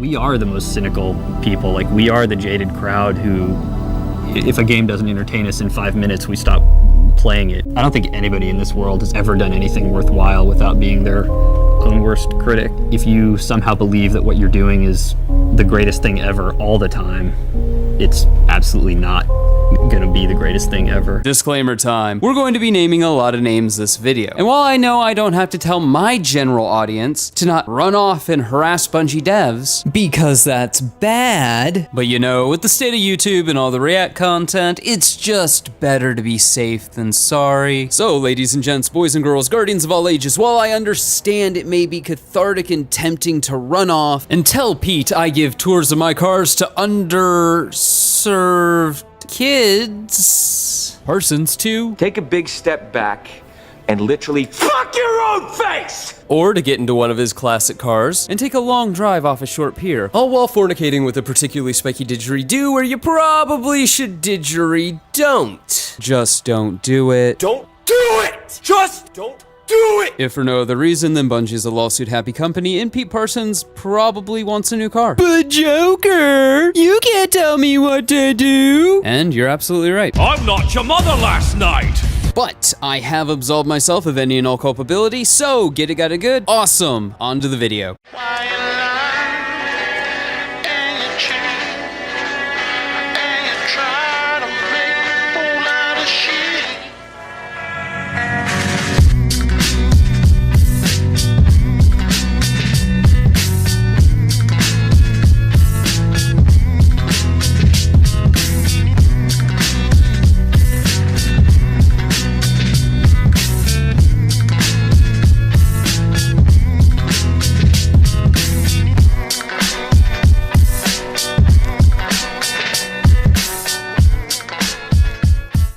We are the most cynical people. Like, we are the jaded crowd who, if a game doesn't entertain us in 5 minutes, we stop playing it. I don't think anybody in this world has ever done anything worthwhile without being their own worst critic. If you somehow believe that what you're doing is the greatest thing ever all the time, it's absolutely not gonna be the greatest thing ever. Disclaimer time. We're going to be naming a lot of names this video. And while I know I don't have to tell my general audience to not run off and harass Bungie devs, because that's bad, but you know, with the state of YouTube and all the React content, it's just better to be safe than sorry. So, ladies and gents, boys and girls, guardians of all ages, while I understand it may be cathartic and tempting to run off and tell Pete I give tours of my cars to underserved kids, persons too, take a big step back and literally fuck your own face! Or to get into one of his classic cars and take a long drive off a short pier, all while fornicating with a particularly spiky didgeridoo where you probably should didgeridoo. Just don't do it. Don't do it! Just don't do it! If for no other reason than Bungie's a lawsuit-happy company and Pete Parsons probably wants a new car. But Joker, you can't tell me what to do. And you're absolutely right. I'm not your mother last night! But I have absolved myself of any and all culpability, so get it, got it good. Awesome. On to the video.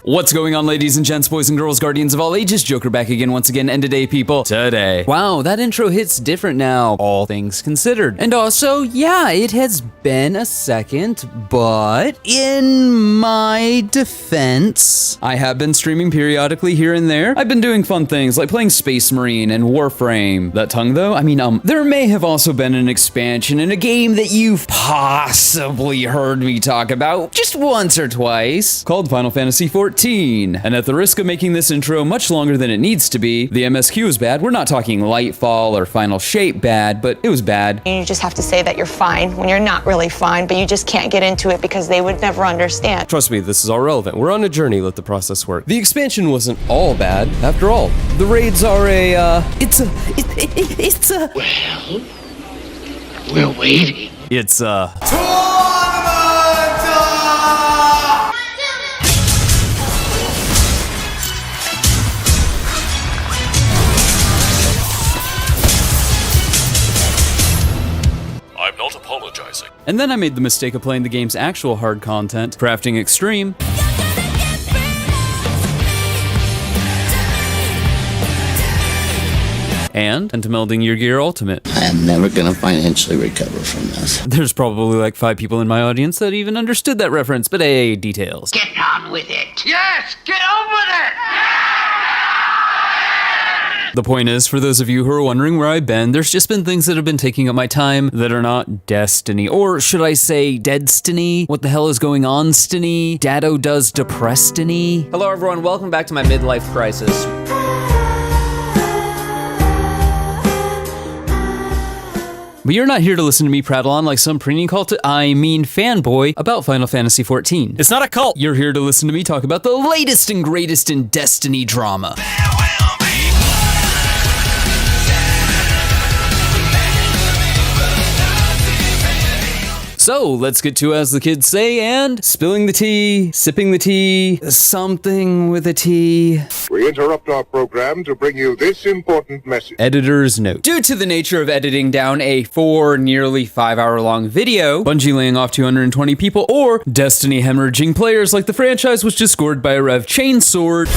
What's going on, ladies and gents, boys and girls, guardians of all ages? Joker back again once again, and today, people, wow, that intro hits different now, all things considered. And also, yeah, it has been a second, but in my defense, I have been streaming periodically here and there. I've been doing fun things like playing Space Marine and Warframe. That tongue though? I mean, there may have also been an expansion in a game that you've possibly heard me talk about just once or twice, called Final Fantasy XIV. And at the risk of making this intro much longer than it needs to be, the MSQ is bad. We're not talking Lightfall or Final Shape bad, but it was bad. You just have to say that you're fine when you're not really fine, but you just can't get into it because they would never understand. Trust me, this is all relevant. We're on a journey, let the process work. The expansion wasn't all bad. After all, the raids are it's a... Well, we're waiting. It's I'm not apologizing. And then I made the mistake of playing the game's actual hard content, Crafting Extreme. And into melding your gear ultimate. I am never gonna financially recover from this. There's probably like 5 people in my audience that even understood that reference, but hey, details. Get on with it. Yes! Get on with it! The point is, for those of you who are wondering where I've been, there's just been things that have been taking up my time that are not Destiny. Or should I say Deadstiny? What the hell is going on, Stiny? Dado does Deprestiny? Hello everyone, welcome back to my midlife crisis. But you're not here to listen to me prattle on like some preemie fanboy about Final Fantasy XIV. It's not a cult. You're here to listen to me talk about the latest and greatest in Destiny drama. So let's get to, as the kids say, and spilling the tea, sipping the tea, something with a tea. We interrupt our program to bring you this important message. Editor's note. Due to the nature of editing down a nearly 5 hour long video, Bungie laying off 220 people, or Destiny hemorrhaging players like the franchise was just scored by a Rev chainsword,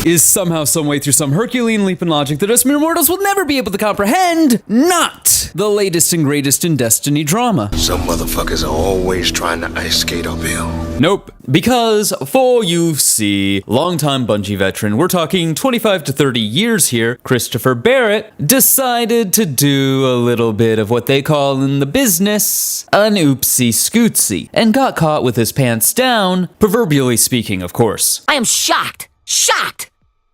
is somehow, some way, through some Herculean leap in logic that us mere mortals will never be able to comprehend, not Berrett, the latest and greatest in Destiny drama. Some motherfuckers are always trying to ice skate uphill. Nope. Because, for you see, longtime Bungie veteran, we're talking 25 to 30 years here, Christopher Berrett decided to do a little bit of what they call in the business an oopsie scootsy, and got caught with his pants down, proverbially speaking, of course. I am shocked. Shocked!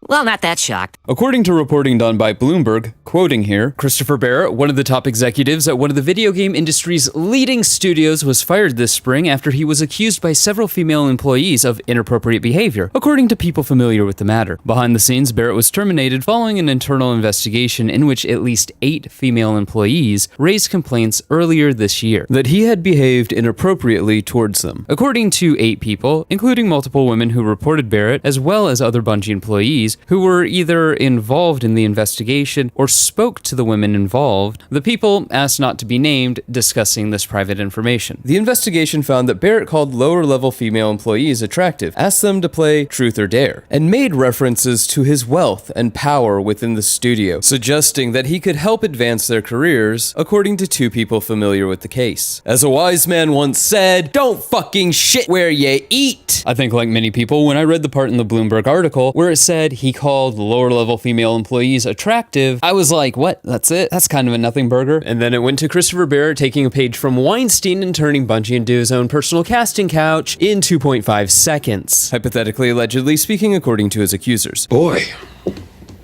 Well, not that shocked. According to reporting done by Bloomberg, quoting here, Christopher Berrett, one of the top executives at one of the video game industry's leading studios, was fired this spring after he was accused by several female employees of inappropriate behavior, according to people familiar with the matter. Behind the scenes, Berrett was terminated following an internal investigation in which at least 8 female employees raised complaints earlier this year that he had behaved inappropriately towards them. According to 8 people, including multiple women who reported Berrett, as well as other Bungie employees, who were either involved in the investigation or spoke to the women involved, the people asked not to be named discussing this private information. The investigation found that Berrett called lower-level female employees attractive, asked them to play Truth or Dare, and made references to his wealth and power within the studio, suggesting that he could help advance their careers, according to 2 people familiar with the case. As a wise man once said, "Don't fucking shit where you eat." I think, like many people, when I read the part in the Bloomberg article where it said he called lower-level female employees attractive, I was like, what? That's it? That's kind of a nothing burger. And then it went to Christopher Berrett taking a page from Weinstein and turning Bungie into his own personal casting couch in 2.5 seconds. Hypothetically, allegedly speaking, according to his accusers. Boy,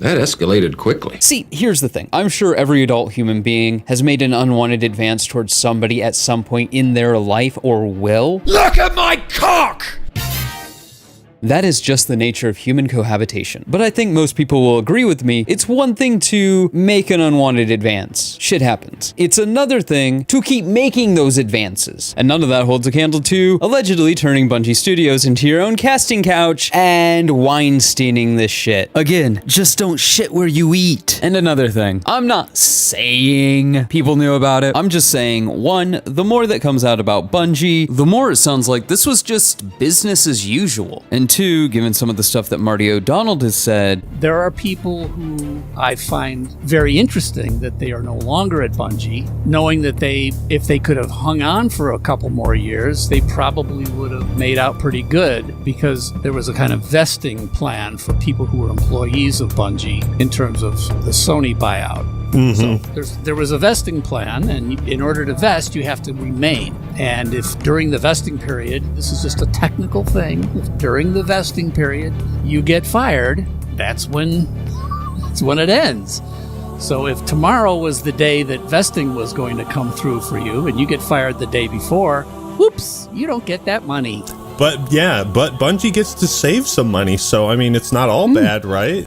that escalated quickly. See, here's the thing. I'm sure every adult human being has made an unwanted advance towards somebody at some point in their life or will. Look at my cock! That is just the nature of human cohabitation. But I think most people will agree with me, it's one thing to make an unwanted advance. Shit happens. It's another thing to keep making those advances. And none of that holds a candle to allegedly turning Bungie Studios into your own casting couch and Weinsteining this shit. Again, just don't shit where you eat. And another thing, I'm not saying people knew about it. I'm just saying, 1, the more that comes out about Bungie, the more it sounds like this was just business as usual. And 2, given some of the stuff that Marty O'Donnell has said, there are people who I find very interesting that they are no longer at Bungie, knowing that if they could have hung on for a couple more years, they probably would have made out pretty good, because there was a kind of vesting plan for people who were employees of Bungie in terms of the Sony buyout. So there was a vesting plan, and in order to vest, you have to remain. And if during the vesting period, this is just a technical thing, if during the vesting period you get fired, that's when it ends. So if tomorrow was the day that vesting was going to come through for you, and you get fired the day before, whoops, you don't get that money. But Bungie gets to save some money, so I mean, it's not all bad, right?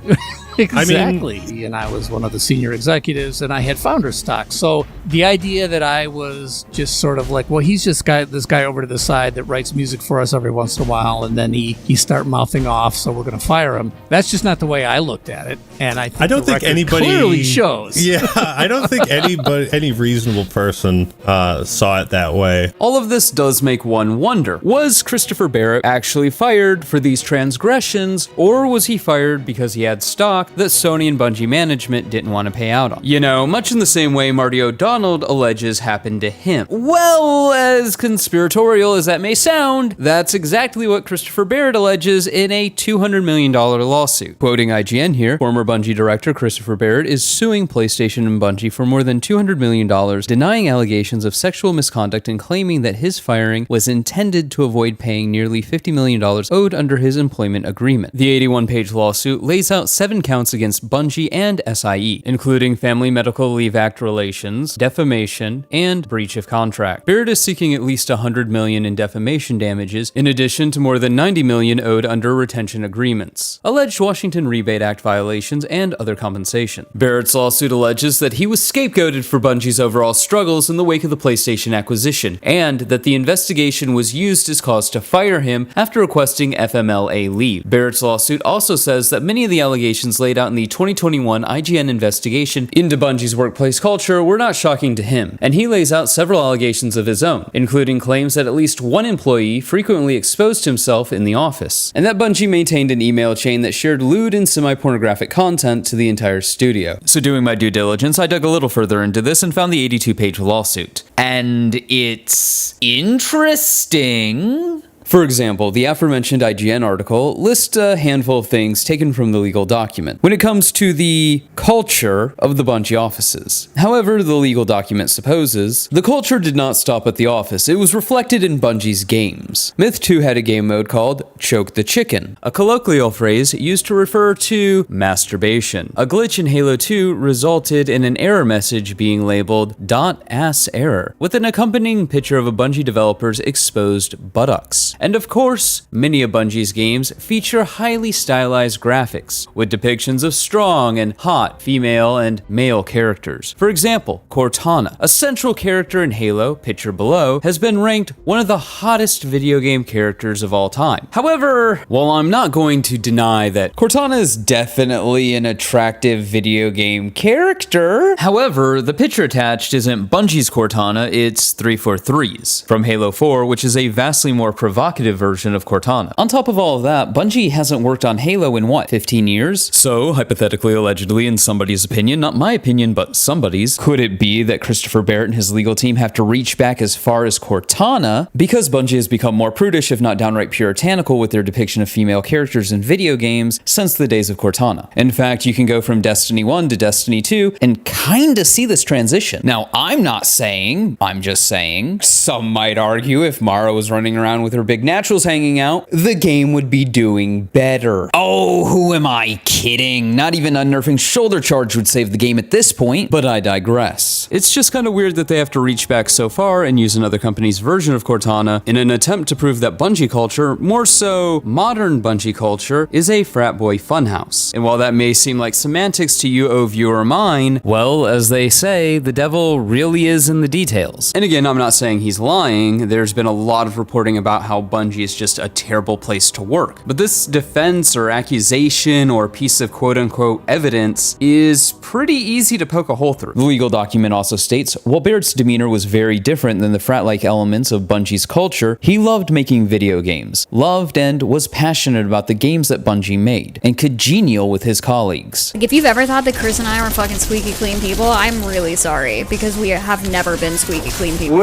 Exactly. And I was one of the senior executives, and I had founder stock. So the idea that I was just sort of like, well, he's just this guy over to the side that writes music for us every once in a while, and then he start mouthing off, so we're going to fire him. That's just not the way I looked at it. And I don't think anybody clearly shows. Yeah, I don't think any reasonable person saw it that way. All of this does make one wonder. Was Christopher Berrett actually fired for these transgressions, or was he fired because he had stock that Sony and Bungie management didn't want to pay out on? You know, much in the same way Marty O'Donnell alleges happened to him. Well, as conspiratorial as that may sound, that's exactly what Christopher Berrett alleges in a $200 million lawsuit. Quoting IGN here, former Bungie director Christopher Berrett is suing PlayStation and Bungie for more than $200 million, denying allegations of sexual misconduct and claiming that his firing was intended to avoid paying nearly $50 million owed under his employment agreement. The 81-page lawsuit lays out 7 counts against Bungie and SIE, including Family Medical Leave Act relations, defamation, and breach of contract. Berrett is seeking at least $100 million in defamation damages, in addition to more than $90 million owed under retention agreements, alleged Washington Rebate Act violations, and other compensation. Barrett's lawsuit alleges that he was scapegoated for Bungie's overall struggles in the wake of the PlayStation acquisition, and that the investigation was used as cause to fire him after requesting FMLA leave. Barrett's lawsuit also says that many of the allegations laid out in the 2021 IGN investigation into Bungie's workplace culture were not shocking to him, and he lays out several allegations of his own, including claims that at least one employee frequently exposed himself in the office, and that Bungie maintained an email chain that shared lewd and semi-pornographic content to the entire studio. So doing my due diligence, I dug a little further into this and found the 82-page lawsuit. And it's interesting. For example, the aforementioned IGN article lists a handful of things taken from the legal document when it comes to the culture of the Bungie offices. However, the legal document supposes the culture did not stop at the office. It was reflected in Bungie's games. Myth 2 had a game mode called Choke the Chicken, a colloquial phrase used to refer to masturbation. A glitch in Halo 2 resulted in an error message being labeled .ass error, with an accompanying picture of a Bungie developer's exposed buttocks. And of course, many of Bungie's games feature highly stylized graphics, with depictions of strong and hot female and male characters. For example, Cortana, a central character in Halo, picture below, has been ranked one of the hottest video game characters of all time. However, while I'm not going to deny that Cortana is definitely an attractive video game character, however, the picture attached isn't Bungie's Cortana, it's 343's from Halo 4, which is a vastly more provocative version of Cortana. On top of all of that, Bungie hasn't worked on Halo in what, 15 years? So, hypothetically, allegedly, in somebody's opinion, not my opinion, but somebody's, could it be that Christopher Berrett and his legal team have to reach back as far as Cortana because Bungie has become more prudish, if not downright puritanical, with their depiction of female characters in video games since the days of Cortana? In fact, you can go from Destiny 1 to Destiny 2 and kinda see this transition. Now, I'm not saying, I'm just saying, some might argue if Mara was running around with her big naturals hanging out, the game would be doing better. Oh, who am I kidding? Not even unnerving shoulder charge would save the game at this point, but I digress. It's just kind of weird that they have to reach back so far and use another company's version of Cortana in an attempt to prove that Bungie culture, more so modern Bungie culture, is a frat boy funhouse. And while that may seem like semantics to you, oh viewer mine, well, as they say, the devil really is in the details. And again, I'm not saying he's lying. There's been a lot of reporting about how Bungie is just a terrible place to work. But this defense or accusation or piece of quote-unquote evidence is pretty easy to poke a hole through. The legal document also states, while Barrett's demeanor was very different than the frat-like elements of Bungie's culture, he loved making video games, loved and was passionate about the games that Bungie made, and congenial with his colleagues. Like, if you've ever thought that Chris and I were fucking squeaky clean people, I'm really sorry, because we have never been squeaky clean people.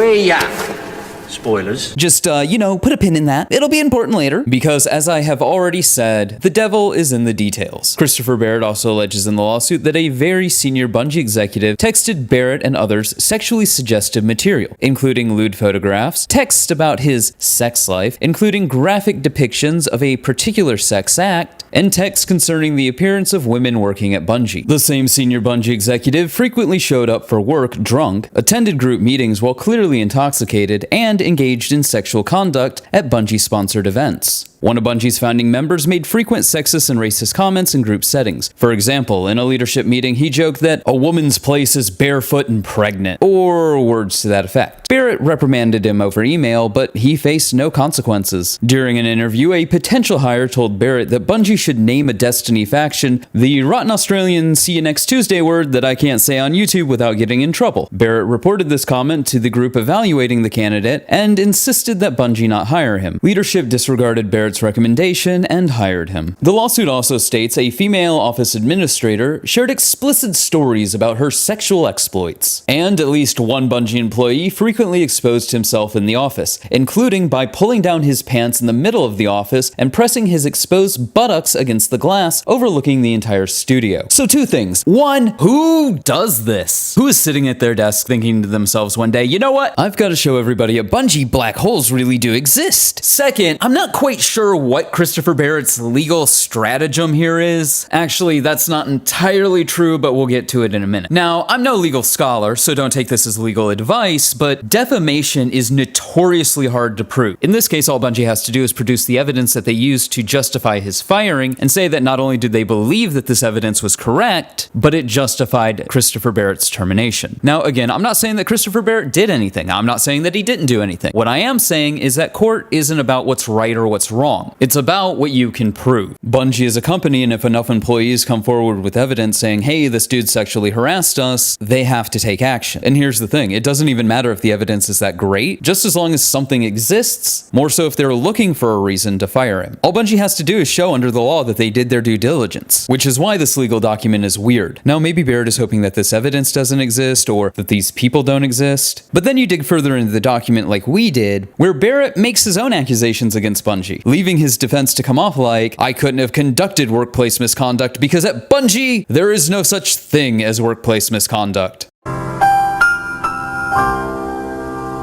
Spoilers. Just, put a pin in that. It'll be important later. Because as I have already said, the devil is in the details. Christopher Berrett also alleges in the lawsuit that a very senior Bungie executive texted Berrett and others sexually suggestive material, including lewd photographs, texts about his sex life, including graphic depictions of a particular sex act, and texts concerning the appearance of women working at Bungie. The same senior Bungie executive frequently showed up for work drunk, attended group meetings while clearly intoxicated, and engaged in sexual conduct at Bungie-sponsored events. One of Bungie's founding members made frequent sexist and racist comments in group settings. For example, in a leadership meeting, he joked that a woman's place is barefoot and pregnant, or words to that effect. Berrett reprimanded him over email, but he faced no consequences. During an interview, a potential hire told Berrett that Bungie should name a Destiny faction the rotten Australian see you next Tuesday word that I can't say on YouTube without getting in trouble. Berrett reported this comment to the group evaluating the candidate and insisted that Bungie not hire him. Leadership disregarded Berrett's recommendation and hired him. The lawsuit also states a female office administrator shared explicit stories about her sexual exploits, and at least one Bungie employee frequently exposed himself in the office, including by pulling down his pants in the middle of the office and pressing his exposed buttocks against the glass, overlooking the entire studio. So 2 things. 1, who does this? Who is sitting at their desk thinking to themselves one day, you know what? I've got to show everybody at Bungie black holes really do exist. Second, I'm not quite sure what Christopher Barrett's legal stratagem here is. Actually, that's not entirely true, but we'll get to it in a minute. Now, I'm no legal scholar, so don't take this as legal advice, but defamation is notorious notoriously hard to prove. In this case, all Bungie has to do is produce the evidence that they used to justify his firing and say that not only did they believe that this evidence was correct, but it justified Christopher Berrett's termination. Now, again, I'm not saying that Christopher Berrett did anything. I'm not saying that he didn't do anything. What I am saying is that court isn't about what's right or what's wrong. It's about what you can prove. Bungie is a company, and if enough employees come forward with evidence saying, hey, this dude sexually harassed us, they have to take action. And here's the thing, it doesn't even matter if the evidence is that great, just as long as something exists, more so if they're looking for a reason to fire him. All Bungie has to do is show under the law that they did their due diligence, which is why this legal document is weird. Now, maybe Berrett is hoping that this evidence doesn't exist or that these people don't exist, but then you dig further into the document like we did, where Berrett makes his own accusations against Bungie, leaving his defense to come off like, I couldn't have conducted workplace misconduct because at Bungie, there is no such thing as workplace misconduct.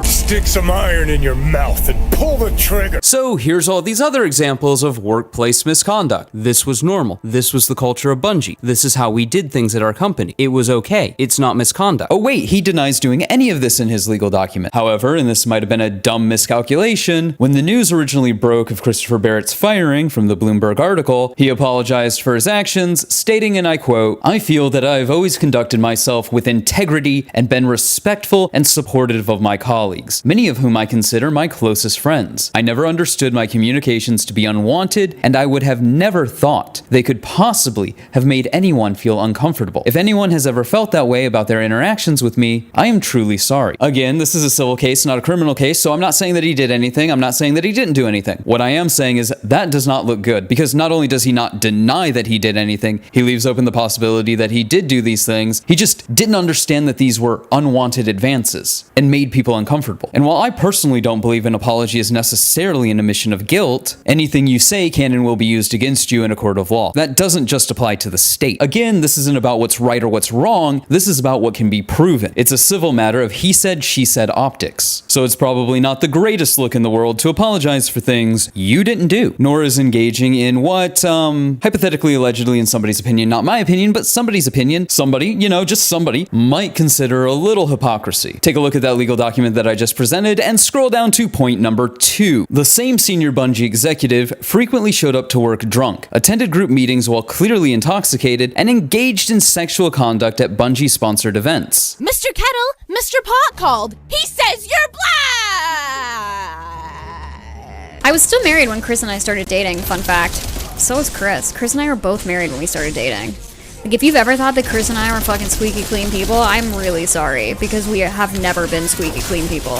Stick some iron in your mouth and pull the trigger. So here's all these other examples of workplace misconduct. This was normal. This was the culture of Bungie. This is how we did things at our company. It was okay. It's not misconduct. Oh wait, he denies doing any of this in his legal document. However, and this might have been a dumb miscalculation, when the news originally broke of Christopher Berrett's firing from the Bloomberg article, he apologized for his actions, stating, and I quote, I feel that I've always conducted myself with integrity and been respectful and supportive of my colleagues, many of whom I consider my closest friends. I never understood my communications to be unwanted, and I would have never thought they could possibly have made anyone feel uncomfortable. If anyone has ever felt that way about their interactions with me, I am truly sorry. Again, this is a civil case, not a criminal case, so I'm not saying that he did anything. I'm not saying that he didn't do anything. What I am saying is that does not look good, because not only does he not deny that he did anything, he leaves open the possibility that he did do these things. He just didn't understand that these were unwanted advances and made people uncomfortable. And while I personally don't believe an apology is necessarily an admission of guilt, anything you say can and will be used against you in a court of law. That doesn't just apply to the state. Again, this isn't about what's right or what's wrong. This is about what can be proven. It's a civil matter of he said, she said optics. So it's probably not the greatest look in the world to apologize for things you didn't do, nor is engaging in what, hypothetically, allegedly, in somebody's opinion, not my opinion, but somebody's opinion, somebody, just somebody, might consider a little hypocrisy. Take a look at that legal document that I just presented and scroll down to point number 2. The same senior Bungie executive frequently showed up to work drunk, attended group meetings while clearly intoxicated, and engaged in sexual conduct at Bungie-sponsored events. Mr. Kettle, Mr. Pot called. He says you're black! I was still married when Chris and I started dating, fun fact. So was Chris. Chris and I were both married when we started dating. Like, if you've ever thought that Chris and I were fucking squeaky clean people, I'm really sorry, because we have never been squeaky clean people.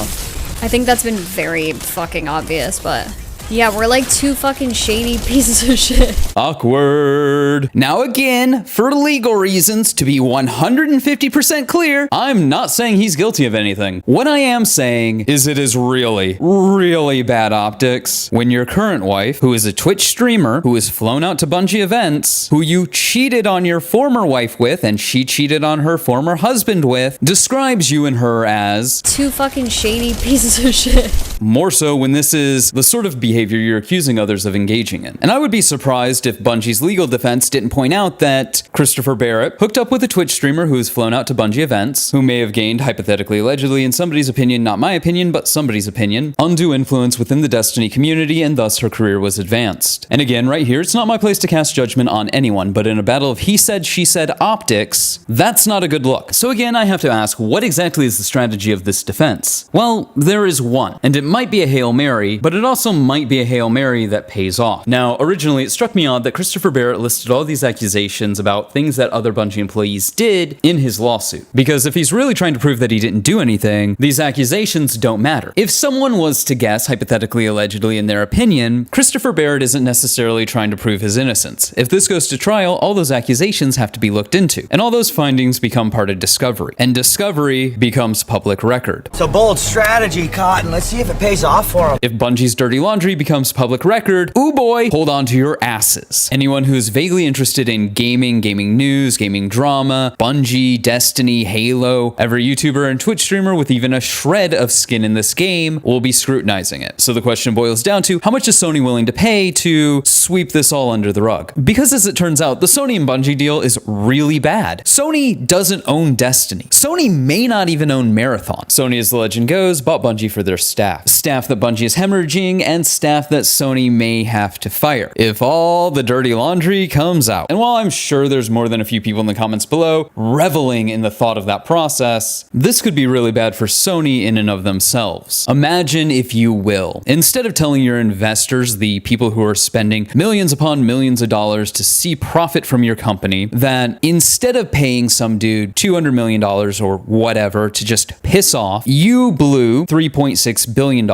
I think that's been very fucking obvious, but yeah, we're like two fucking shady pieces of shit. Awkward. Now again, for legal reasons, to be 150% clear, I'm not saying he's guilty of anything. What I am saying is it is really, really bad optics when your current wife, who is a Twitch streamer, who is flown out to Bungie events, who you cheated on your former wife with, and she cheated on her former husband with, describes you and her as two fucking shady pieces of shit. More so when this is the sort of behavior you're accusing others of engaging in. And I would be surprised if Bungie's legal defense didn't point out that Christopher Berrett hooked up with a Twitch streamer who has flown out to Bungie events, who may have gained, hypothetically, allegedly, in somebody's opinion, not my opinion, but somebody's opinion, undue influence within the Destiny community, and thus her career was advanced. And again, right here, it's not my place to cast judgment on anyone, but in a battle of he said, she said optics, that's not a good look. So again, I have to ask, what exactly is the strategy of this defense? Well, there is one, and it might be a Hail Mary, but it also might be a Hail Mary that pays off. Now, originally, it struck me odd that Christopher Berrett listed all these accusations about things that other Bungie employees did in his lawsuit. Because if he's really trying to prove that he didn't do anything, these accusations don't matter. If someone was to guess, hypothetically, allegedly, in their opinion, Christopher Berrett isn't necessarily trying to prove his innocence. If this goes to trial, all those accusations have to be looked into, and all those findings become part of discovery, and discovery becomes public record. It's a bold strategy, Cotton. Let's see if it pays off for him. If Bungie's dirty laundry becomes public record, ooh boy, hold on to your asses. Anyone who's vaguely interested in gaming, gaming news, gaming drama, Bungie, Destiny, Halo, every YouTuber and Twitch streamer with even a shred of skin in this game will be scrutinizing it. So the question boils down to, how much is Sony willing to pay to sweep this all under the rug? Because as it turns out, the Sony and Bungie deal is really bad. Sony doesn't own Destiny. Sony may not even own Marathon. Sony, as the legend goes, bought Bungie for their staff. Staff that Bungie is hemorrhaging and staff that Sony may have to fire if all the dirty laundry comes out. And while I'm sure there's more than a few people in the comments below reveling in the thought of that process, this could be really bad for Sony in and of themselves. Imagine, if you will, instead of telling your investors, the people who are spending millions upon millions of dollars to see profit from your company, that instead of paying some dude $200 million or whatever to just piss off, you blew $3.6 billion.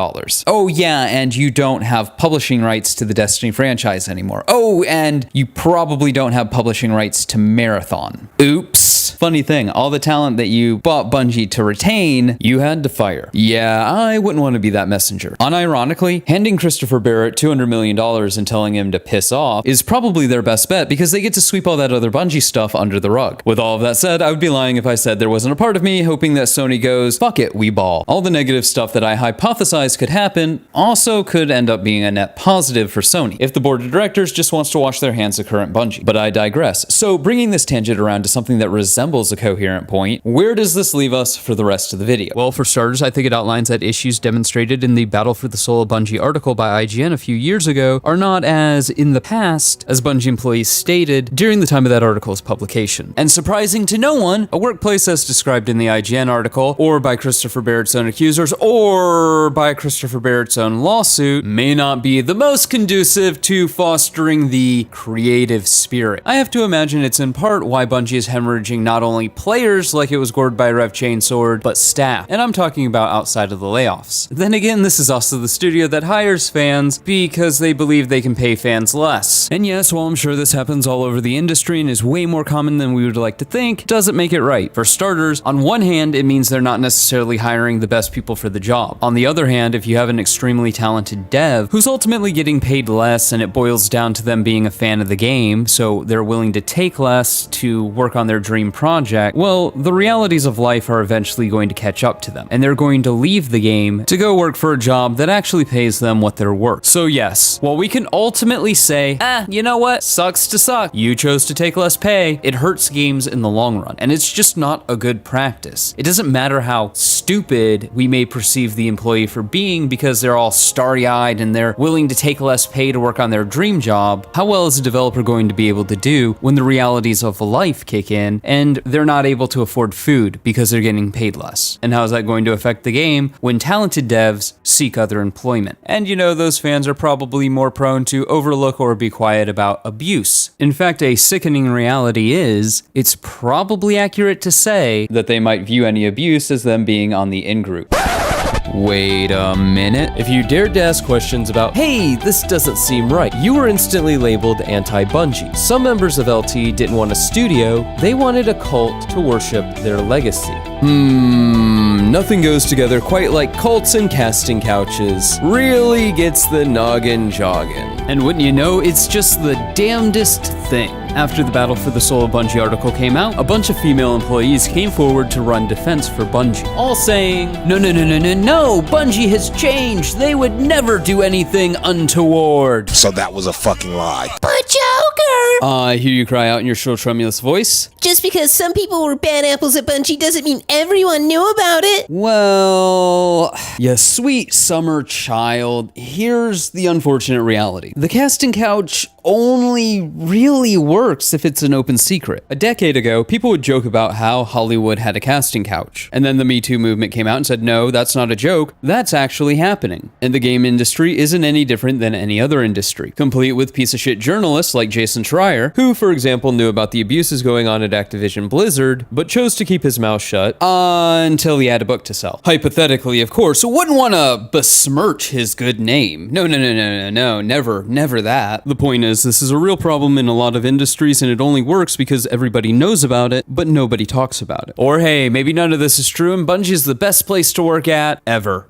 Oh yeah, and you don't have publishing rights to the Destiny franchise anymore. Oh, and you probably don't have publishing rights to Marathon. Oops. Funny thing, all the talent that you bought Bungie to retain, you had to fire. Yeah, I wouldn't want to be that messenger. Unironically, handing Christopher Berrett $200 million and telling him to piss off is probably their best bet because they get to sweep all that other Bungie stuff under the rug. With all of that said, I would be lying if I said there wasn't a part of me hoping that Sony goes, fuck it, we ball. All the negative stuff that I hypothesized could happen also could end up being a net positive for Sony if the board of directors just wants to wash their hands of current Bungie. But I digress. So bringing this tangent around to something that resembles a coherent point, where does this leave us for the rest of the video? Well, for starters, I think it outlines that issues demonstrated in the Battle for the Soul of Bungie article by IGN a few years ago are not as in the past as Bungie employees stated during the time of that article's publication. And surprising to no one, a workplace as described in the IGN article, or by Christopher Barrett's own accusers, or by Christopher Barrett's own lawsuit, may not be the most conducive to fostering the creative spirit. I have to imagine it's in part why Bungie is hemorrhaging not only players like it was gored by Rev Chainsword, but staff. And I'm talking about outside of the layoffs. Then again, this is also the studio that hires fans because they believe they can pay fans less. And yes, while I'm sure this happens all over the industry and is way more common than we would like to think, doesn't make it right. For starters, on one hand, it means they're not necessarily hiring the best people for the job. On the other hand, if you have an extremely talented dev who's ultimately getting paid less and it boils down to them being a fan of the game, so they're willing to take less to work on their dream project, well, the realities of life are eventually going to catch up to them, and they're going to leave the game to go work for a job that actually pays them what they're worth. So yes, while we can ultimately say, you know what, sucks to suck, you chose to take less pay, it hurts games in the long run, and it's just not a good practice. It doesn't matter how stupid we may perceive the employee for being because they're all starry-eyed and they're willing to take less pay to work on their dream job. How well is a developer going to be able to do when the realities of life kick in and they're not able to afford food because they're getting paid less? And how is that going to affect the game when talented devs seek other employment? And you know, those fans are probably more prone to overlook or be quiet about abuse. In fact, a sickening reality is, it's probably accurate to say that they might view any abuse as them being on the in-group. Wait a minute. If you dared to ask questions about, hey, this doesn't seem right, you were instantly labeled anti-Bungie. Some members of LT didn't want a studio, they wanted a cult to worship their legacy. Nothing goes together quite like cults and casting couches. Really gets the noggin jogging. And wouldn't you know, it's just the damnedest thing. After the Battle for the Soul of Bungie article came out, a bunch of female employees came forward to run defense for Bungie, all saying, no, Bungie has changed. They would never do anything untoward. So that was a fucking lie. But Joker! I hear you cry out in your shrill, tremulous voice. Just because some people were bad apples at Bungie doesn't mean everyone knew about it. Well, you sweet summer child, here's the unfortunate reality. The casting couch only really works if it's an open secret. A decade ago, people would joke about how Hollywood had a casting couch. And then the Me Too movement came out and said, no, that's not a joke, that's actually happening. And the game industry isn't any different than any other industry, complete with piece of shit journalists like Jason Schreier, who, for example, knew about the abuses going on at Activision Blizzard, but chose to keep his mouth shut until he had a book to sell. Hypothetically, of course, wouldn't want to besmirch his good name. No, never that. The point is, this is a real problem in a lot of industries, and it only works because everybody knows about it, but nobody talks about it. Or hey, maybe none of this is true, and Bungie is the best place to work at ever.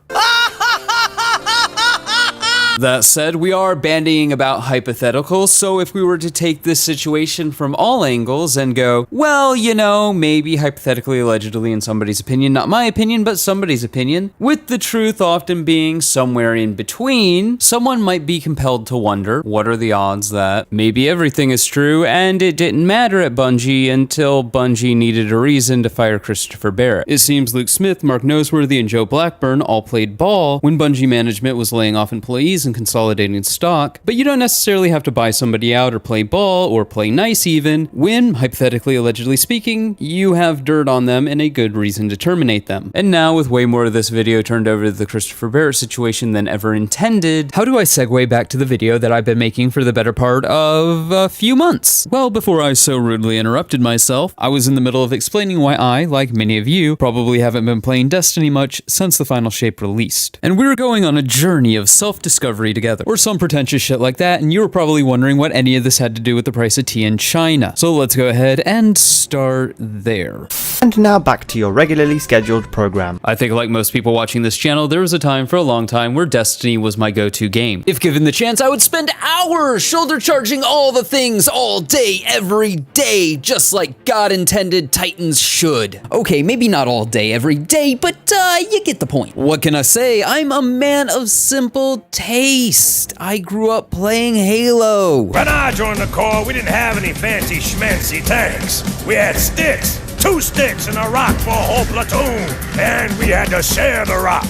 That said, we are bandying about hypotheticals, so if we were to take this situation from all angles and go, well, you know, maybe hypothetically, allegedly, in somebody's opinion, not my opinion, but somebody's opinion, with the truth often being somewhere in between, someone might be compelled to wonder, what are the odds that maybe everything is true and it didn't matter at Bungie until Bungie needed a reason to fire Christopher Berrett? It seems Luke Smith, Mark Noseworthy, and Joe Blackburn all played ball when Bungie management was laying off employees and consolidating stock, but you don't necessarily have to buy somebody out or play ball or play nice even when, hypothetically, allegedly speaking, you have dirt on them and a good reason to terminate them. And now, with way more of this video turned over to the Christopher Berrett situation than ever intended, how do I segue back to the video that I've been making for the better part of a few months? Well, before I so rudely interrupted myself, I was in the middle of explaining why I, like many of you, probably haven't been playing Destiny much since the final shape released. And we were going on a journey of self-discovery together, or some pretentious shit like that, and you were probably wondering what any of this had to do with the price of tea in China. So let's go ahead and start there. And now back to your regularly scheduled program. I think like most people watching this channel, there was a time for a long time where Destiny was my go-to game. If given the chance, I would spend hours shoulder charging all the things all day, every day, just like God intended Titans should. Okay, maybe not all day, every day, but you get the point. What can I say? I'm a man of simple taste. I grew up playing Halo. When I joined the Corps, we didn't have any fancy schmancy tanks. We had sticks, 2 sticks and a rock for a whole platoon, and we had to share the rock.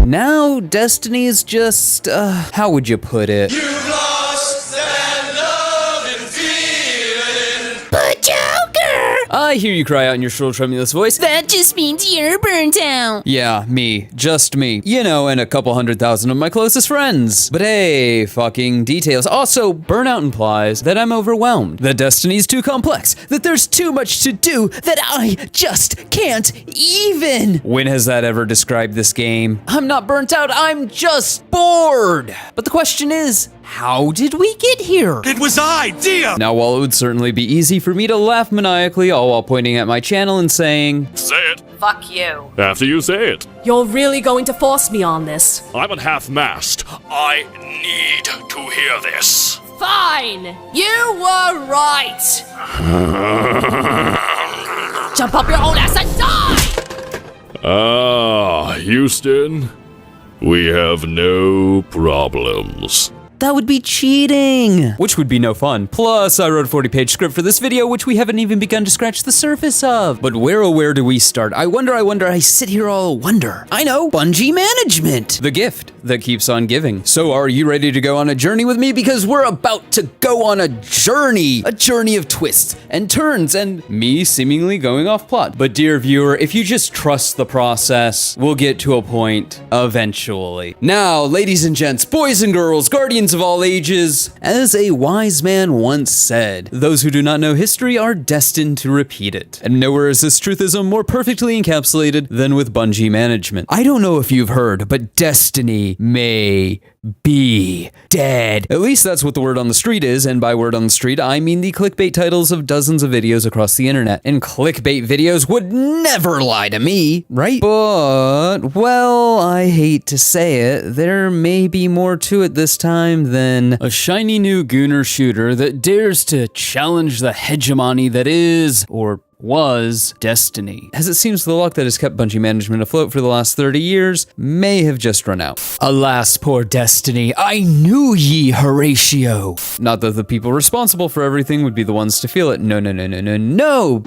Now, Destiny is just, how would you put it? You've lost that love and feeling. But Joker! I hear you cry out in your shrill, tremulous voice. That just means you're burnt out. Yeah, me. Just me. You know, and a couple 100,000 of my closest friends. But hey, fucking details. Also, burnout implies that I'm overwhelmed, that Destiny's too complex, that there's too much to do, that I just can't even. When has that ever described this game? I'm not burnt out, I'm just bored. But the question is, how did we get here? It was I, Dia! Now, while it would certainly be easy for me to laugh maniacally all while pointing at my channel and saying, Say it. Fuck you. After you say it. You're really going to force me on this? I'm at half-mast. I need to hear this. Fine. You were right. Jump up your own ass and die! Houston, we have no problems. That would be cheating, which would be no fun. Plus, I wrote a 40-page script for this video, which we haven't even begun to scratch the surface of. But where, oh where do we start? I wonder, I sit here all wonder. I know, Bungie management. The gift that keeps on giving. So are you ready to go on a journey with me? Because we're about to go on a journey of twists and turns and me seemingly going off plot. But dear viewer, if you just trust the process, we'll get to a point eventually. Now, ladies and gents, boys and girls, guardians of all ages, as a wise man once said, those who do not know history are destined to repeat it. And nowhere is this truthism more perfectly encapsulated than with Bungie management. I don't know if you've heard, but Destiny may be dead. At least that's what the word on the street is, and by word on the street, I mean the clickbait titles of dozens of videos across the internet. And clickbait videos would never lie to me, right? But, well, I hate to say it, there may be more to it this time than a shiny new gooner shooter that dares to challenge the hegemony that is, or was, Destiny. As it seems the luck that has kept Bungie management afloat for the last 30 years may have just run out. Alas, poor Destiny, I knew ye, Horatio. Not that the people responsible for everything would be the ones to feel it. No, no, no, no, no, no.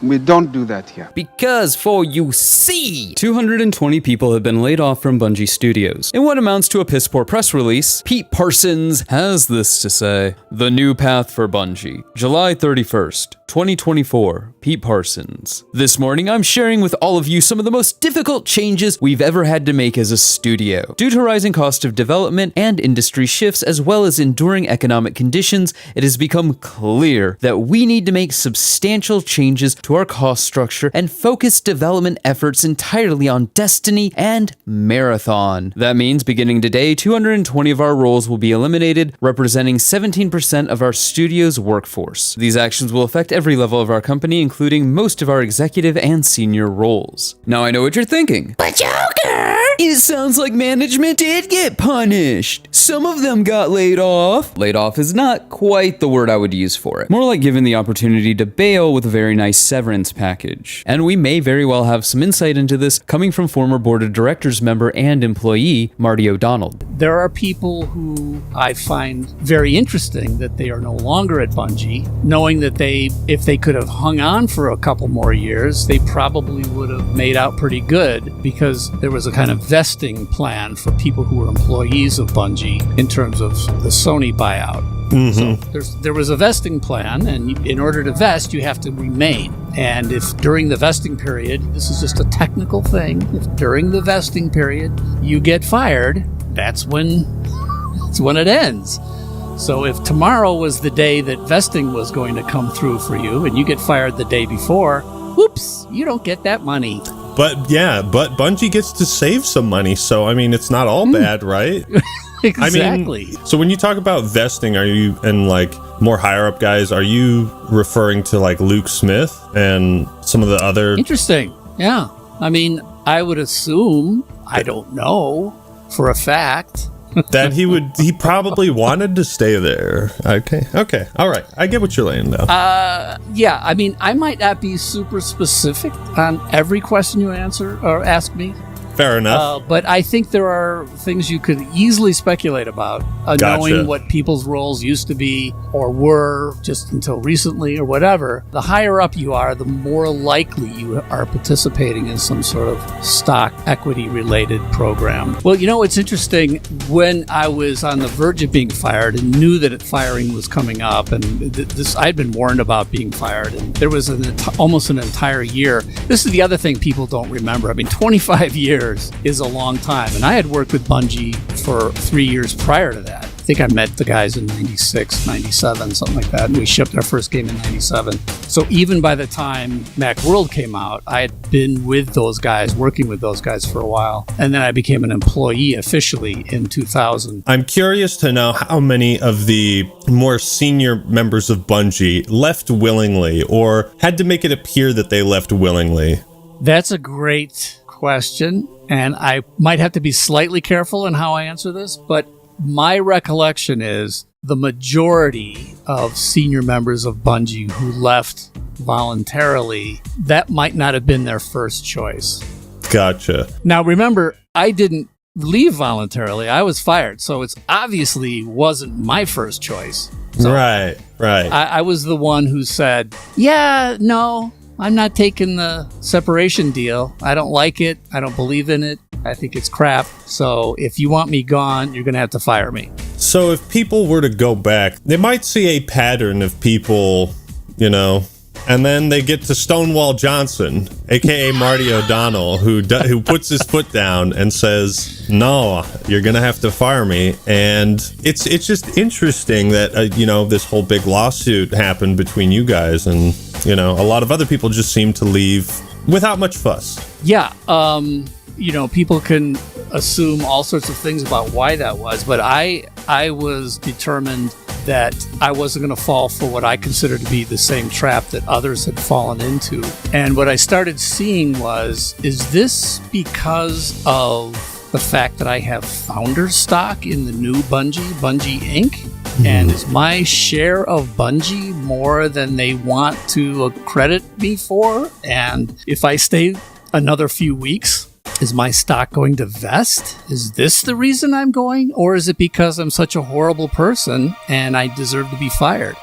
We don't do that here. Because, for you see, 220 people have been laid off from Bungie Studios. In what amounts to a piss-poor press release, Pete Parsons has this to say. The new path for Bungie. July 31st, 2024. Pete Parsons. This morning, I'm sharing with all of you some of the most difficult changes we've ever had to make as a studio. Due to rising cost of development and industry shifts, as well as enduring economic conditions, it has become clear that we need to make substantial changes to our cost structure and focus development efforts entirely on Destiny and Marathon. That means beginning today, 220 of our roles will be eliminated, representing 17% of our studio's workforce. These actions will affect every level of our company, including most of our executive and senior roles. Now I know what you're thinking. But Joker! It sounds like management did get punished. Some of them got laid off. Laid off is not quite the word I would use for it. More like given the opportunity to bail with a very nice severance package. And we may very well have some insight into this coming from former board of directors member and employee Marty O'Donnell. There are people who I find very interesting that they are no longer at Bungie, knowing that if they could have hung on for a couple more years, they probably would have made out pretty good, because there was a kind of vesting plan for people who were employees of Bungie in terms of the Sony buyout. So there was a vesting plan, and in order to vest, you have to remain. And if during the vesting period, this is just a technical thing, if during the vesting period you get fired, that's when it ends. So if tomorrow was the day that vesting was going to come through for you, and you get fired the day before, whoops, you don't get that money. But Bungie gets to save some money, so I mean, it's not all bad, right? Exactly. I mean, so when you talk about vesting, are you, and like more higher up guys, are you referring to like Luke Smith and some of the other? Interesting. Yeah. I mean, I would assume, I don't know for a fact, that he probably wanted to stay there. Okay. All right. I get what you're laying down. Yeah. I mean, I might not be super specific on every question you answer or ask me. Fair enough. But I think there are things you could easily speculate about, knowing what people's roles used to be or were just until recently or whatever. The higher up you are, the more likely you are participating in some sort of stock equity related program. Well, you know, it's interesting. When I was on the verge of being fired and knew that firing was coming up, and I'd been warned about being fired, and there was almost an entire year. This is the other thing people don't remember. I mean, 25 years is a long time, and I had worked with Bungie for 3 years prior to that. I think I met the guys in 96, 97, something like that, and we shipped our first game in 97. So even by the time Macworld came out, I had been with those guys, working with those guys for a while, and then I became an employee officially in 2000. I'm curious to know how many of the more senior members of Bungie left willingly, or had to make it appear that they left willingly. That's a great question, and I might have to be slightly careful in how I answer this, but my recollection is the majority of senior members of Bungie who left voluntarily, that might not have been their first choice. Gotcha. Now remember, I didn't leave voluntarily. I was fired, so it's obviously wasn't my first choice. So right. I was the one who said, yeah, no, I'm not taking the separation deal. I don't like it. I don't believe in it. I think it's crap. So if you want me gone, you're going to have to fire me. So if people were to go back, they might see a pattern of people, you know, and then they get to Stonewall Johnson, a.k.a. Marty O'Donnell, who puts his foot down and says, no, you're going to have to fire me. And it's just interesting that, you know, this whole big lawsuit happened between you guys, and, you know, a lot of other people just seem to leave without much fuss. Yeah. You know, people can assume all sorts of things about why that was, but I was determined that I wasn't going to fall for what I considered to be the same trap that others had fallen into. And what I started seeing is this because of the fact that I have founder stock in the new Bungie Inc.? Mm-hmm. And is my share of Bungie more than they want to credit me for? And if I stay another few weeks, is my stock going to vest? Is this the reason I'm going? Or is it because I'm such a horrible person and I deserve to be fired?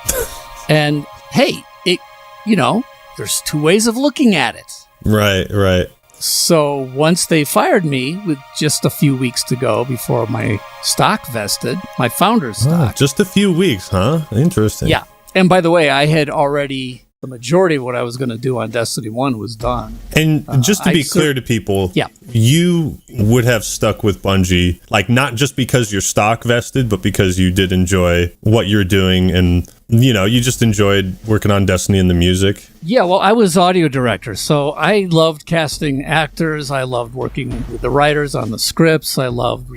And hey, there's two ways of looking at it. Right. So once they fired me with just a few weeks to go before my stock vested, my founder's stock. Just a few weeks, huh? Interesting. Yeah. And by the way, I had already... the majority of what I was going to do on Destiny 1 was done. And just to be clear to people, yeah, you would have stuck with Bungie, like not just because your stock vested, but because you did enjoy what you're doing, and you know, you just enjoyed working on Destiny and the music. Yeah, well, I was audio director, so I loved casting actors. I loved working with the writers on the scripts. I loved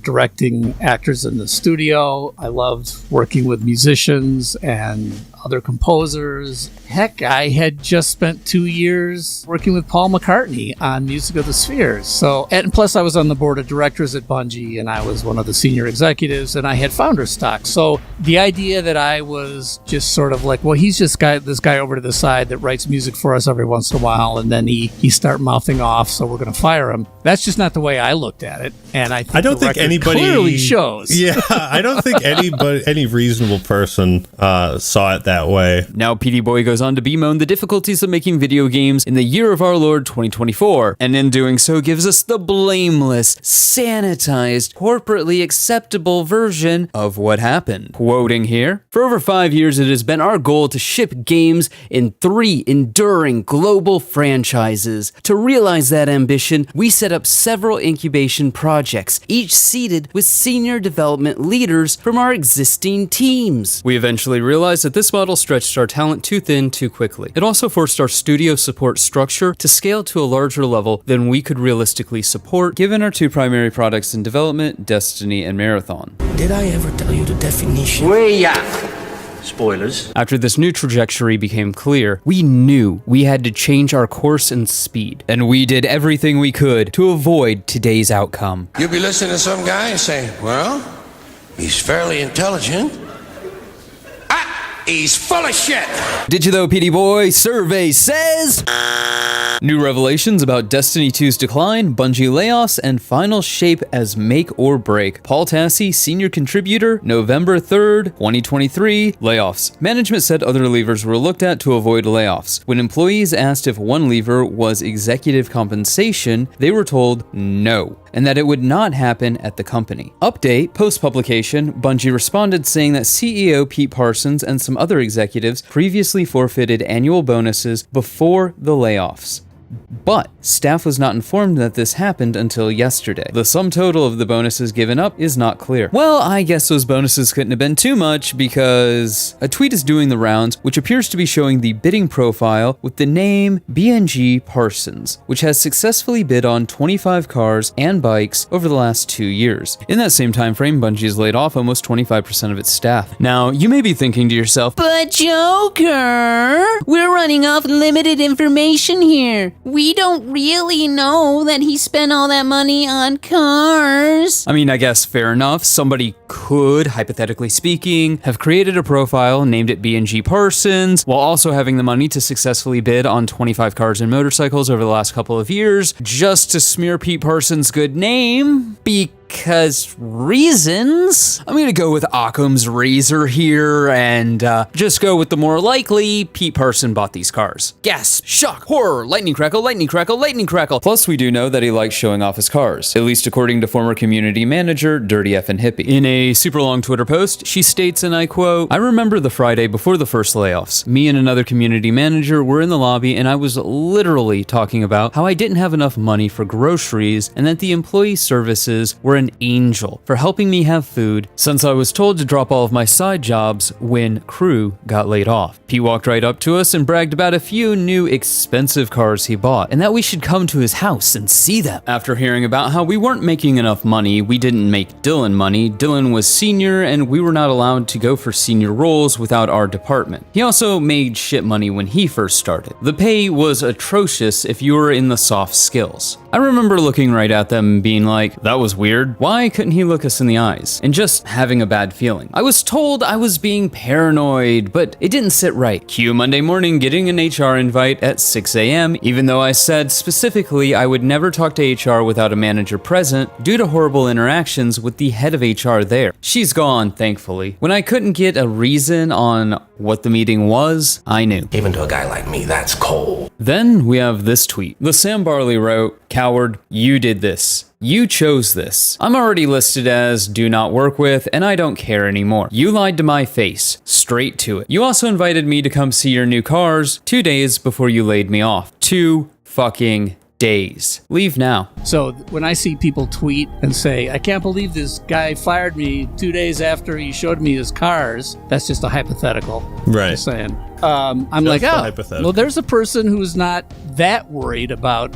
directing actors in the studio. I loved working with musicians and other composers. Heck, I had just spent 2 years working with Paul McCartney on Music of the Spheres. So, and plus I was on the board of directors at Bungie, and I was one of the senior executives, and I had founder stock. So the idea that I was just sort of like, well, he's just this guy over to the side that writes music for us every once in a while, and then he start mouthing off, so we're going to fire him. That's just not the way I looked at it, and I don't think anybody clearly shows. Yeah, I don't think any reasonable person saw it that way. Now PD Boy goes on to bemoan the difficulties of making video games in the year of our Lord 2024, and in doing so gives us the blameless, sanitized, corporately acceptable version of what happened. Quoting here, "For over 5 years it has been our goal to ship games in 3 enduring global franchises. To realize that ambition, we set up several incubation projects, each seated with senior development leaders from our existing teams. We eventually realized that this model stretched our talent too thin too quickly. It also forced our studio support structure to scale to a larger level than we could realistically support, given our 2 primary products in development, Destiny and Marathon." Did I ever tell you the definition? Way out. Spoilers. After this new trajectory became clear, we knew we had to change our course and speed, and we did everything we could to avoid today's outcome. You'll be listening to some guy and say, well, he's fairly intelligent. He's full of shit. Did you though, PD Boy? Survey says... New revelations about Destiny 2's decline, Bungie layoffs, and final shape as make or break. Paul Tassi, senior contributor, November 3rd, 2023. Layoffs. Management said other levers were looked at to avoid layoffs. When employees asked if one lever was executive compensation, they were told no, and that it would not happen at the company. Update, post-publication, Bungie responded saying that CEO Pete Parsons and some other executives previously forfeited annual bonuses before the layoffs. But staff was not informed that this happened until yesterday. The sum total of the bonuses given up is not clear. Well, I guess those bonuses couldn't have been too much because a tweet is doing the rounds, which appears to be showing the bidding profile with the name BNG Parsons, which has successfully bid on 25 cars and bikes over the last 2 years. In that same time frame, Bungie has laid off almost 25% of its staff. Now, you may be thinking to yourself, but Joker, we're running off limited information here. We don't really know that he spent all that money on cars. I mean, I guess fair enough. Somebody could, hypothetically speaking, have created a profile, named it BNG Parsons, while also having the money to successfully bid on 25 cars and motorcycles over the last couple of years, just to smear Pete Parsons' good name, because reasons. I'm gonna go with Occam's razor here and just go with the more likely. Pete Parson bought these cars. Gasp, shock, horror, lightning crackle, lightning crackle, lightning crackle. Plus, we do know that he likes showing off his cars, at least according to former community manager Dirty Effin' Hippie. In a super long Twitter post, she states, and I quote, "I remember the Friday before the first layoffs. Me and another community manager were in the lobby, and I was literally talking about how I didn't have enough money for groceries and that the employee services were an angel for helping me have food since I was told to drop all of my side jobs when crew got laid off. Pete walked right up to us and bragged about a few new expensive cars he bought and that we should come to his house and see them. After hearing about how we weren't making enough money, we didn't make Dylan money. Dylan was senior and we were not allowed to go for senior roles without our department. He also made shit money when he first started. The pay was atrocious if you were in the soft skills. I remember looking right at them and being like, that was weird. Why couldn't he look us in the eyes? And just having a bad feeling. I was told I was being paranoid, but it didn't sit right. Cue Monday morning getting an HR invite at 6 a.m., even though I said specifically I would never talk to HR without a manager present due to horrible interactions with the head of HR there. She's gone, thankfully. When I couldn't get a reason on what the meeting was, I knew. Even to a guy like me, that's cold. Then we have this tweet. The Sam Barley wrote, "Coward, you did this. You chose this. I'm already listed as do not work with, and I don't care anymore. You lied to my face, straight to it. You also invited me to come see your new cars 2 days before you laid me off. Too fucking days. Leave now. So when I see people tweet and say, I can't believe this guy fired me 2 days after he showed me his cars, that's just a hypothetical. Right. Just saying. I'm like, well, there's a person who's not that worried about,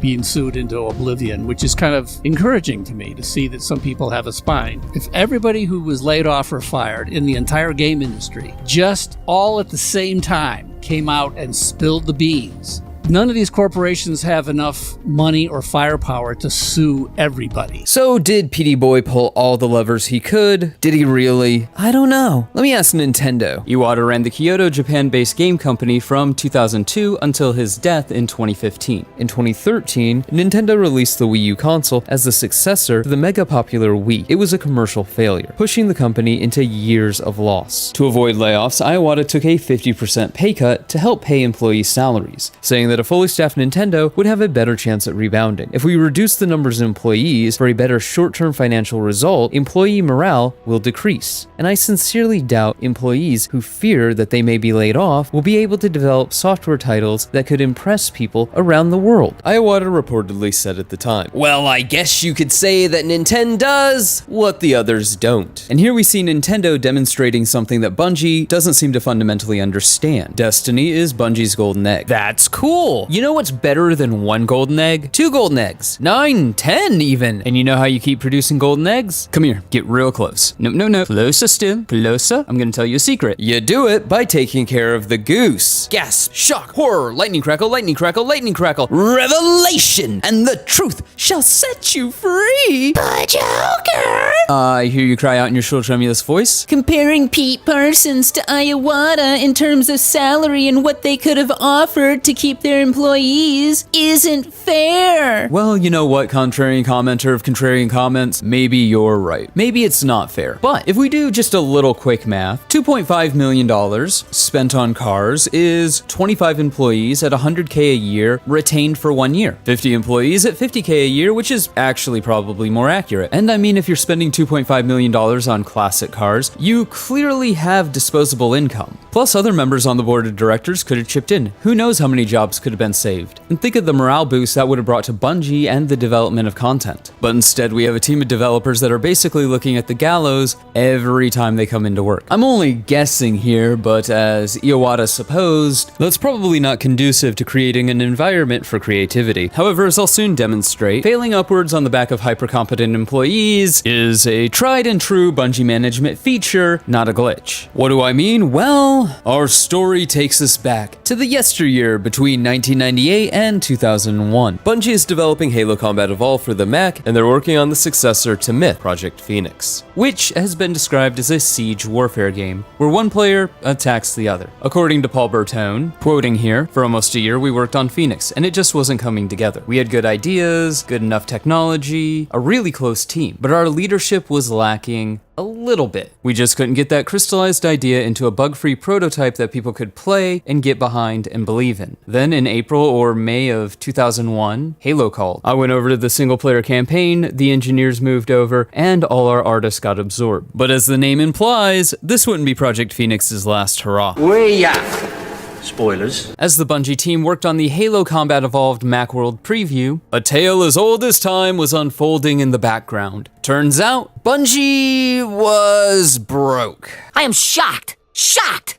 being sued into oblivion, which is kind of encouraging to me to see that some people have a spine. If everybody who was laid off or fired in the entire game industry just all at the same time came out and spilled the beans, none of these corporations have enough money or firepower to sue everybody. So did PD Boy pull all the levers he could? Did he really? I don't know. Let me ask Nintendo. Iwata ran the Kyoto, Japan-based game company from 2002 until his death in 2015. In 2013, Nintendo released the Wii U console as the successor to the mega-popular Wii. It was a commercial failure, pushing the company into years of loss. To avoid layoffs, Iwata took a 50% pay cut to help pay employee salaries, saying that a fully staffed Nintendo would have a better chance at rebounding. If we reduce the numbers of employees for a better short-term financial result, employee morale will decrease. And I sincerely doubt employees who fear that they may be laid off will be able to develop software titles that could impress people around the world. Iwata reportedly said at the time, well, I guess you could say that Nintendo does what the others don't. And here we see Nintendo demonstrating something that Bungie doesn't seem to fundamentally understand. Destiny is Bungie's golden egg. That's cool. You know what's better than 1 golden egg? 2 golden eggs. 9, 10 even. And you know how you keep producing golden eggs? Come here, get real close. No. Closer still. Closer. I'm gonna tell you a secret. You do it by taking care of the goose. Gasp, shock, horror, lightning crackle, lightning crackle, lightning crackle. Revelation! And the truth shall set you free. The Joker! I hear you cry out in your shrill, tremulous voice. Comparing Pete Parsons to Iwata in terms of salary and what they could have offered to keep their employees isn't fair. Well, you know what, contrarian commenter of contrarian comments? Maybe you're right. Maybe it's not fair. But if we do just a little quick math, $2.5 million spent on cars is 25 employees at $100K a year retained for 1 year. 50 employees at $50K a year, which is actually probably more accurate. And I mean, if you're spending $2.5 million on classic cars, you clearly have disposable income. Plus, other members on the board of directors could have chipped in. Who knows how many jobs could have been saved. And think of the morale boost that would have brought to Bungie and the development of content. But instead, we have a team of developers that are basically looking at the gallows every time they come into work. I'm only guessing here, but as Iwata supposed, that's probably not conducive to creating an environment for creativity. However, as I'll soon demonstrate, failing upwards on the back of hyper-competent employees is a tried and true Bungie management feature, not a glitch. What do I mean? Well, our story takes us back to the yesteryear between 1998 and 2001. Bungie is developing Halo Combat Evolved for the Mac, and they're working on the successor to Myth, Project Phoenix, which has been described as a siege warfare game, where one player attacks the other. According to Paul Bertone, quoting here, for almost a year we worked on Phoenix, and it just wasn't coming together. We had good ideas, good enough technology, a really close team, but our leadership was lacking a little bit. We just couldn't get that crystallized idea into a bug-free prototype that people could play and get behind and believe in. Then in April or May of 2001, Halo called. I went over to the single-player campaign, the engineers moved over, and all our artists got absorbed. But as the name implies, this wouldn't be Project Phoenix's last hurrah. Spoilers. As the Bungie team worked on the Halo Combat Evolved Macworld preview, a tale as old as time was unfolding in the background. Turns out, Bungie was broke. I am shocked. Shocked!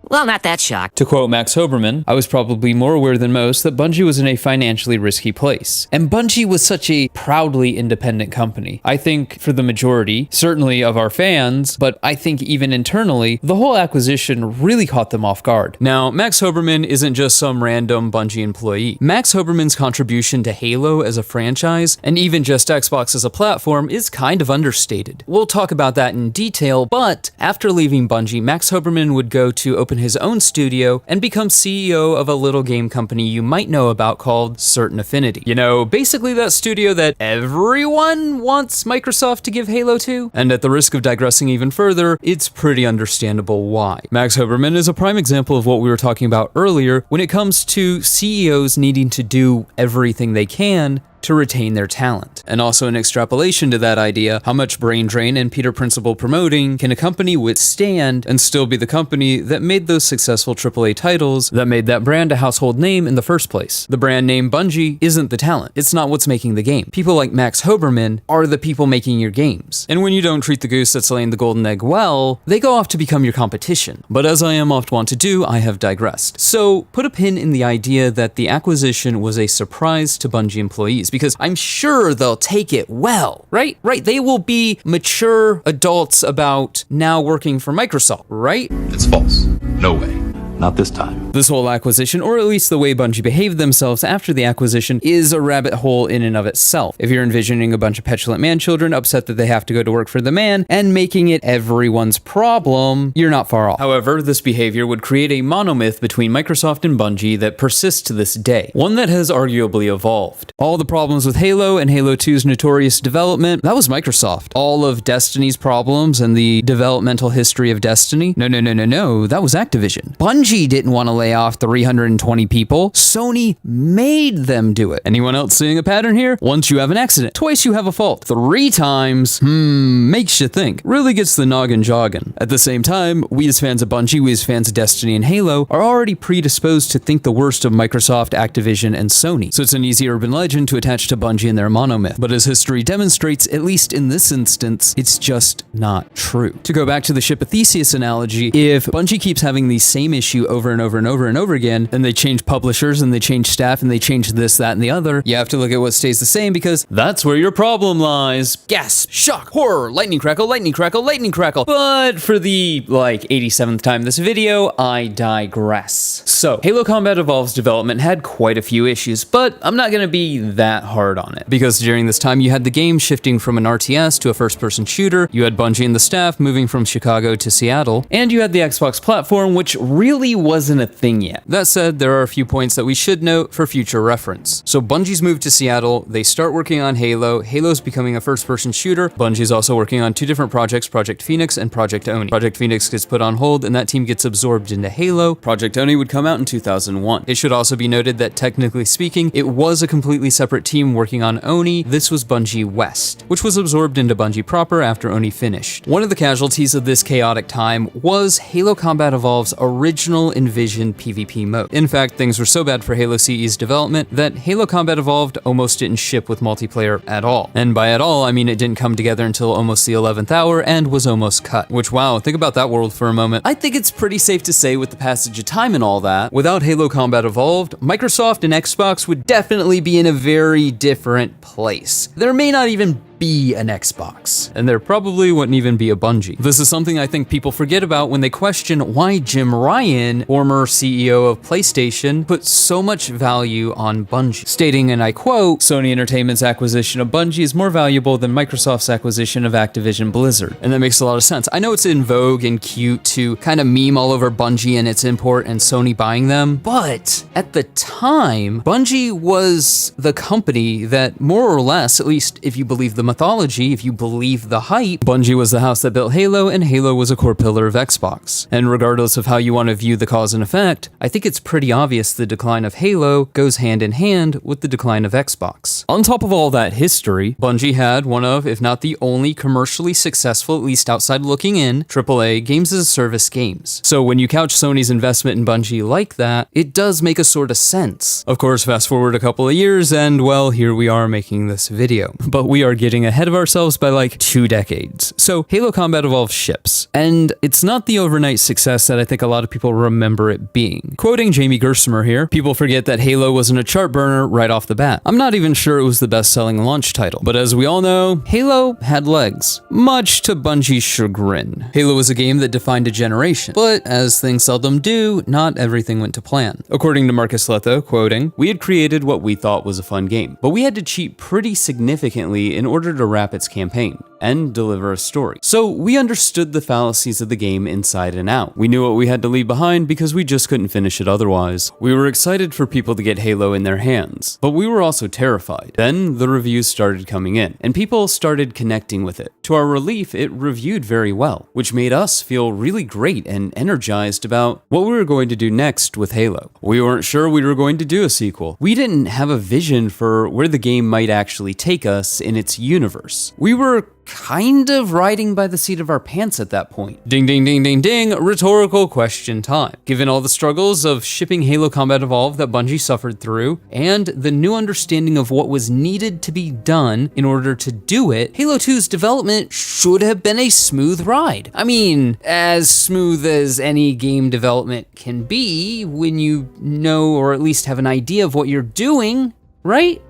Well, not that shocked. To quote Max Hoberman, I was probably more aware than most that Bungie was in a financially risky place. And Bungie was such a proudly independent company. I think for the majority, certainly of our fans, but I think even internally, the whole acquisition really caught them off guard. Now, Max Hoberman isn't just some random Bungie employee. Max Hoberman's contribution to Halo as a franchise, and even just Xbox as a platform, is kind of understated. We'll talk about that in detail, but after leaving Bungie, Max Hoberman would go to open his own studio and become CEO of a little game company you might know about called Certain Affinity. You know, basically that studio that everyone wants Microsoft to give Halo to. And at the risk of digressing even further, it's pretty understandable why. Max Hoberman is a prime example of what we were talking about earlier when it comes to CEOs needing to do everything they can to retain their talent. And also in extrapolation to that idea, how much brain drain and Peter Principle promoting can a company withstand and still be the company that made those successful AAA titles that made that brand a household name in the first place? The brand name Bungie isn't the talent. It's not what's making the game. People like Max Hoberman are the people making your games. And when you don't treat the goose that's laying the golden egg well, they go off to become your competition. But as I am oft wont to do, I have digressed. So put a pin in the idea that the acquisition was a surprise to Bungie employees, because I'm sure they'll take it well, right? Right, they will be mature adults about now working for Microsoft, right? It's false. No way. Not this time. This whole acquisition, or at least the way Bungie behaved themselves after the acquisition, is a rabbit hole in and of itself. If you're envisioning a bunch of petulant man-children upset that they have to go to work for the man and making it everyone's problem, you're not far off. However, this behavior would create a monomyth between Microsoft and Bungie that persists to this day, one that has arguably evolved. All the problems with Halo and Halo 2's notorious development, that was Microsoft. All of Destiny's problems and the developmental history of Destiny, no, that was Activision. Bungie didn't want to lay off 320 people. Sony made them do it. Anyone else seeing a pattern here? Once you have an accident, twice you have a fault, 3 times, makes you think. Really gets the noggin jogging. At the same time, we as fans of Bungie, we as fans of Destiny and Halo, are already predisposed to think the worst of Microsoft, Activision, and Sony. So it's an easy urban legend to attach to Bungie and their monomyth. But as history demonstrates, at least in this instance, it's just not true. To go back to the Ship of Theseus analogy, if Bungie keeps having the same issue over and over and over and over again, and they change publishers and they change staff and they change this, that, and the other, you have to look at what stays the same, because that's where your problem lies. Gasp, shock, horror, lightning crackle, lightning crackle, lightning crackle. But for the, 87th time this video, I digress. So, Halo Combat Evolved's development had quite a few issues, but I'm not gonna be that hard on it, because during this time you had the game shifting from an RTS to a first-person shooter, you had Bungie and the staff moving from Chicago to Seattle, and you had the Xbox platform, which really wasn't a thing yet. That said, there are a few points that we should note for future reference. So Bungie's moved to Seattle, they start working on Halo, Halo's becoming a first-person shooter, Bungie's also working on 2 different projects, Project Phoenix and Project Oni. Project Phoenix gets put on hold and that team gets absorbed into Halo. Project Oni would come out in 2001. It should also be noted that technically speaking, it was a completely separate team working on Oni. This was Bungie West, which was absorbed into Bungie proper after Oni finished. One of the casualties of this chaotic time was Halo Combat Evolved's original envisioned PvP mode. In fact, things were so bad for Halo CE's development that Halo Combat Evolved almost didn't ship with multiplayer at all. And by at all, I mean it didn't come together until almost the 11th hour and was almost cut. Which, wow, think about that world for a moment. I think it's pretty safe to say, with the passage of time and all that, without Halo Combat Evolved, Microsoft and Xbox would definitely be in a very different place. There may not even be an Xbox, and there probably wouldn't even be a Bungie. This is something I think people forget about when they question why Jim Ryan, former CEO of PlayStation, put so much value on Bungie, stating, and I quote, "Sony Entertainment's acquisition of Bungie is more valuable than Microsoft's acquisition of Activision Blizzard." And that makes a lot of sense. I know it's in vogue and cute to kind of meme all over Bungie and its import and Sony buying them, but at the time, Bungie was the company that more or less, at least if you believe the mythology, if you believe the hype, Bungie was the house that built Halo, and Halo was a core pillar of Xbox. And regardless of how you want to view the cause and effect, I think it's pretty obvious the decline of Halo goes hand in hand with the decline of Xbox. On top of all that history, Bungie had one of, if not the only commercially successful, at least outside looking in, AAA games as a service games. So when you couch Sony's investment in Bungie like that, it does make a sort of sense. Of course, fast forward a couple of years and, well, here we are making this video. But we are getting ahead of ourselves by like 2 decades. So Halo Combat Evolved ships, and it's not the overnight success that I think a lot of people remember it being. Quoting Jamie Gerstmer here, people forget that Halo wasn't a chart burner right off the bat. I'm not even sure it was the best-selling launch title, but as we all know, Halo had legs, much to Bungie's chagrin. Halo was a game that defined a generation, but as things seldom do, not everything went to plan. According to Marcus Letho, quoting, "We had created what we thought was a fun game, but we had to cheat pretty significantly in order to wrap its campaign. and deliver a story. So we understood the fallacies of the game inside and out. We knew what we had to leave behind because we just couldn't finish it otherwise. We were excited for people to get Halo in their hands, but we were also terrified. Then the reviews started coming in, and people started connecting with it. To our relief, it reviewed very well, which made us feel really great and energized about what we were going to do next with Halo. We weren't sure we were going to do a sequel. We didn't have a vision for where the game might actually take us in its universe. We were kind of riding by the seat of our pants at that point. Ding, ding, ding, ding, ding, rhetorical question time. Given all the struggles of shipping Halo Combat Evolved that Bungie suffered through, and the new understanding of what was needed to be done in order to do it, Halo 2's development should have been a smooth ride. I mean, as smooth as any game development can be when you know or at least have an idea of what you're doing, right?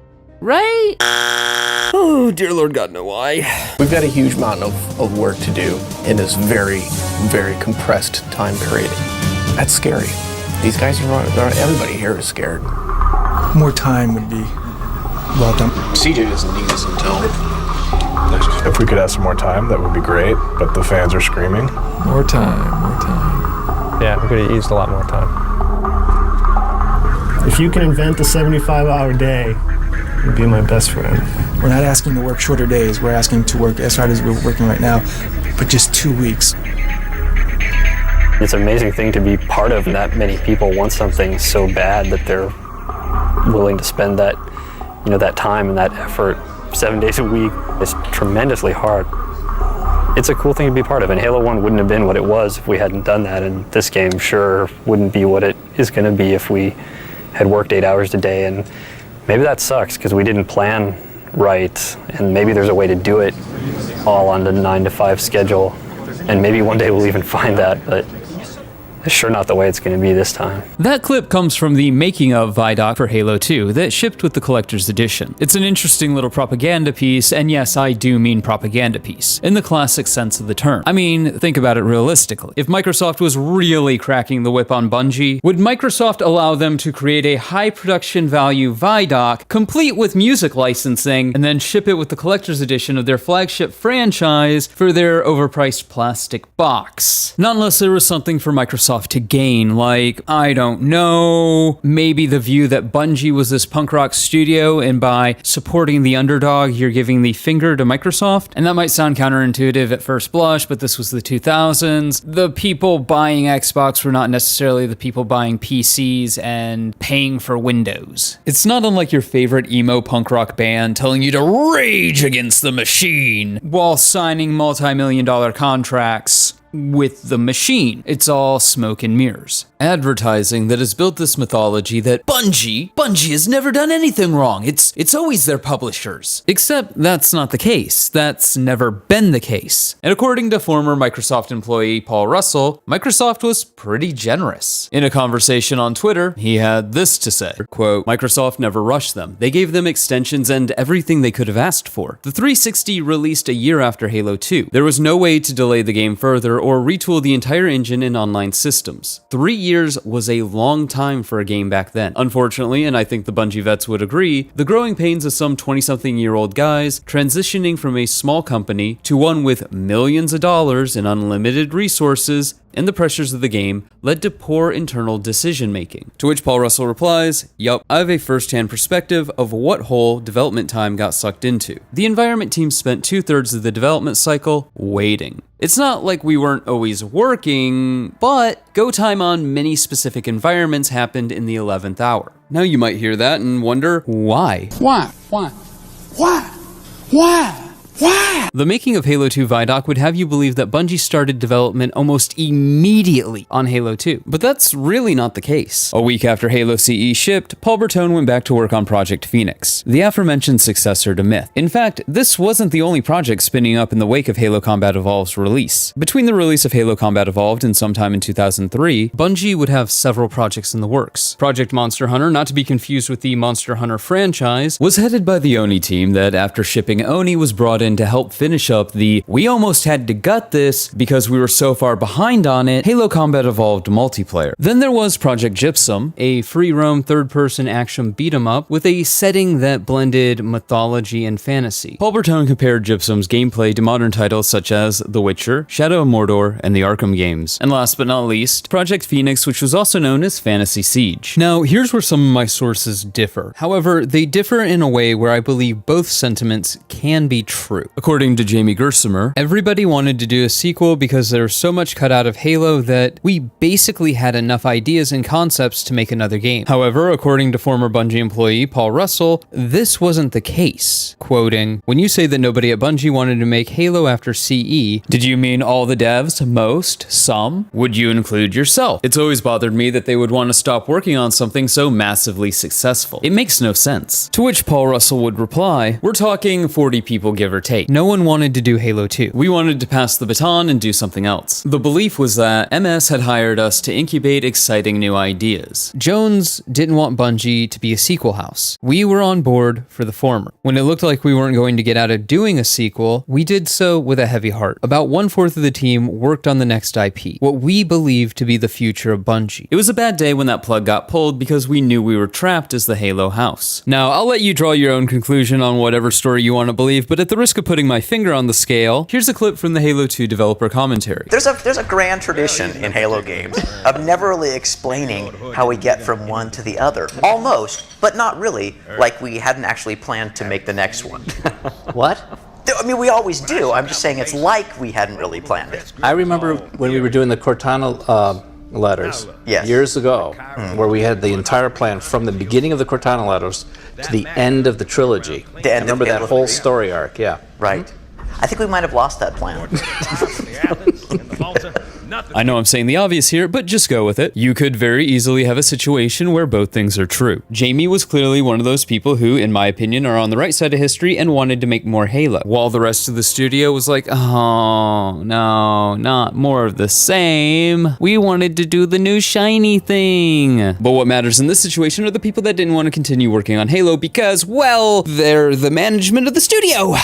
Right? Oh, dear Lord God, no why. We've got a huge amount of work to do in this very, very compressed time period. That's scary. These guys are everybody here is scared. More time would be well done. CJ doesn't need us until next year. If we could have some more time, that would be great, but the fans are screaming. More time, more time. Yeah, we could have used a lot more time. If you can invent a 75-hour day, you'd be my best friend. We're not asking to work shorter days. We're asking to work as hard as we're working right now, but just 2 weeks. It's an amazing thing to be part of. That many people want something so bad that they're willing to spend that, that time and that effort 7 days a week. It's tremendously hard. It's a cool thing to be part of, and Halo 1 wouldn't have been what it was if we hadn't done that, and this game sure wouldn't be what it is going to be if we had worked 8 hours a day. And maybe that sucks because we didn't plan right, and maybe there's a way to do it all on the 9-to-5 schedule, and maybe one day we'll even find that, but it's sure not the way it's going to be this time. That clip comes from the making of Vidoc for Halo 2 that shipped with the collector's edition. It's an interesting little propaganda piece, and yes, I do mean propaganda piece, in the classic sense of the term. I mean, think about it realistically. If Microsoft was really cracking the whip on Bungie, would Microsoft allow them to create a high production value Vidoc, complete with music licensing, and then ship it with the collector's edition of their flagship franchise for their overpriced plastic box? Not unless there was something for Microsoft to gain, like, I don't know, maybe the view that Bungie was this punk rock studio, and by supporting the underdog, you're giving the finger to Microsoft. And that might sound counterintuitive at first blush, but this was the 2000s. The people buying Xbox were not necessarily the people buying PCs and paying for Windows. It's not unlike your favorite emo punk rock band telling you to rage against the machine while signing multi-million-dollar contracts with the machine. It's all smoke and mirrors. Advertising that has built this mythology that Bungie has never done anything wrong. It's always their publishers. Except that's not the case. That's never been the case. And according to former Microsoft employee Paul Russell, Microsoft was pretty generous. In a conversation on Twitter, he had this to say, quote, Microsoft never rushed them. They gave them extensions and everything they could have asked for. The 360 released a year after Halo 2. There was no way to delay the game further or retool the entire engine and online systems. 3 years was a long time for a game back then. Unfortunately, and I think the Bungie vets would agree, the growing pains of some 20-something-year-old guys transitioning from a small company to one with millions of dollars and unlimited resources and the pressures of the game led to poor internal decision making. To which Paul Russell replies, yup, I have a first-hand perspective of what hole development time got sucked into. The environment team spent 2/3 of the development cycle waiting. It's not like we weren't always working, but go time on many specific environments happened in the 11th hour. Now you might hear that and wonder why. Why? The making of Halo 2 Vidoc would have you believe that Bungie started development almost immediately on Halo 2, but that's really not the case. A week after Halo CE shipped, Paul Bertone went back to work on Project Phoenix, the aforementioned successor to Myth. In fact, this wasn't the only project spinning up in the wake of Halo Combat Evolved's release. Between the release of Halo Combat Evolved and sometime in 2003, Bungie would have several projects in the works. Project Monster Hunter, not to be confused with the Monster Hunter franchise, was headed by the Oni team that, after shipping Oni, was brought in in to help finish up the "we almost had to gut this because we were so far behind on it" Halo Combat Evolved multiplayer. Then there was Project Gypsum, a free-roam third-person action beat-em-up with a setting that blended mythology and fantasy. Paul Bertone compared Gypsum's gameplay to modern titles such as The Witcher, Shadow of Mordor, and the Arkham games. And last but not least, Project Phoenix, which was also known as Fantasy Siege. Now, here's where some of my sources differ. However, they differ in a way where I believe both sentiments can be true. According to Jamie Gersimer, everybody wanted to do a sequel because there was so much cut out of Halo that we basically had enough ideas and concepts to make another game. However, according to former Bungie employee Paul Russell, this wasn't the case. Quoting, "When you say that nobody at Bungie wanted to make Halo after CE, did you mean all the devs? Most? Some? Would you include yourself? It's always bothered me that they would want to stop working on something so massively successful. It makes no sense." To which Paul Russell would reply, "We're talking 40 people give or take. No one wanted to do Halo 2. We wanted to pass the baton and do something else. The belief was that MS had hired us to incubate exciting new ideas. Jones didn't want Bungie to be a sequel house. We were on board for the former. When it looked like we weren't going to get out of doing a sequel, we did so with a heavy heart. About 1/4 of the team worked on the next IP, what we believed to be the future of Bungie. It was a bad day when that plug got pulled because we knew we were trapped as the Halo house." Now, I'll let you draw your own conclusion on whatever story you want to believe, but at the risk of putting my finger on the scale, here's a clip from the Halo 2 developer commentary. There's a grand tradition in Halo games of never really explaining how we get from one to the other. Almost, but not really, like we hadn't actually planned to make the next one. What? I mean, we always do. I'm just saying it's like we hadn't really planned it. I remember when we were doing the Cortana letters years ago, where we had the entire plan from the beginning of the Cortana letters to the end of the trilogy. I remember that whole story arc, yeah. Right. I think we might have lost that plan. I know I'm saying the obvious here, but just go with it. You could very easily have a situation where both things are true. Jamie was clearly one of those people who, in my opinion, are on the right side of history and wanted to make more Halo, while the rest of the studio was like, oh, no, not more of the same. We wanted to do the new shiny thing. But what matters in this situation are the people that didn't want to continue working on Halo because, well, they're the management of the studio.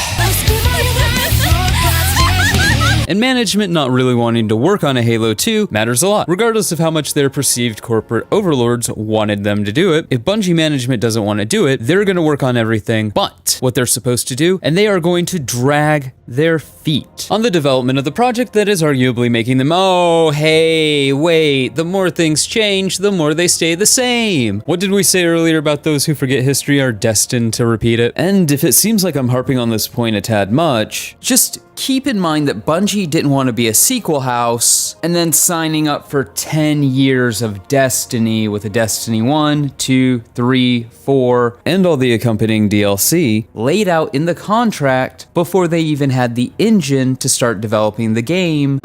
And management not really wanting to work on a Halo 2 matters a lot, regardless of how much their perceived corporate overlords wanted them to do it. If Bungie management doesn't want to do it, they're going to work on everything but what they're supposed to do, and they are going to drag their feet on the development of the project that is arguably making them, oh, hey, wait, the more things change, the more they stay the same. What did we say earlier about those who forget history are destined to repeat it? And if it seems like I'm harping on this point a tad much, just keep in mind that Bungie didn't want to be a sequel house and then signing up for 10 years of Destiny with a Destiny 1, 2, 3, 4, and all the accompanying DLC laid out in the contract before they even had the engine to start developing the game.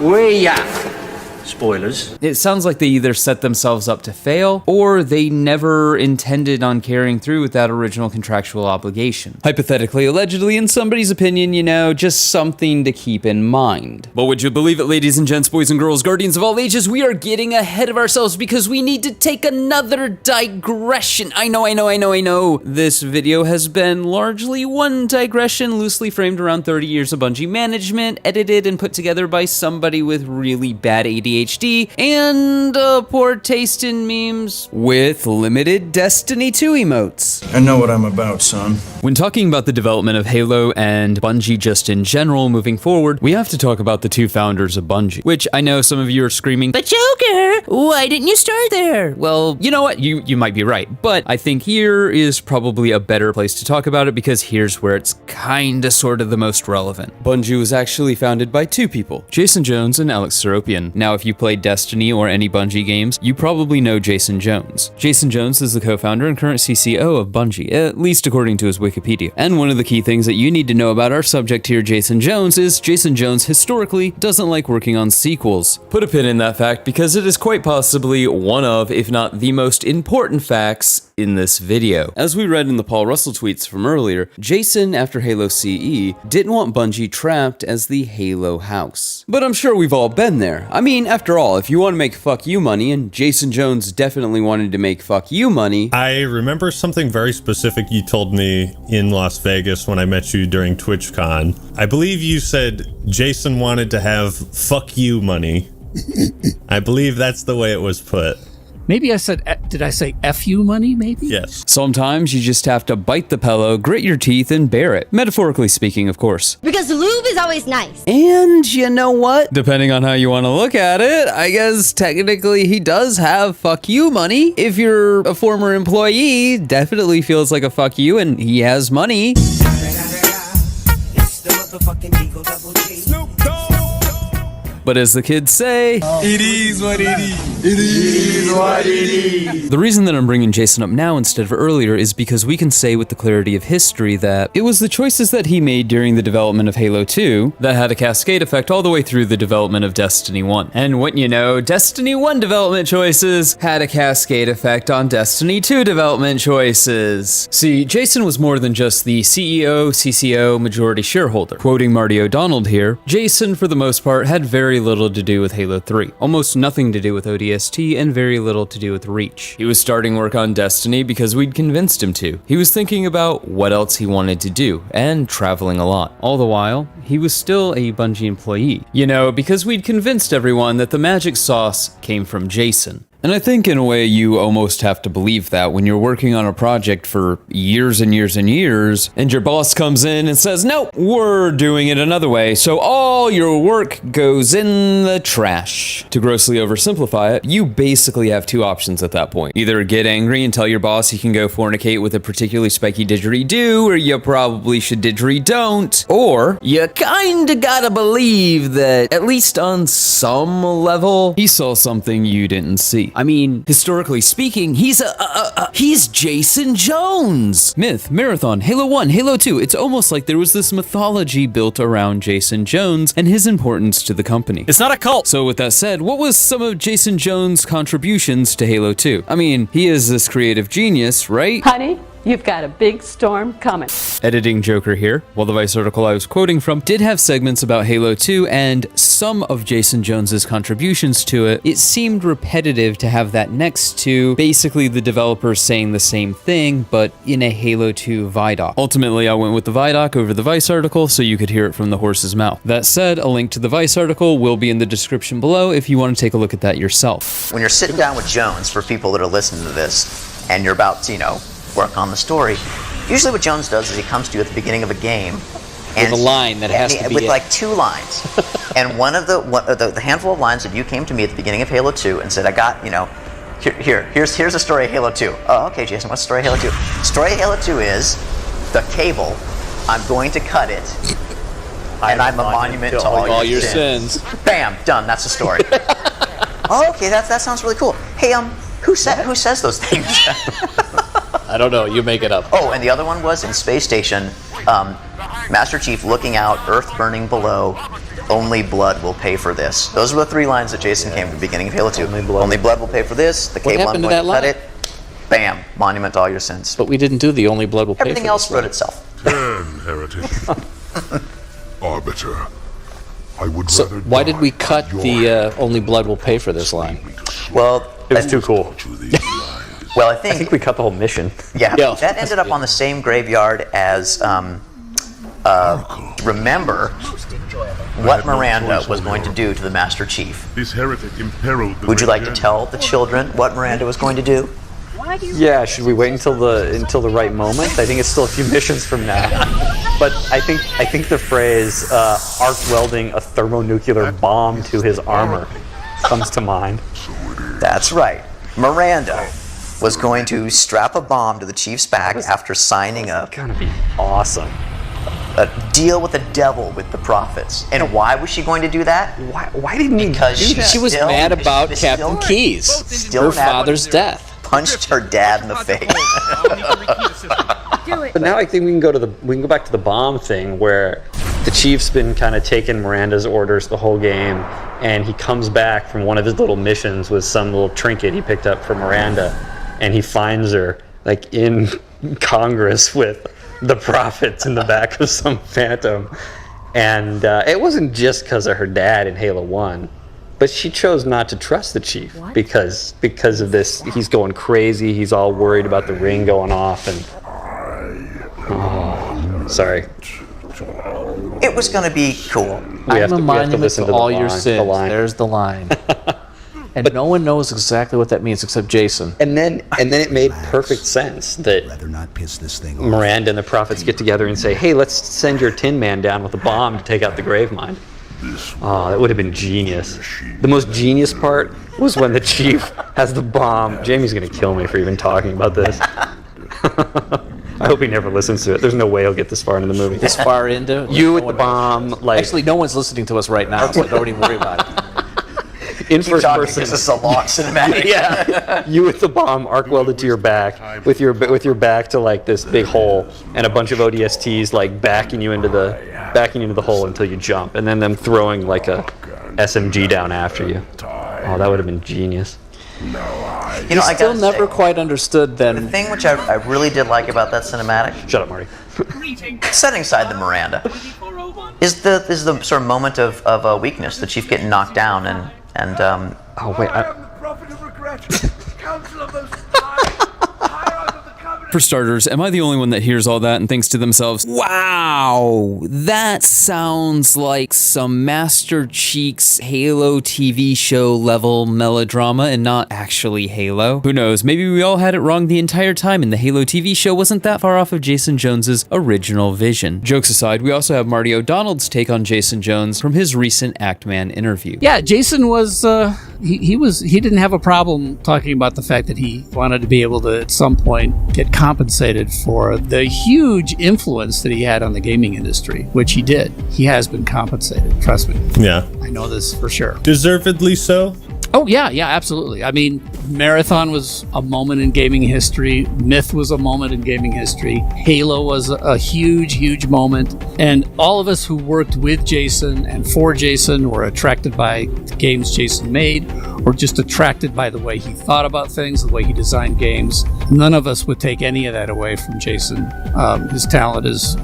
Spoilers. It sounds like they either set themselves up to fail, or they never intended on carrying through with that original contractual obligation. Hypothetically, allegedly, in somebody's opinion, you know, just something to keep in mind. But would you believe it, ladies and gents, boys and girls, guardians of all ages, we are getting ahead of ourselves because we need to take another digression. I know. This video has been largely one digression, loosely framed around 30 years of Bungie management, edited and put together by somebody with really bad ADHD and poor taste in memes with limited Destiny 2 emotes. I know what I'm about, son. When talking about the development of Halo and Bungie just in general moving forward, we have to talk about the two founders of Bungie, which I know some of you are screaming, "But Joker, why didn't you start there?" Well, you know what? You might be right, but I think here is probably a better place to talk about it because here's where it's kinda sorta the most relevant. Bungie was actually founded by two people, Jason Jones and Alex Seropian. Now, if you played Destiny or any Bungie games, you probably know Jason Jones. Jason Jones is the co-founder and current CCO of Bungie, at least according to his Wikipedia. And one of the key things that you need to know about our subject here, Jason Jones, is Jason Jones historically doesn't like working on sequels. Put a pin in that fact because it is quite possibly one of, if not the most important facts in this video. As we read in the Paul Russell tweets from earlier, Jason, after Halo CE, didn't want Bungie trapped as the Halo house. But I'm sure we've all been there. I mean, After all, if you want to make fuck you money, and Jason Jones definitely wanted to make fuck you money. I remember something very specific you told me in Las Vegas when I met you during TwitchCon. I believe you said Jason wanted to have fuck you money. I believe that's the way it was put. Maybe I said, did I say F you money, maybe? Yes. Sometimes you just have to bite the pillow, grit your teeth, and bear it. Metaphorically speaking, of course. Because lube is always nice. And you know what? Depending on how you want to look at it, I guess technically he does have fuck you money. If you're a former employee, definitely feels like a fuck you, and he has money. But as the kids say, it is what it is. It is what it is. The reason that I'm bringing Jason up now instead of earlier is because we can say with the clarity of history that it was the choices that he made during the development of Halo 2 that had a cascade effect all the way through the development of Destiny 1. And wouldn't you know, Destiny 1 development choices had a cascade effect on Destiny 2 development choices. See, Jason was more than just the CEO, CCO, majority shareholder. Quoting Marty O'Donnell here, Jason, for the most part, had very little to do with Halo 3, almost nothing to do with ODST, and very little to do with Reach. He was starting work on Destiny because we'd convinced him to. He was thinking about what else he wanted to do, and traveling a lot. All the while, he was still a Bungie employee. You know, because we'd convinced everyone that the magic sauce came from Jason. And I think in a way you almost have to believe that when you're working on a project for years and years and years, and your boss comes in and says, nope, we're doing it another way, so all your work goes in the trash. To grossly oversimplify it, you basically have two options at that point. Either get angry and tell your boss he can go fornicate with a particularly spiky didgeridoo, or you probably should didgeridoo, or you kinda gotta believe that, at least on some level, he saw something you didn't see. I mean, historically speaking, he's Jason Jones. Myth, Marathon, Halo 1, Halo 2. It's almost like there was this mythology built around Jason Jones and his importance to the company. It's not a cult. So with that said, what was some of Jason Jones' contributions to Halo 2? I mean, he is this creative genius, right? Honey, you've got a big storm coming. Editing Joker here, while the Vice article I was quoting from did have segments about Halo 2 and some of Jason Jones's contributions to it, it seemed repetitive to have that next to basically the developers saying the same thing, but in a Halo 2 Vidoc. Ultimately, I went with the Vidoc over the Vice article so you could hear it from the horse's mouth. That said, a link to the Vice article will be in the description below if you want to take a look at that yourself. When you're sitting down with Jones, for people that are listening to this, and you're about to, work on the story, usually what Jones does is he comes to you at the beginning of a game and with a line that has to be with like 2 lines. And one of the handful of lines that you came to me at the beginning of Halo 2 and said, I got, here's the story of Halo 2. Oh, okay, Jason, what's the story of Halo 2? The story of Halo 2 is the cable, I'm going to cut it, and I'm a monument to all your sins. Bam, done, that's the story. Oh, okay, that sounds really cool. Hey, who says those things? I don't know, you make it up. Oh, and the other one was in Space Station, Master Chief looking out, Earth burning below, only blood will pay for this. Those were the 3 lines that Jason came to the beginning of Halo 2. Only blood will pay for this, the cable I'm going to cut it, bam, monument to all your sins. But we didn't do the only blood will pay for this. Everything else wrote itself. Damn, heretic. Arbiter. I would rather why did we cut the only blood will pay for this line? Well, it was too cool. Well, I think we cut the whole mission. Yeah, that ended up on the same graveyard as remember what Miranda was going to do to the Master Chief. This heretic imperiled the Would you like to tell the children what Miranda was going to do? Yeah, should we wait until the right moment? I think it's still a few missions from now. But I think the phrase arc welding a thermonuclear bomb to his armor comes to mind. That's right. Miranda was going to strap a bomb to the Chief's back after signing up. Gonna be awesome. A deal with the devil with the prophets. And why was she going to do that? Why didn't he do that? She was mad about Captain Keyes, her father's death. Punched her dad in the face. But now I think we can go back to the bomb thing where the Chief's been kind of taking Miranda's orders the whole game, and he comes back from one of his little missions with some little trinket he picked up from Miranda, and he finds her like in Congress with the prophets in the back of some Phantom. And it wasn't just because of her dad in Halo 1. But she chose not to trust the chief because of this. He's going crazy. He's all worried about the ring going off, and sorry. It was going to be cool. I'm a monument to all your sins. There's the line. And no one knows exactly what that means except Jason. And then it made perfect sense that Miranda and the prophets get together and say, "Hey, let's send your Tin Man down with a bomb to take out the Gravemind." Oh, that would have been genius. The most genius part was when the chief has the bomb. Jamie's gonna kill me for even talking about this. I hope he never listens to it. There's no way he'll get this far into the movie. This far into? You with the bomb, like... Actually, no one's listening to us right now, so don't even worry about it. In first person. This is a long cinematic. Yeah. You with the bomb, arc welded to your back, with your back to like this big hole, and a bunch of ODSTs like backing you into the hole until you jump, and then them throwing like a SMG down after you. Oh, that would have been genius. You know, I still never quite understood then. The thing which I really did like about that cinematic. Shut up, Marty. Setting aside the Miranda, is the sort of moment of weakness, the chief getting knocked down and oh wait. For starters, am I the only one that hears all that and thinks to themselves, wow, that sounds like some Master Cheeks Halo TV show level melodrama and not actually Halo? Who knows, maybe we all had it wrong the entire time and the Halo TV show wasn't that far off of Jason Jones's original vision. Jokes aside, we also have Marty O'Donnell's take on Jason Jones from his recent Actman interview. Yeah, Jason was, he didn't have a problem talking about the fact that he wanted to be able to at some point get compensated for the huge influence that he had on the gaming industry, which he did. He has been compensated, trust me. Yeah. I know this for sure. Deservedly so? Oh, yeah, absolutely. I mean, Marathon was a moment in gaming history. Myth was a moment in gaming history. Halo was a huge, huge moment. And all of us who worked with Jason and for Jason were attracted by the games Jason made, or just attracted by the way he thought about things, the way he designed games. None of us would take any of that away from Jason. His talent is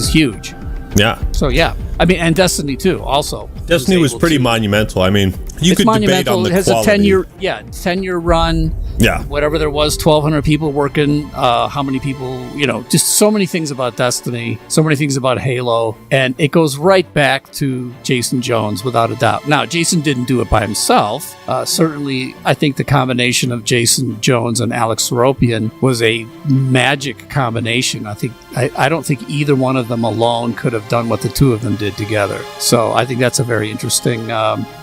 huge. Yeah. So, yeah. I mean, and Destiny 2 also. Destiny was pretty monumental. I mean, you could debate on the it has quality. A 10-year run. Yeah. Whatever there was, 1,200 people working. How many people, just so many things about Destiny, so many things about Halo. And it goes right back to Jason Jones, without a doubt. Now, Jason didn't do it by himself. Certainly, I think the combination of Jason Jones and Alex Seropian was a magic combination. I don't think either one of them alone could have done what the two of them did together. So I think that's a very interesting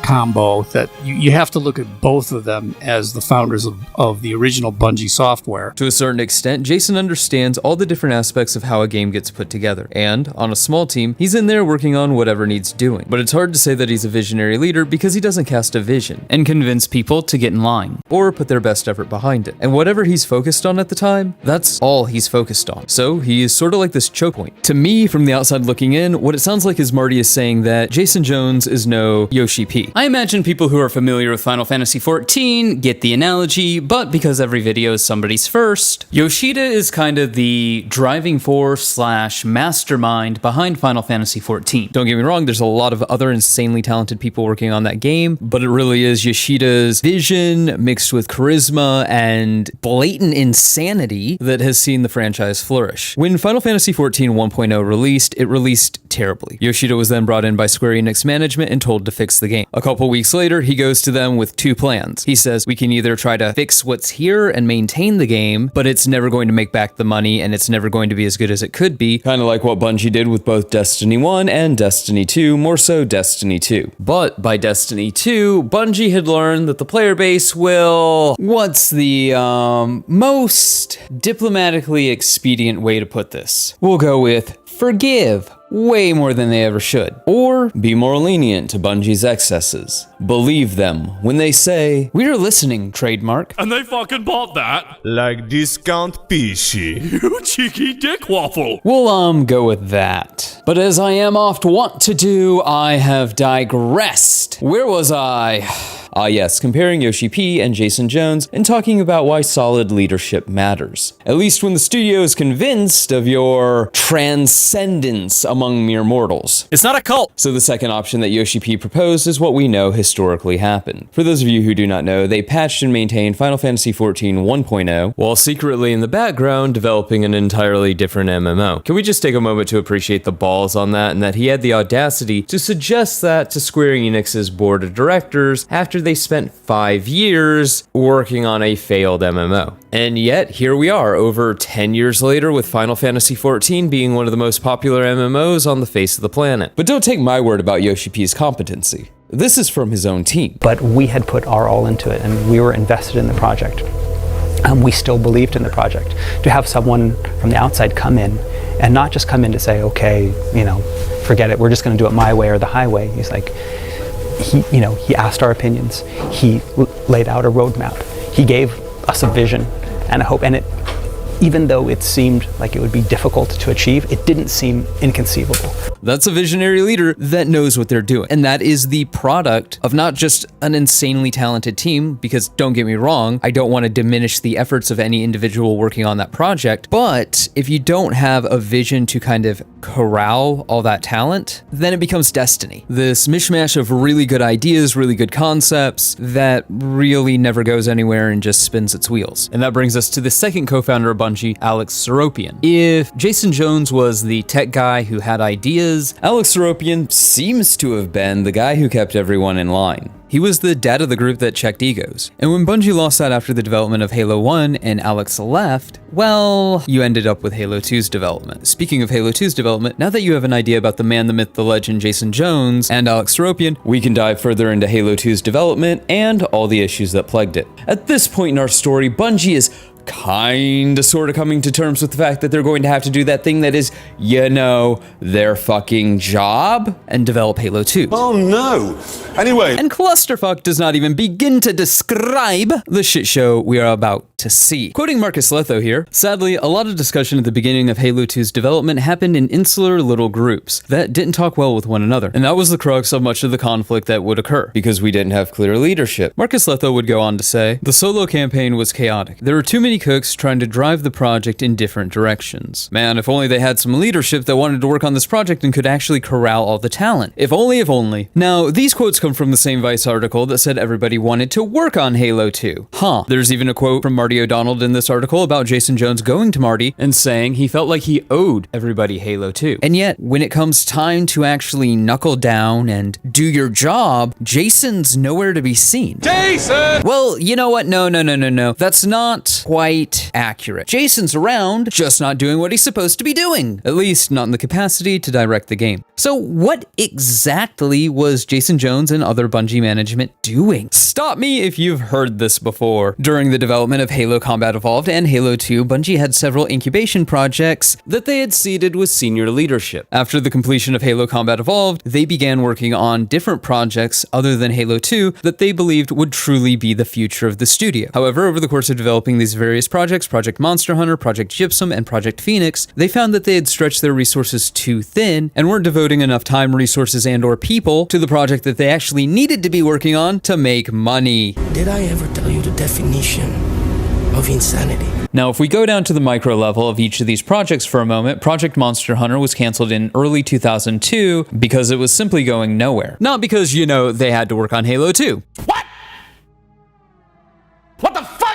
combo that you have to look at both of them as the founders of the original Bungie software. To a certain extent, Jason understands all the different aspects of how a game gets put together. And on a small team, he's in there working on whatever needs doing. But it's hard to say that he's a visionary leader because he doesn't cast a vision and convince people to get in line or put their best effort behind it. And whatever he's focused on at the time, that's all he's focused on. So he is sort of like this choke point. To me, from the outside looking in, what it sounds like is Marty is saying that Jason Jones is no Yoshi P. I imagine people who are familiar with Final Fantasy XIV get the analogy, but because every video is somebody's first, Yoshida is kind of the driving force / mastermind behind Final Fantasy XIV. Don't get me wrong, there's a lot of other insanely talented people working on that game, but it really is Yoshida's vision mixed with charisma and blatant insanity that has seen the franchise flourish. When Final Fantasy XIV 1.0 released, it released terribly. Yoshida was then brought in by Square Enix management and told to fix the game. A couple weeks later, he goes to them with two plans. He says, we can either try to fix what's here and maintain the game, but it's never going to make back the money and it's never going to be as good as it could be, kind of like what Bungie did with both Destiny 1 and Destiny 2, more so Destiny 2. But by Destiny 2, Bungie had learned that the player base will... What's the most diplomatically expedient way to put this? We'll go with forgive way more than they ever should. Or be more lenient to Bungie's excesses. Believe them when they say, we're listening, trademark. And they fucking bought that. Like discount PC. You cheeky dick waffle. We'll go with that. But as I am oft wont to do, I have digressed. Where was I? Ah yes, comparing Yoshi P and Jason Jones and talking about why solid leadership matters. At least when the studio is convinced of your transcendence among mere mortals. It's not a cult! So the second option that Yoshi P proposed is what we know historically happened. For those of you who do not know, they patched and maintained Final Fantasy XIV 1.0 while secretly in the background developing an entirely different MMO. Can we just take a moment to appreciate the balls on that, and that he had the audacity to suggest that to Square Enix's board of directors after they spent 5 years working on a failed MMO. And yet, here we are, over 10 years later, with Final Fantasy XIV being one of the most popular MMOs on the face of the planet. But don't take my word about Yoshi P's competency. This is from his own team. But we had put our all into it, and we were invested in the project. We still believed in the project. To have someone from the outside come in, and not just come in to say, okay, you know, forget it, we're just going to do it my way or the highway. He's like, he asked our opinions. He laid out a roadmap. He gave us a vision and a hope, and even though it seemed like it would be difficult to achieve, it didn't seem inconceivable. That's a visionary leader that knows what they're doing. And that is the product of not just an insanely talented team, because don't get me wrong, I don't want to diminish the efforts of any individual working on that project, but if you don't have a vision to kind of corral all that talent, then it becomes Destiny. This mishmash of really good ideas, really good concepts that really never goes anywhere and just spins its wheels. And that brings us to the second co-founder of Bungie, Alex Seropian. If Jason Jones was the tech guy who had ideas, Alex Seropian seems to have been the guy who kept everyone in line. He was the dad of the group that checked egos. And when Bungie lost that after the development of Halo 1 and Alex left, well, you ended up with Halo 2's development. Speaking of Halo 2's development, now that you have an idea about the man, the myth, the legend, Jason Jones, and Alex Seropian, we can dive further into Halo 2's development and all the issues that plagued it. At this point in our story, Bungie is kinda sorta coming to terms with the fact that they're going to have to do that thing that is, their fucking job, and develop Halo 2. Oh no! Anyway. And clusterfuck does not even begin to describe the shit show we are about to see. Quoting Marcus Letho here, sadly, a lot of discussion at the beginning of Halo 2's development happened in insular little groups that didn't talk well with one another. And that was the crux of much of the conflict that would occur, because we didn't have clear leadership. Marcus Letho would go on to say, the solo campaign was chaotic. There were too many cooks trying to drive the project in different directions. Man, if only they had some leadership that wanted to work on this project and could actually corral all the talent. If only, if only. Now, these quotes come from the same Vice article that said everybody wanted to work on Halo 2. There's even a quote from Marty O'Donnell in this article about Jason Jones going to Marty and saying he felt like he owed everybody Halo 2. And yet, when it comes time to actually knuckle down and do your job, Jason's nowhere to be seen. Jason! Well, you know what? No. That's not quite accurate. Jason's around, just not doing what he's supposed to be doing. At least not in the capacity to direct the game. So what exactly was Jason Jones and other Bungie management doing? Stop me if you've heard this before. During the development of Halo Combat Evolved and Halo 2, Bungie had several incubation projects that they had seeded with senior leadership. After the completion of Halo Combat Evolved, they began working on different projects other than Halo 2 that they believed would truly be the future of the studio. However, over the course of developing these various projects, Project Monster Hunter, Project Gypsum, and Project Phoenix, they found that they had stretched their resources too thin and weren't devoting enough time, resources, and/or people to the project that they actually needed to be working on to make money. Did I ever tell you the definition of insanity? Now, if we go down to the micro level of each of these projects for a moment, Project Monster Hunter was canceled in early 2002 because it was simply going nowhere. Not because, they had to work on Halo 2.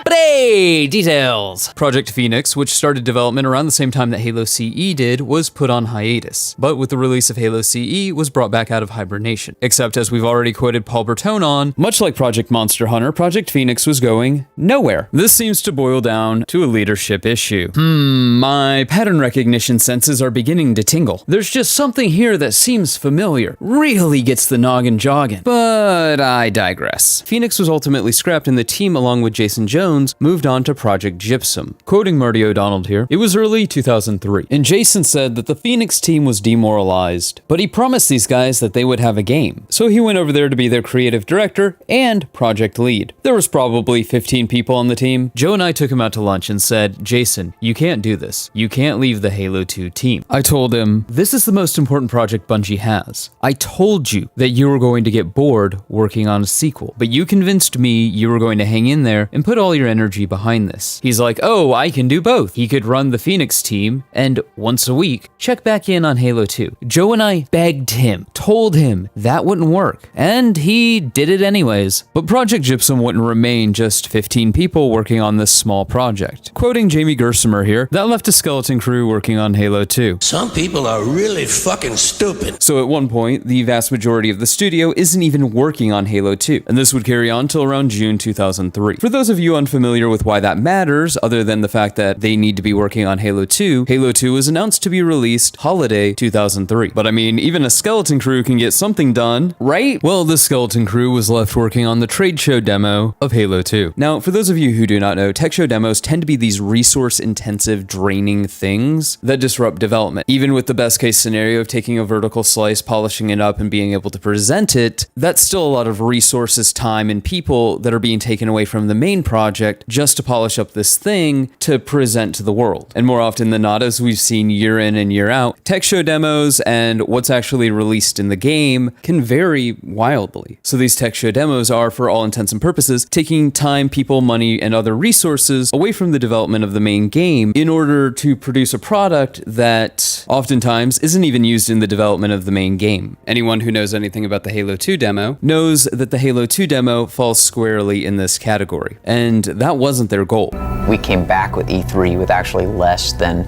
But hey, details! Project Phoenix, which started development around the same time that Halo CE did, was put on hiatus. But with the release of Halo CE, was brought back out of hibernation. Except, as we've already quoted Paul Bertone on, much like Project Monster Hunter, Project Phoenix was going nowhere. This seems to boil down to a leadership issue. My pattern recognition senses are beginning to tingle. There's just something here that seems familiar. Really gets the noggin jogging. But I digress. Phoenix was ultimately scrapped and the team, along with Jason Jones, Bones moved on to Project Gypsum. Quoting Marty O'Donnell here, it was early 2003, and Jason said that the Phoenix team was demoralized, but he promised these guys that they would have a game. So he went over there to be their creative director and project lead. There was probably 15 people on the team. Joe and I took him out to lunch and said, Jason, you can't do this. You can't leave the Halo 2 team. I told him, this is the most important project Bungie has. I told you that you were going to get bored working on a sequel, but you convinced me you were going to hang in there and put all your energy behind this. He's like, oh, I can do both. He could run the Phoenix team and once a week, check back in on Halo 2. Joe and I begged him, told him that wouldn't work, and he did it anyways. But Project Gypsum wouldn't remain just 15 people working on this small project. Quoting Jamie Gersimer here, that left a skeleton crew working on Halo 2. Some people are really fucking stupid. So at one point, the vast majority of the studio isn't even working on Halo 2, and this would carry on till around June 2003. For those of you unfamiliar with why that matters, other than the fact that they need to be working on Halo 2 was announced to be released holiday 2003. But I mean, even a skeleton crew can get something done, right? Well, the skeleton crew was left working on the trade show demo of Halo 2. Now, for those of you who do not know, tech show demos tend to be these resource-intensive, draining things that disrupt development. Even with the best case scenario of taking a vertical slice, polishing it up, and being able to present it, that's still a lot of resources, time, and people that are being taken away from the main project just to polish up this thing to present to the world. And more often than not, as we've seen year in and year out, tech show demos and what's actually released in the game can vary wildly. So these tech show demos are, for all intents and purposes, taking time, people, money, and other resources away from the development of the main game in order to produce a product that oftentimes isn't even used in the development of the main game. Anyone who knows anything about the Halo 2 demo knows that the Halo 2 demo falls squarely in this category, and that wasn't their goal. We came back with E3 with actually less than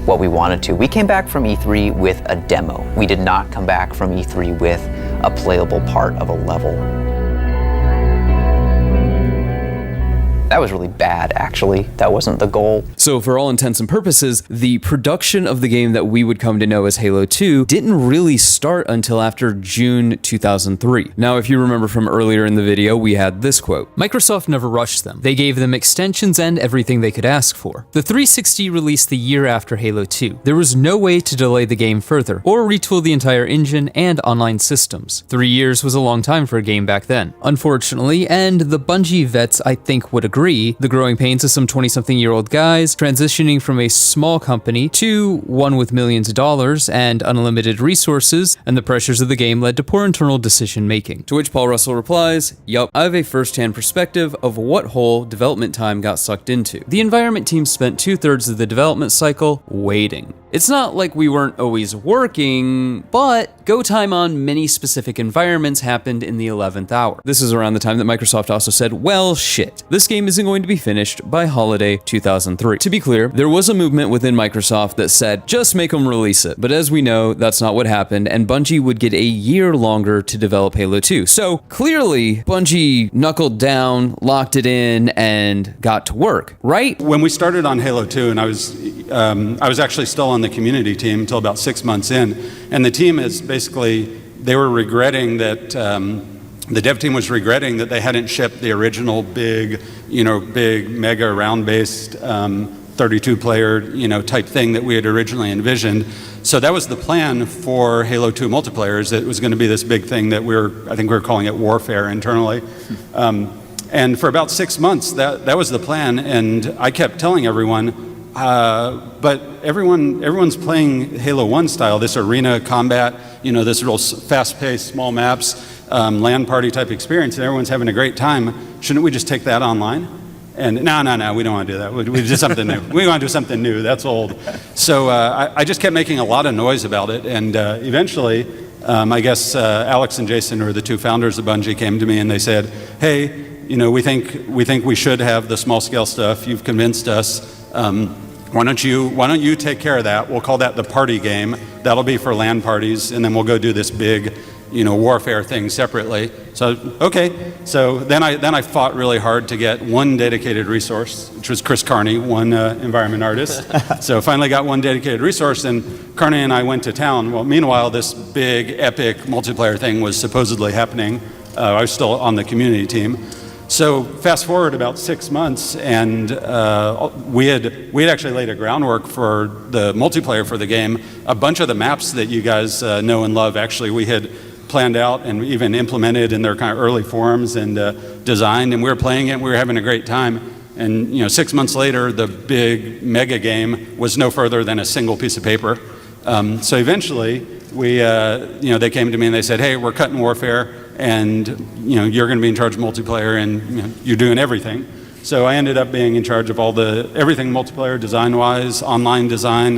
what we wanted to. We came back from E3 with a demo. We did not come back from E3 with a playable part of a level. That was really bad, actually. That wasn't the goal. So for all intents and purposes, the production of the game that we would come to know as Halo 2 didn't really start until after June 2003. Now, if you remember from earlier in the video, we had this quote. Microsoft never rushed them. They gave them extensions and everything they could ask for. The 360 released the year after Halo 2. There was no way to delay the game further, or retool the entire engine and online systems. 3 years was a long time for a game back then. Unfortunately, and the Bungie vets I think would agree, the growing pains of some 20-something-year-old guys transitioning from a small company to one with millions of dollars and unlimited resources, and the pressures of the game led to poor internal decision making. To which Paul Russell replies, yup, I have a first-hand perspective of what hole development time got sucked into. The environment team spent 2/3 of the development cycle waiting. It's not like we weren't always working, but go time on many specific environments happened in the 11th hour. This is around the time that Microsoft also said, well, shit, this game isn't going to be finished by holiday 2003. To be clear, there was a movement within Microsoft that said, just make them release it. But as we know, that's not what happened, and Bungie would get a year longer to develop Halo 2. So clearly, Bungie knuckled down, locked it in, and got to work, right? When we started on Halo 2, and I was actually still on the community team until about 6 months in, and the team is basically, they were regretting that, the dev team was regretting that they hadn't shipped the original big mega round-based 32-player, type thing that we had originally envisioned. So that was the plan for Halo 2 multiplayer, is that it was going to be this big thing that I think we were calling it warfare internally. And for about 6 months, that was the plan, and I kept telling everyone, but everyone's playing Halo 1 style, this arena combat, this real fast-paced, small maps, LAN party type experience, and everyone's having a great time. Shouldn't we just take that online? And no, we don't want to do that. We do something new. We want to do something new. That's old. So I just kept making a lot of noise about it, and eventually, I guess Alex and Jason, who are the two founders of Bungie, came to me and they said, hey, we think we should have the small-scale stuff. You've convinced us. Why don't you take care of that? We'll call that the party game. That'll be for LAN parties, and then we'll go do this big, warfare thing separately. So okay. So then I fought really hard to get one dedicated resource, which was Chris Carney, one environment artist. So finally got one dedicated resource, and Carney and I went to town. Well, meanwhile, this big epic multiplayer thing was supposedly happening. I was still on the community team. So fast forward about 6 months, and we had actually laid a groundwork for the multiplayer for the game. A bunch of the maps that you guys know and love, actually, we had planned out and even implemented in their kind of early forms and designed, and we were playing it, and we were having a great time. And 6 months later, the big mega game was no further than a single piece of paper. So eventually, they came to me and they said, "Hey, we're cutting Warfare, and you're going to be in charge of multiplayer, and you're doing everything." So I ended up being in charge of everything multiplayer, design-wise, online design,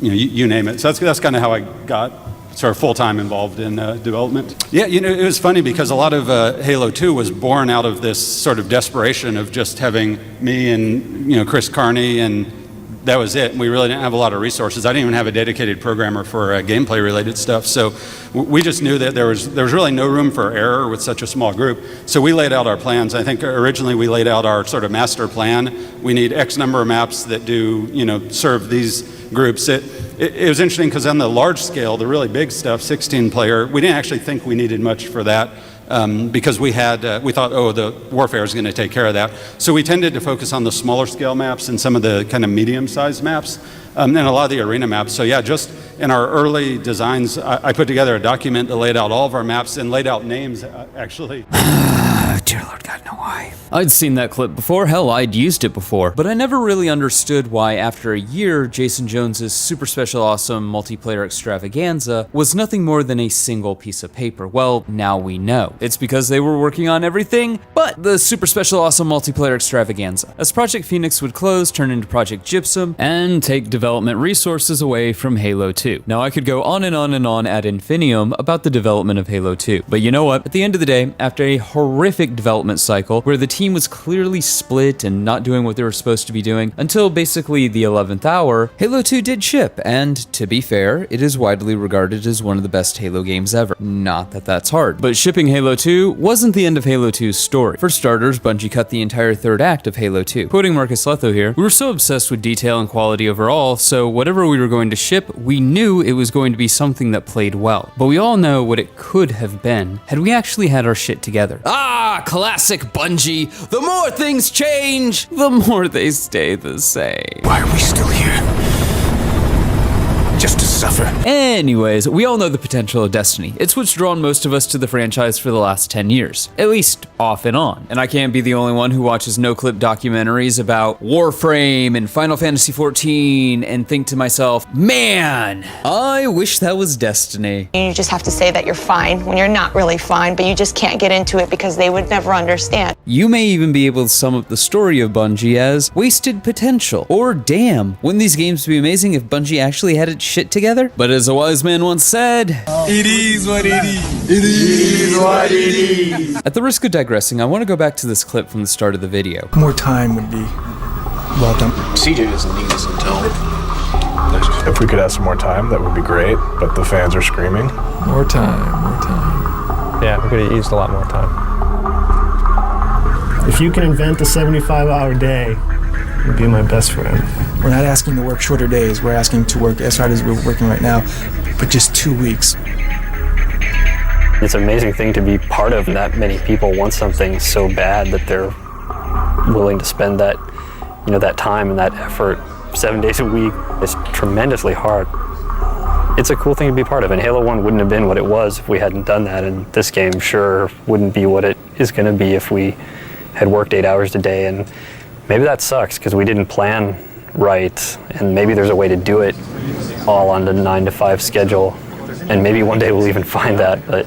you name it. So that's kind of how I got sort of full-time involved in development. Yeah, it was funny because a lot of Halo 2 was born out of this sort of desperation of just having me and Chris Carney, and that was it. We really didn't have a lot of resources. I didn't even have a dedicated programmer for gameplay-related stuff. So we just knew that there was really no room for error with such a small group. So we laid out our plans. I think originally we laid out our sort of master plan. We need X number of maps that do serve these groups. It was interesting because on the large scale, the really big stuff, 16-player, we didn't actually think we needed much for that. Because we thought, the Warfare is going to take care of that. So we tended to focus on the smaller scale maps and some of the kind of medium-sized maps, and a lot of the arena maps. So yeah, just in our early designs, I put together a document that laid out all of our maps and laid out names, actually. Dear Lord God, no why. I'd seen that clip before, hell, I'd used it before, but I never really understood why after a year, Jason Jones's super special awesome multiplayer extravaganza was nothing more than a single piece of paper. Well, now we know. It's because they were working on everything but the super special awesome multiplayer extravaganza. As Project Phoenix would close, turn into Project Gypsum, and take development resources away from Halo 2. Now I could go on and on and on ad infinitum about the development of Halo 2, but you know what? At the end of the day, after a horrific development cycle where the team was clearly split and not doing what they were supposed to be doing until basically the 11th hour, Halo 2 did ship, and to be fair, it is widely regarded as one of the best Halo games ever. Not that that's hard, but shipping Halo 2 wasn't the end of Halo 2's story. For starters, Bungie cut the entire third act of Halo 2. Quoting Marcus Letho here, "We were so obsessed with detail and quality overall, so whatever we were going to ship, we knew it was going to be something that played well. But we all know what it could have been had we actually had our shit together." Ah, classic Bungie. The more things change, the more they stay the same. Why are we still here? Just to suffer. Anyways, we all know the potential of Destiny. It's what's drawn most of us to the franchise for the last 10 years, at least off and on. And I can't be the only one who watches no-clip documentaries about Warframe and Final Fantasy XIV and think to myself, man, I wish that was Destiny. You just have to say that you're fine when you're not really fine, but you just can't get into it because they would never understand. You may even be able to sum up the story of Bungie as wasted potential, or damn, wouldn't these games be amazing if Bungie actually had its shit together? But as a wise man once said, it is what it is. It is what it is. At the risk of digressing, I want to go back to this clip from the start of the video. More time would be well done. CJ doesn't need us until... If we could have some more time, that would be great, but the fans are screaming. More time, more time. Yeah, we could have used a lot more time. If you can invent a 75-hour day, you'd be my best friend. We're not asking to work shorter days. We're asking to work as hard as we're working right now, but just 2 weeks. It's an amazing thing to be part of. That many people want something so bad that they're willing to spend that, that time and that effort 7 days a week. It's tremendously hard. It's a cool thing to be part of, and Halo 1 wouldn't have been what it was if we hadn't done that, and this game sure wouldn't be what it is going to be if we had worked 8 hours a day. And maybe that sucks because we didn't plan right, and maybe there's a way to do it all on the 9-to-5 schedule, and maybe one day we'll even find that, but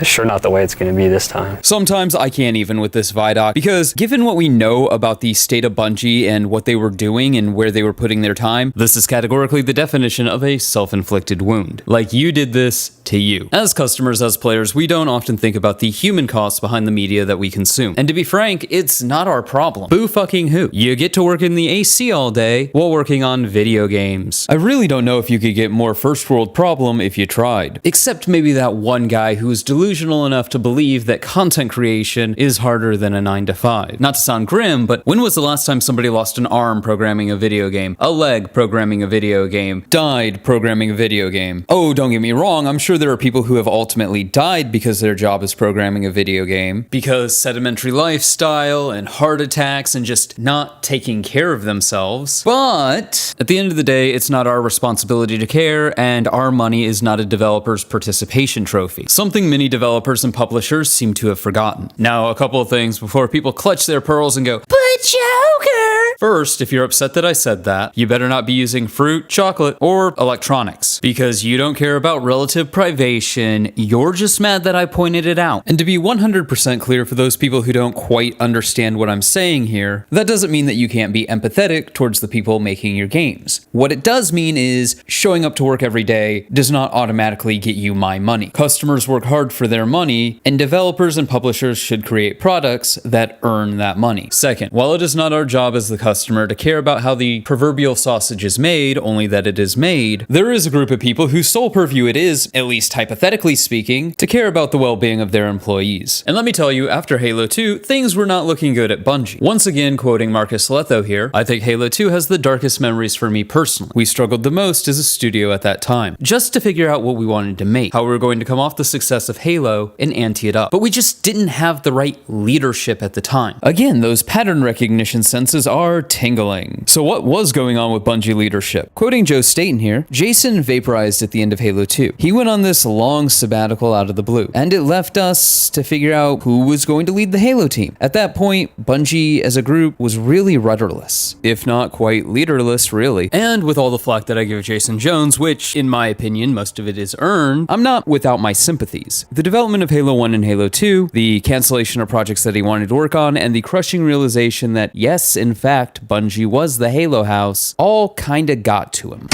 it's sure not the way it's going to be this time. Sometimes I can't even with this Vidoc, because given what we know about the state of Bungie and what they were doing and where they were putting their time, this is categorically the definition of a self-inflicted wound. Like, you did this to you. As customers, as players, we don't often think about the human costs behind the media that we consume. And to be frank, it's not our problem. Boo fucking who? You get to work in the AC all day while working on video games. I really don't know if you could get more first world problem if you tried. Except maybe that one guy who was delusional delusional enough to believe that content creation is harder than a 9 to 5. Not to sound grim, but when was the last time somebody lost an arm programming a video game, a leg programming a video game, died programming a video game? Oh, don't get me wrong, I'm sure there are people who have ultimately died because their job is programming a video game, because sedimentary lifestyle and heart attacks and just not taking care of themselves. But at the end of the day, it's not our responsibility to care, and our money is not a developer's participation trophy. Something many developers and publishers seem to have forgotten. Now, a couple of things before people clutch their pearls and go, "But Joker!" First, if you're upset that I said that, you better not be using fruit, chocolate, or electronics, because you don't care about relative privation, you're just mad that I pointed it out. And to be 100% clear for those people who don't quite understand what I'm saying here, that doesn't mean that you can't be empathetic towards the people making your games. What it does mean is showing up to work every day does not automatically get you my money. Customers work hard for their money, and developers and publishers should create products that earn that money. Second, while it is not our job as the customer to care about how the proverbial sausage is made, only that it is made, there is a group of people whose sole purview it is, at least hypothetically speaking, to care about the well-being of their employees. And let me tell you, after Halo 2, things were not looking good at Bungie. Once again, quoting Marcus Letho here, I think Halo 2 has the darkest memories for me personally. We struggled the most as a studio at that time, just to figure out what we wanted to make, how we were going to come off the success of Halo and ante it up. But we just didn't have the right leadership at the time. Again, those pattern recognition senses are tingling. So what was going on with Bungie leadership? Quoting Joe Staten here, Jason vaporized at the end of Halo 2. He went on this long sabbatical out of the blue, and it left us to figure out who was going to lead the Halo team. At that point, Bungie as a group was really rudderless, if not quite leaderless, really. And with all the flack that I give Jason Jones, which, in my opinion, most of it is earned, I'm not without my sympathies. The development of Halo 1 and Halo 2, the cancellation of projects that he wanted to work on, and the crushing realization that, yes, in fact, Bungie was the Halo house, all kinda got to him.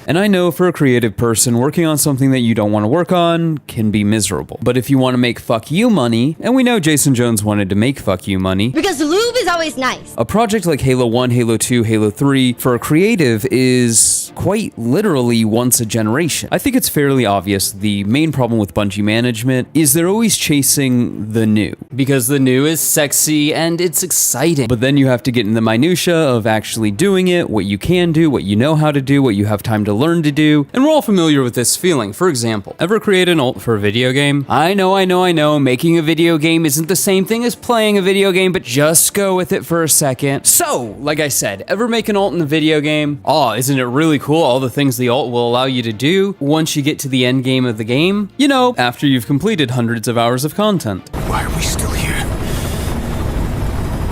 And I know for a creative person, working on something that you don't want to work on can be miserable. But if you want to make fuck you money, and we know Jason Jones wanted to make fuck you money, Because the lube is always nice. a project like Halo 1, Halo 2, Halo 3, for a creative is quite literally once a generation. I think it's fairly obvious the main problem with Bungie management is they're always chasing the new. Because the new is sexy and it's exciting. But then you have to get in the minutia of actually doing it, what you can do, what you know how to do, what you have time to learn to do, and we're all familiar with this feeling. For example, ever create an ult for a video game? I know, making a video game isn't the same thing as playing a video game, but just go with it for a second. So, like I said, ever make an ult in a video game? Oh, isn't it really cool all the things the ult will allow you to do once you get to the end game of the game? You know, after you've completed hundreds of hours of content. Why are we still here?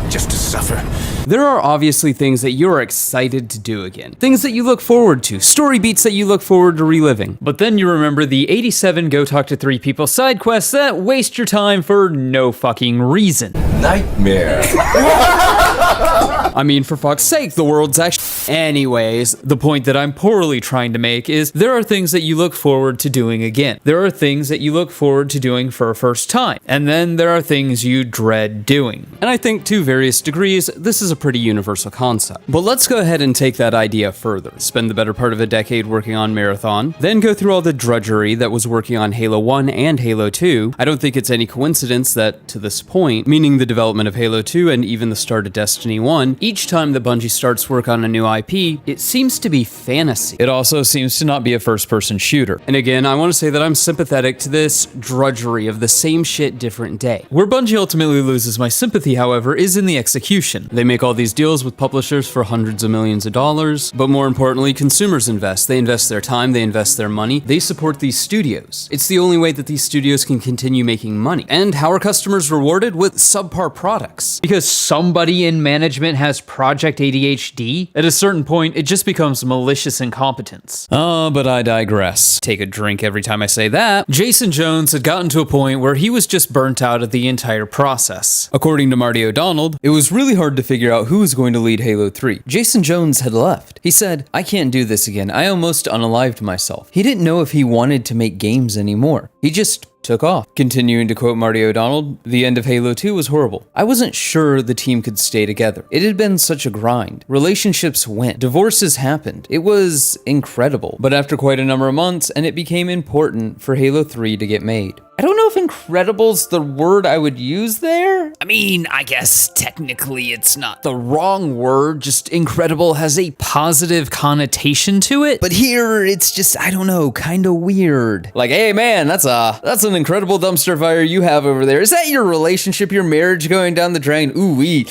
Just to suffer? There are obviously things that you're excited to do again. Things that you look forward to. Story beats that you look forward to reliving. But then you remember the 87 go talk to 3 people side quests that waste your time for no fucking reason. Nightmare. I mean, for fuck's sake, the world's actually... Anyways, the point that I'm poorly trying to make is there are things that you look forward to doing again. There are things that you look forward to doing for a first time. And then there are things you dread doing. And I think to various degrees, this is a pretty universal concept. But let's go ahead and take that idea further. Spend the better part of a decade working on Marathon, then go through all the drudgery that was working on Halo 1 and Halo 2. I don't think it's any coincidence that, to this point, meaning the development of Halo 2 and even the start of Destiny 1, each time that Bungie starts work on a new IP, it seems to be fantasy. It also seems to not be a first-person shooter. And again, I want to say that I'm sympathetic to this drudgery of the same shit, different day. Where Bungie ultimately loses my sympathy, however, is in the execution. They make all these deals with publishers for hundreds of millions of dollars, but more importantly, consumers invest. They invest their time, they invest their money, they support these studios. It's the only way that these studios can continue making money. And how are customers rewarded? With subpar products. Because somebody in management has Project ADHD? At a certain point, it just becomes malicious incompetence. Oh, but I digress. Take a drink every time I say that. Jason Jones had gotten to a point where he was just burnt out of the entire process. According to Marty O'Donnell, it was really hard to figure out who was going to lead Halo 3. Jason Jones had left. He said, "I can't do this again. I almost unalived myself." He didn't know if he wanted to make games anymore. He just took off. Continuing to quote Marty O'Donnell, the end of Halo 2 was horrible. I wasn't sure the team could stay together. It had been such a grind. Relationships went. Divorces happened. It was incredible. But after quite a number of months, and it became important for Halo 3 to get made. I don't know if incredible's the word I would use there. I mean, I guess technically it's not the wrong word, just incredible has a positive connotation to it. But here it's just, I don't know, kind of weird. Like, hey man, that's an incredible dumpster fire you have over there. Is that your relationship, your marriage going down the drain? Ooh-wee.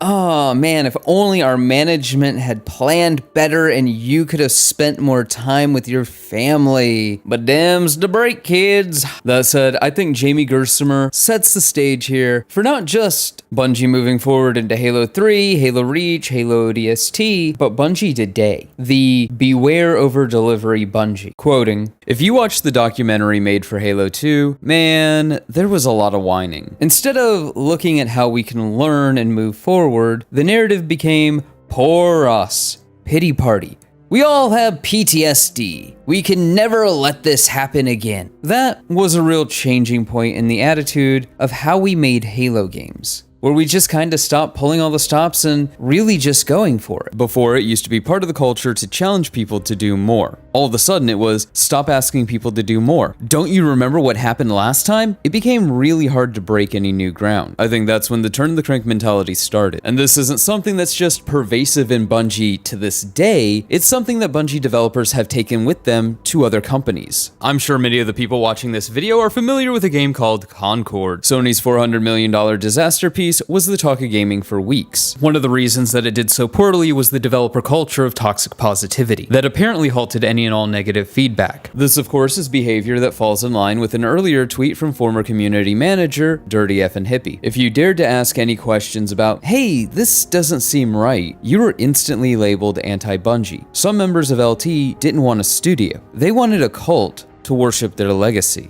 Oh man, if only our management had planned better and you could have spent more time with your family. But damn's the break, kids. That said, I think Jamie Gerstner sets the stage here for not just Bungie moving forward into Halo 3, Halo Reach, Halo ODST, but Bungie today. The beware over delivery Bungie. Quoting, "If you watch the documentary made for Halo 2, man, there was a lot of whining. Instead of looking at how we can learn and move forward, the narrative became, poor us, pity party. We all have PTSD. We can never let this happen again." That was a real changing point in the attitude of how we made Halo games, where we just kind of stopped pulling all the stops and really just going for it. Before, it used to be part of the culture to challenge people to do more. All of a sudden, it was, stop asking people to do more. Don't you remember what happened last time? It became really hard to break any new ground. I think that's when the turn the crank mentality started. And this isn't something that's just pervasive in Bungie to this day, it's something that Bungie developers have taken with them to other companies. I'm sure many of the people watching this video are familiar with a game called Concord. Sony's $400 million disaster piece was the talk of gaming for weeks. One of the reasons that it did so poorly was the developer culture of toxic positivity that apparently halted any and all negative feedback. This, of course, is behavior that falls in line with an earlier tweet from former community manager Dirty Effin' Hippie. If you dared to ask any questions about, hey, this doesn't seem right, you were instantly labeled anti-Bungie. Some members of LT didn't want a studio. They wanted a cult to worship their legacy.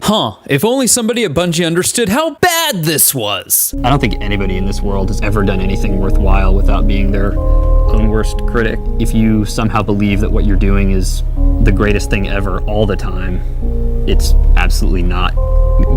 If only somebody at Bungie understood how bad this was. I don't think anybody in this world has ever done anything worthwhile without being their own worst critic. If you somehow believe that what you're doing is the greatest thing ever all the time, it's absolutely not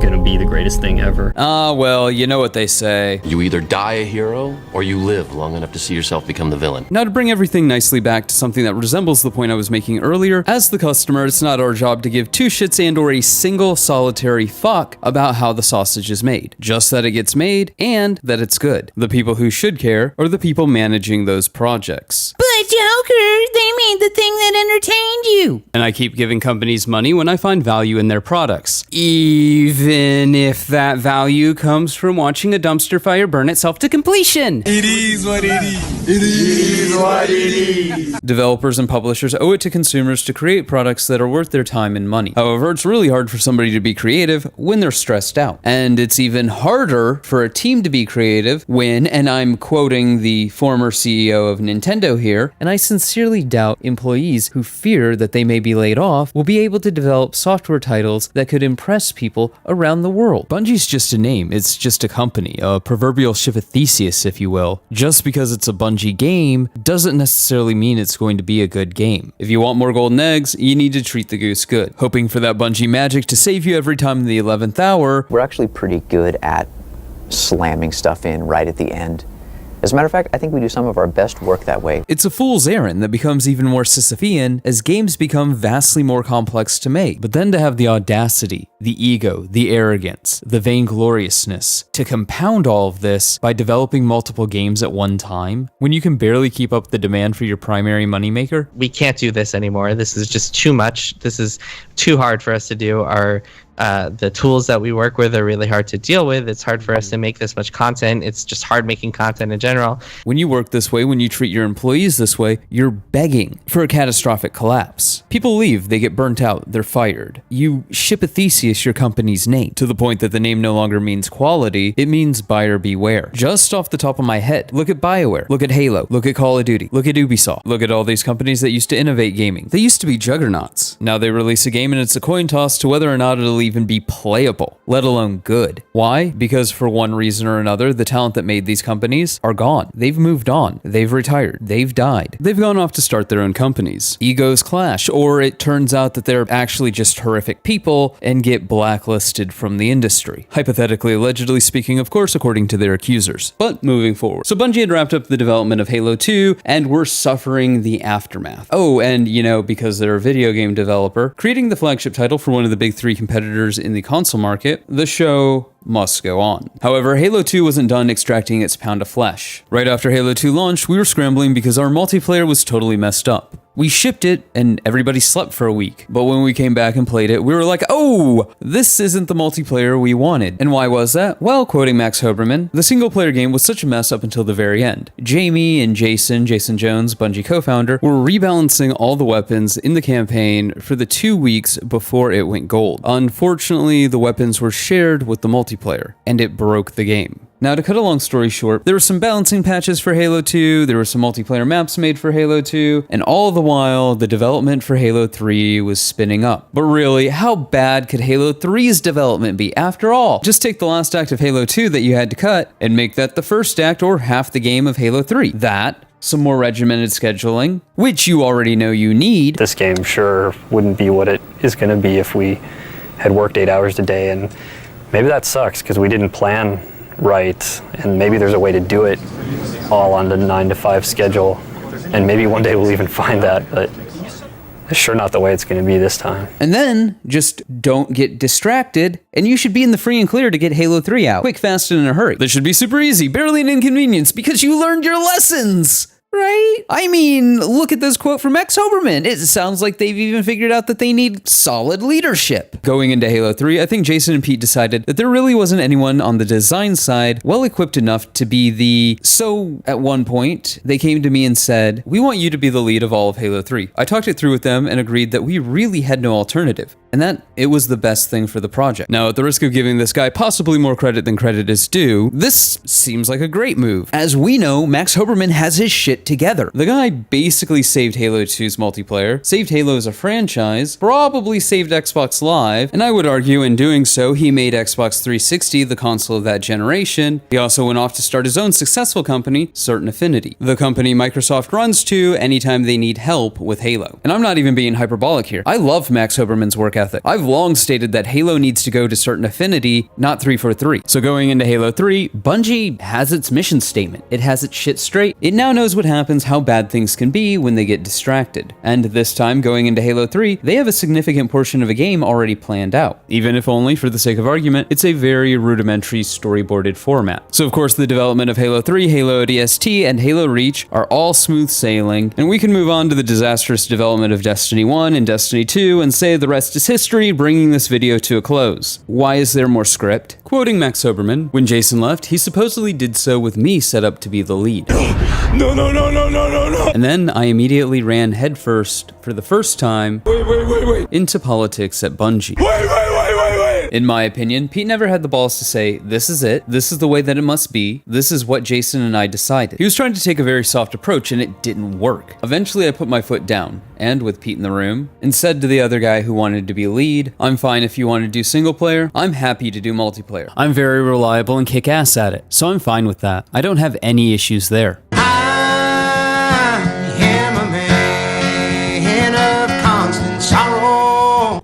gonna be the greatest thing ever. Well, you know what they say. You either die a hero, or you live long enough to see yourself become the villain. Now to bring everything nicely back to something that resembles the point I was making earlier, as the customer, it's not our job to give two shits and or a single solitary fuck about how the sausage is made. Just that it gets made, and that it's good. The people who should care are the people managing those projects. But Joker, they made the thing that entertained you. And I keep giving companies money when I find value in their products. Even if that value comes from watching a dumpster fire burn itself to completion. It is what it is. It is what it is. Developers and publishers owe it to consumers to create products that are worth their time and money. However, it's really hard for somebody to be creative when they're stressed out. And it's even harder for a team to be creative when, and I'm quoting the former CEO of Nintendo here, and I sincerely doubt employees who fear that they may be laid off will be able to develop software titles that could impress people around the world. Bungie's just a name, it's just a company, a proverbial ship of Theseus, if you will. Just because it's a Bungie game doesn't necessarily mean it's going to be a good game. If you want more golden eggs, you need to treat the goose good. Hoping for that Bungie magic to save you every time in the 11th hour. We're actually pretty good at slamming stuff in right at the end. As a matter of fact, I think we do some of our best work that way. It's a fool's errand that becomes even more Sisyphean as games become vastly more complex to make. But then to have the audacity, the ego, the arrogance, the vaingloriousness to compound all of this by developing multiple games at one time, when you can barely keep up the demand for your primary moneymaker. We can't do this anymore. This is just too much. This is too hard for us to do. The tools that we work with are really hard to deal with. It's hard for us to make this much content. It's just hard making content in general. When you work this way, when you treat your employees this way, you're begging for a catastrophic collapse. People leave, they get burnt out, they're fired. You ship a Theseus your company's name, to the point that the name no longer means quality, it means buyer beware. Just off the top of my head, look at BioWare, look at Halo, look at Call of Duty, look at Ubisoft, look at all these companies that used to innovate gaming. They used to be juggernauts. Now they release a game and it's a coin toss to whether or not it'll even be playable, let alone good. Why? Because for one reason or another, the talent that made these companies are gone. They've moved on. They've retired. They've died. They've gone off to start their own companies. Egos clash, or it turns out that they're actually just horrific people and get get blacklisted from the industry. Hypothetically, allegedly speaking, of course, according to their accusers. But moving forward. So Bungie had wrapped up the development of Halo 2 and were suffering the aftermath. Oh, and because they're a video game developer, creating the flagship title for one of the big three competitors in the console market, the show must go on. However, Halo 2 wasn't done extracting its pound of flesh. Right after Halo 2 launched, we were scrambling because our multiplayer was totally messed up. We shipped it and everybody slept for a week. But when we came back and played it, we were like, oh, this isn't the multiplayer we wanted. And why was that? Well, quoting Max Hoberman, the single player game was such a mess up until the very end. Jamie and Jason Jones, Bungie co-founder, were rebalancing all the weapons in the campaign for the 2 weeks before it went gold. Unfortunately, the weapons were shared with the multiplayer, and it broke the game. Now, to cut a long story short, there were some balancing patches for Halo 2, there were some multiplayer maps made for Halo 2, and all the while, the development for Halo 3 was spinning up. But really, how bad could Halo 3's development be? After all, just take the last act of Halo 2 that you had to cut, and make that the first act or half the game of Halo 3. That, some more regimented scheduling, which you already know you need. This game sure wouldn't be what it is going to be if we had worked 8 hours a day, and maybe that sucks because we didn't plan right, and maybe there's a way to do it all on the 9 to 5 schedule, and maybe one day we'll even find that, but it's sure not the way it's going to be this time. And then, just don't get distracted, and you should be in the free and clear to get Halo 3 out. Quick, fast, and in a hurry. This should be super easy, barely an inconvenience, because you learned your lessons! Right? I mean, look at this quote from Max Hoberman. It sounds like they've even figured out that they need solid leadership. Going into Halo 3, I think Jason and Pete decided that there really wasn't anyone on the design side well-equipped enough to be the... So, at one point, they came to me and said, we want you to be the lead of all of Halo 3. I talked it through with them and agreed that we really had no alternative, and that it was the best thing for the project. Now, at the risk of giving this guy possibly more credit than credit is due, this seems like a great move. As we know, Max Hoberman has his shit together. The guy basically saved Halo 2's multiplayer, saved Halo as a franchise, probably saved Xbox Live, and I would argue in doing so, he made Xbox 360 the console of that generation. He also went off to start his own successful company, Certain Affinity, the company Microsoft runs to anytime they need help with Halo. And I'm not even being hyperbolic here. I love Max Hoberman's work ethic. I've long stated that Halo needs to go to Certain Affinity, not 343. So going into Halo 3, Bungie has its mission statement. It has its shit straight. It now knows what happens, how bad things can be when they get distracted. And this time, going into Halo 3, they have a significant portion of a game already planned out. Even if only, for the sake of argument, it's a very rudimentary storyboarded format. So of course, the development of Halo 3, Halo ODST, and Halo Reach are all smooth sailing, and we can move on to the disastrous development of Destiny 1 and Destiny 2 and say the rest is history, bringing this video to a close. Why is there more script? Quoting Max Hoberman, when Jason left, he supposedly did so with me set up to be the lead. No. And then I immediately ran headfirst, for the first time, into politics at Bungie. Wait. In my opinion, Pete never had the balls to say, this is it, this is the way that it must be, this is what Jason and I decided. He was trying to take a very soft approach and it didn't work. Eventually I put my foot down, and with Pete in the room, and said to the other guy who wanted to be lead, I'm fine if you want to do single player, I'm happy to do multiplayer. I'm very reliable and kick ass at it, so I'm fine with that. I don't have any issues there.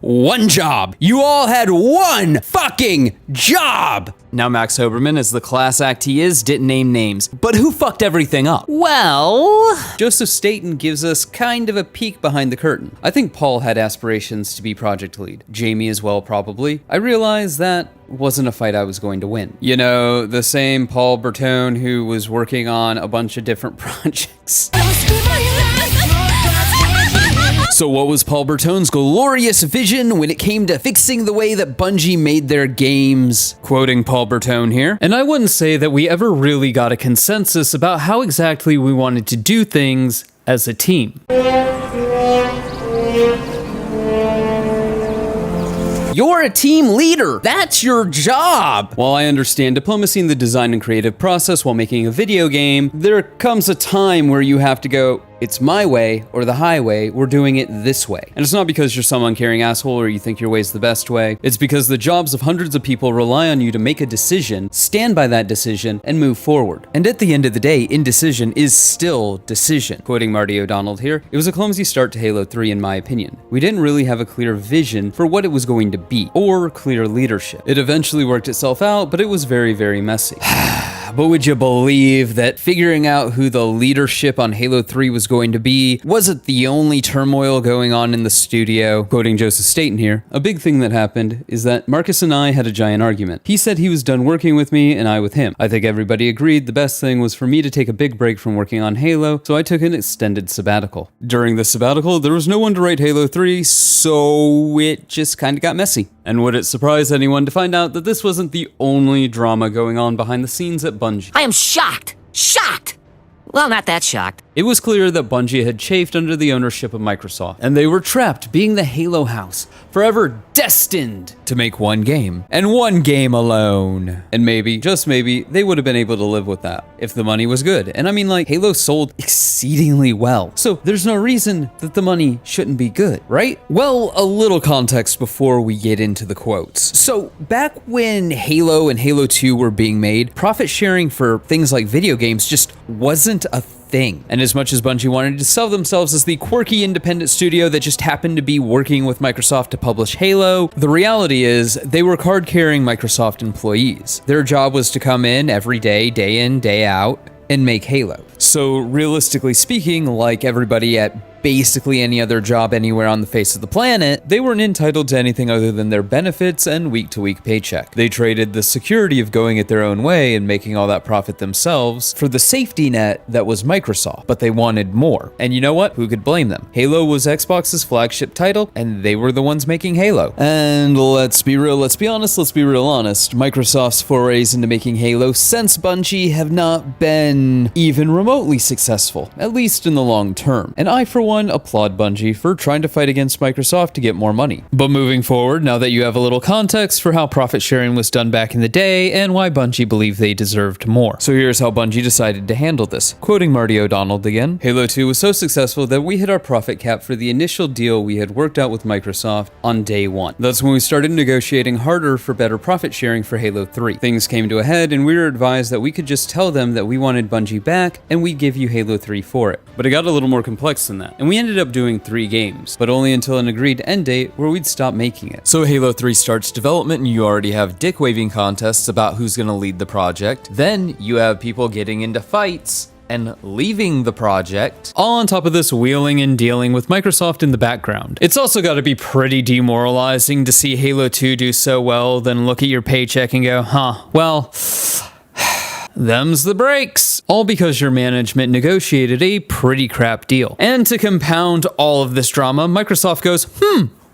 One job. You all had one fucking job. Now Max Hoberman, as the class act he is, didn't name names. But who fucked everything up? Well, Joseph Staten gives us kind of a peek behind the curtain. I think Paul had aspirations to be project lead. Jamie as well, probably. I realized that wasn't a fight I was going to win. You know, the same Paul Bertone who was working on a bunch of different projects. So what was Paul Bertone's glorious vision when it came to fixing the way that Bungie made their games? Quoting Paul Bertone here. And I wouldn't say that we ever really got a consensus about how exactly we wanted to do things as a team. You're a team leader. That's your job. While I understand diplomacy in the design and creative process while making a video game, there comes a time where you have to go, It's my way or the highway. We're doing it this way. And it's not because you're some uncaring asshole or you think your way's the best way. It's because the jobs of hundreds of people rely on you to make a decision, stand by that decision, and move forward. And at the end of the day, indecision is still decision. Quoting Marty O'Donnell here, it was a clumsy start to Halo 3 in my opinion. We didn't really have a clear vision for what it was going to be, or clear leadership. It eventually worked itself out, but it was very, very messy. But would you believe that figuring out who the leadership on Halo 3 was going to be wasn't the only turmoil going on in the studio? Quoting Joseph Staten here, a big thing that happened is that Marcus and I had a giant argument. He said he was done working with me and I with him. I think everybody agreed the best thing was for me to take a big break from working on Halo, so I took an extended sabbatical. During the sabbatical, there was no one to write Halo 3, so it just kind of got messy. And would it surprise anyone to find out that this wasn't the only drama going on behind the scenes at Bungie? I am shocked! Shocked! Well, not that shocked. It was clear that Bungie had chafed under the ownership of Microsoft, and they were trapped being the Halo house, forever destined to make one game, and one game alone. And maybe, just maybe, they would have been able to live with that, if the money was good. And I mean, like, Halo sold exceedingly well, so there's no reason that the money shouldn't be good, right? Well, a little context before we get into the quotes. So, back when Halo and Halo 2 were being made, profit sharing for things like video games just wasn't a thing. And as much as Bungie wanted to sell themselves as the quirky independent studio that just happened to be working with Microsoft to publish Halo, the reality is they were card-carrying Microsoft employees. Their job was to come in every day, day in, day out, and make Halo. So realistically speaking, like everybody at basically any other job anywhere on the face of the planet, they weren't entitled to anything other than their benefits and week-to-week paycheck. They traded the security of going it their own way and making all that profit themselves for the safety net that was Microsoft, but they wanted more. And you know what? Who could blame them? Halo was Xbox's flagship title, and they were the ones making Halo. And let's be real, let's be honest, let's be real honest. Microsoft's forays into making Halo since Bungie have not been even remotely successful, at least in the long term. And I, for one, applaud Bungie for trying to fight against Microsoft to get more money. But moving forward, now that you have a little context for how profit sharing was done back in the day and why Bungie believed they deserved more. So here's how Bungie decided to handle this. Quoting Marty O'Donnell again, Halo 2 was so successful that we hit our profit cap for the initial deal we had worked out with Microsoft on day one. That's when we started negotiating harder for better profit sharing for Halo 3. Things came to a head and we were advised that we could just tell them that we wanted Bungie back and we'd give you Halo 3 for it. But it got a little more complex than that. And we ended up doing 3 games, but only until an agreed end date where we'd stop making it. So Halo 3 starts development and you already have dick-waving contests about who's gonna lead the project. Then you have people getting into fights and leaving the project, all on top of this wheeling and dealing with Microsoft in the background. It's also got to be pretty demoralizing to see Halo 2 do so well, then look at your paycheck and go, well, them's the breaks. All because your management negotiated a pretty crap deal. And to compound all of this drama, Microsoft goes,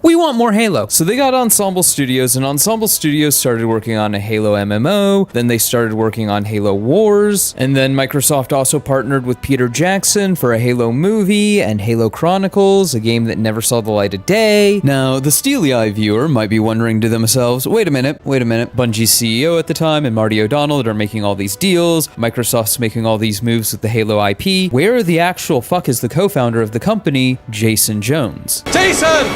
we want more Halo. So they got Ensemble Studios, and Ensemble Studios started working on a Halo MMO, then they started working on Halo Wars, and then Microsoft also partnered with Peter Jackson for a Halo movie and Halo Chronicles, a game that never saw the light of day. Now, the steely-eyed viewer might be wondering to themselves, wait a minute, Bungie's CEO at the time and Marty O'Donnell are making all these deals, Microsoft's making all these moves with the Halo IP, where the actual fuck is the co-founder of the company, Jason Jones? Jason!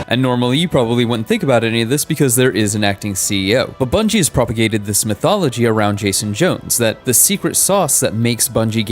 And normally you probably wouldn't think about any of this because there is an acting CEO. But Bungie has propagated this mythology around Jason Jones, that the secret sauce that makes Bungie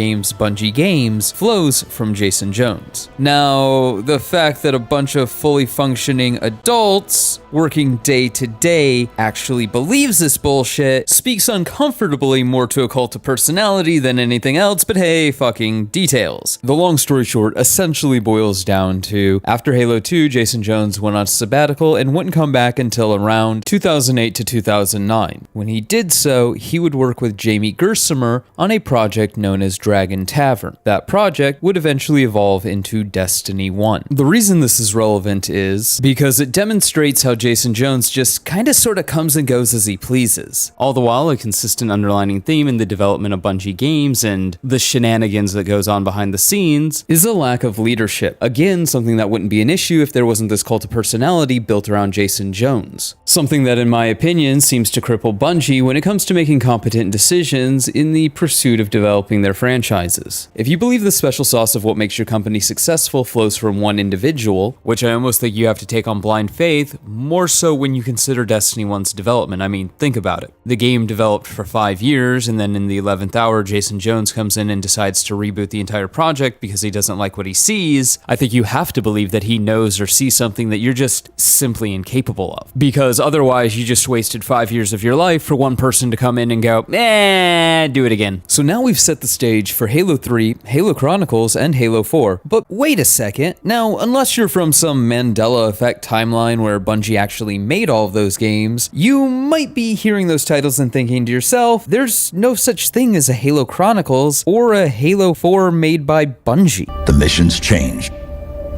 Games flows from Jason Jones. Now, the fact that a bunch of fully functioning adults working day to day actually believes this bullshit speaks uncomfortably more to a cult of personality than anything else, but hey, fucking details. The long story short essentially boils down to, after Halo 2, Jason Jones went on sabbatical and wouldn't come back until around 2008 to 2009. When he did so, he would work with Jamie Gersimer on a project known as Dragon Tavern. That project would eventually evolve into Destiny 1. The reason this is relevant is because it demonstrates how Jason Jones just kinda sorta comes and goes as he pleases. All the while, a consistent underlining theme in the development of Bungie games and the shenanigans that goes on behind the scenes is a lack of leadership. Again, something that wouldn't be an issue if there there wasn't this cult of personality built around Jason Jones. Something that, in my opinion, seems to cripple Bungie when it comes to making competent decisions in the pursuit of developing their franchises. If you believe the special sauce of what makes your company successful flows from one individual, which I almost think you have to take on blind faith, more so when you consider Destiny 1's development. I mean, think about it. The game developed for 5 years, and then in the 11th hour, Jason Jones comes in and decides to reboot the entire project because he doesn't like what he sees. I think you have to believe that he knows or sees something that you're just simply incapable of. Because otherwise, you just wasted 5 years of your life for one person to come in and go, do it again. So now we've set the stage for Halo 3, Halo Chronicles, and Halo 4. But wait a second. Now, unless you're from some Mandela effect timeline where Bungie actually made all of those games, you might be hearing those titles and thinking to yourself, there's no such thing as a Halo Chronicles or a Halo 4 made by Bungie. The missions changed.